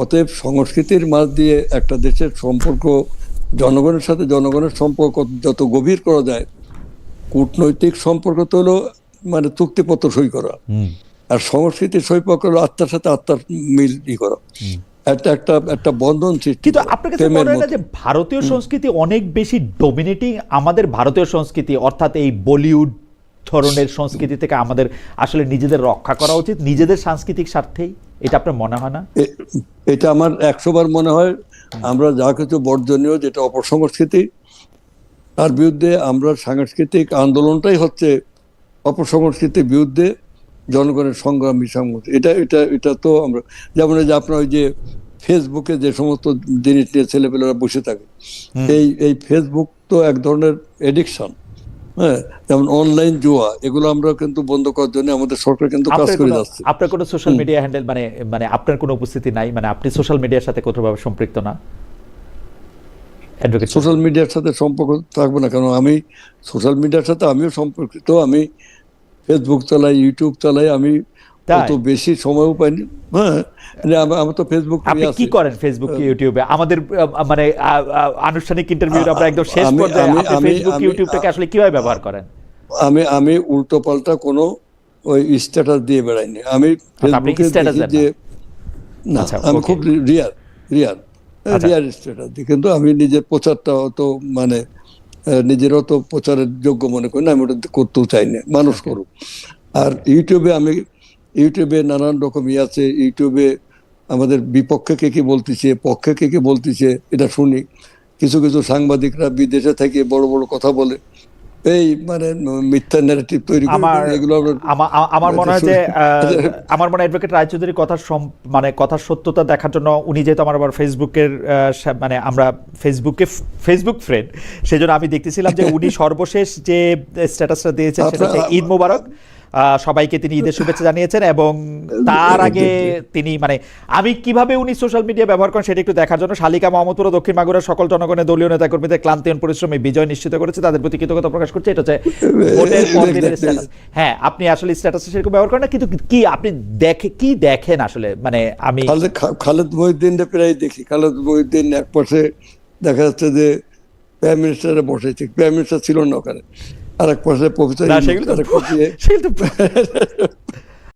অতএব সংস্কৃতির মাঝ দিয়ে একটা দেশের সম্পর্ক, জনগণের সাথে জনগণের সম্পর্ক যত গভীর করা যায়, কূটনৈতিক সম্পর্ক তো হলো মানে চুক্তিপত্র সই করা, আর সংস্কৃতির সম্পর্ক হলো আত্মার সাথে আত্মার মিল করা, একটা বন্ধন সৃষ্টি কিন্তু করা, আপনার কাছে প্রেমের মনে হয় না মতো। যে ভারতীয় সংস্কৃতি অনেক বেশি ডমিনেটিং আমাদের ভারতীয় সংস্কৃতি, অর্থাৎ এই বলিউড ধরনের সংস্কৃতি থেকে আমাদের আসলে নিজেদের রক্ষা করা উচিত নিজেদের সাংস্কৃতিক স্বার্থেই? এটা আপনার মনে হয় না? এটা আমার 100 বার মনে হয়। আমরা যা কিছু বর্জনীয়, যেটা অপসংস্কৃতি, তার বিরুদ্ধে আমরা সাংস্কৃতিক আন্দোলনটাই হচ্ছে অপসংস্কৃতির বিরুদ্ধে জনগণের সংগ্রামী সংগঠন। এটা তো আমরা, যেমন এই যে আপনার ওই যে ফেসবুকে যে সমস্ত জিনিস নিয়ে ছেলেপেলেরা বসে থাকে, এই ফেসবুক তো এক ধরনের এডিকশন। হ্যাঁ, যেমন অনলাইন জুয়া, এগুলো আমরা কিন্তু বন্ধ করার জন্য আমাদের সরকার কিন্তু কাজ করে যাচ্ছে। আপনার কোনো সোশ্যাল মিডিয়া হ্যান্ডেল, মানে মানে আপনার কোনো উপস্থিতি নাই, মানে আপনি সোশ্যাল মিডিয়ার সাথে কোনোভাবে সম্পৃক্ত না? অ্যাডভোকেট সোশ্যাল মিডিয়ার সাথে সম্পর্ক থাকবে না কেন? আমি সোশ্যাল মিডিয়ার সাথে আমিও সম্পর্কিত। আমি ফেসবুক চালাই, ইউটিউব চালাই, আমি অত বেশি সময়ও পাইনি। হ্যাঁ, আমার তো ফেসবুক আপনি কি করেন ফেসবুক ইউটিউবে? আমাদের মানে আনুষ্ঠানিক ইন্টারভিউ আমরা একদম শেষ পর্যায়ে, আপনি ফেসবুক ইউটিউবটাকে আসলে কিভাবে ব্যবহার করেন? আমি উল্টো পাল্টা কোনো ওই স্ট্যাটাস দিয়ে বেড়াইনি। আমি ফেসবুকে দেখি যে না, আমি খুব রিয়ার স্ট্যাটাস দিই, কিন্তু আমি নিজের প্রচারটা অত মানে নিজেরও তো প্রচারের যোগ্য মনে করি না, আমি ওটা করতেও চাই না, মানুষ করুক। আর ইউটিউবে নানান রকম আছে। ইউটিউবে আমাদের বিপক্ষে কে কি বলতেছে, পক্ষে কে কি বলতেছে, এটা শুনি। কিছু কিছু সাংবাদিকরা বিদেশে থেকে বড় বড় কথা বলে, এই মানে মিথ্যা ন্যারেটিভ তৈরি করে, এগুলো আমার মনে হয় যে আমার মনে হয় অ্যাডভোকেট রায়চৌধুরীর মানে কথার সত্যতা দেখার জন্য, উনি যেহেতু আমার আবার ফেসবুকের মানে আমরা ফেসবুক ফ্রেন্ড, সেই জন্য আমি দেখতেছিলাম যে উনি সর্বশেষ যে স্ট্যাটাসটা দিয়েছেন সেটা হচ্ছে ঈদ মোবারক, সবাইকে তিনি ঈদের শুভেচ্ছা জানিয়েছেন, এবং তার আগে তিনি মানে আমি কিভাবে উনি সোশ্যাল মিডিয়া ব্যবহার করেন সেটা একটু দেখার জন্য, শালিকা মোহাম্মদপুর ও দক্ষিণ মাগুরার সকল জনগণের দলীয় নেতাকর্মীদের ক্লান্তিহীন পরিশ্রমে বিজয় নিশ্চিত করেছে, তাদের প্রতি কৃতজ্ঞতা প্রকাশ করছে। এটা হচ্ছে ভোটের পরদিনের স্ট্যাটাস। হ্যাঁ, আপনি আসলে স্ট্যাটাস সেরকম ব্যবহার করেন না, কিন্তু কি আপনি দেখেন আসলে? মানে আমি খালেদ মহিউদ্দিনটা প্রায় দেখি। খালেদ মহিউদ্দিন এক পাশে দেখা যাচ্ছে যে প্রাইম মিনিস্টারে বসেছে, প্রাইম মিনিস্টার ছিল না ওখানে, আর এক পাশে প্রফেসর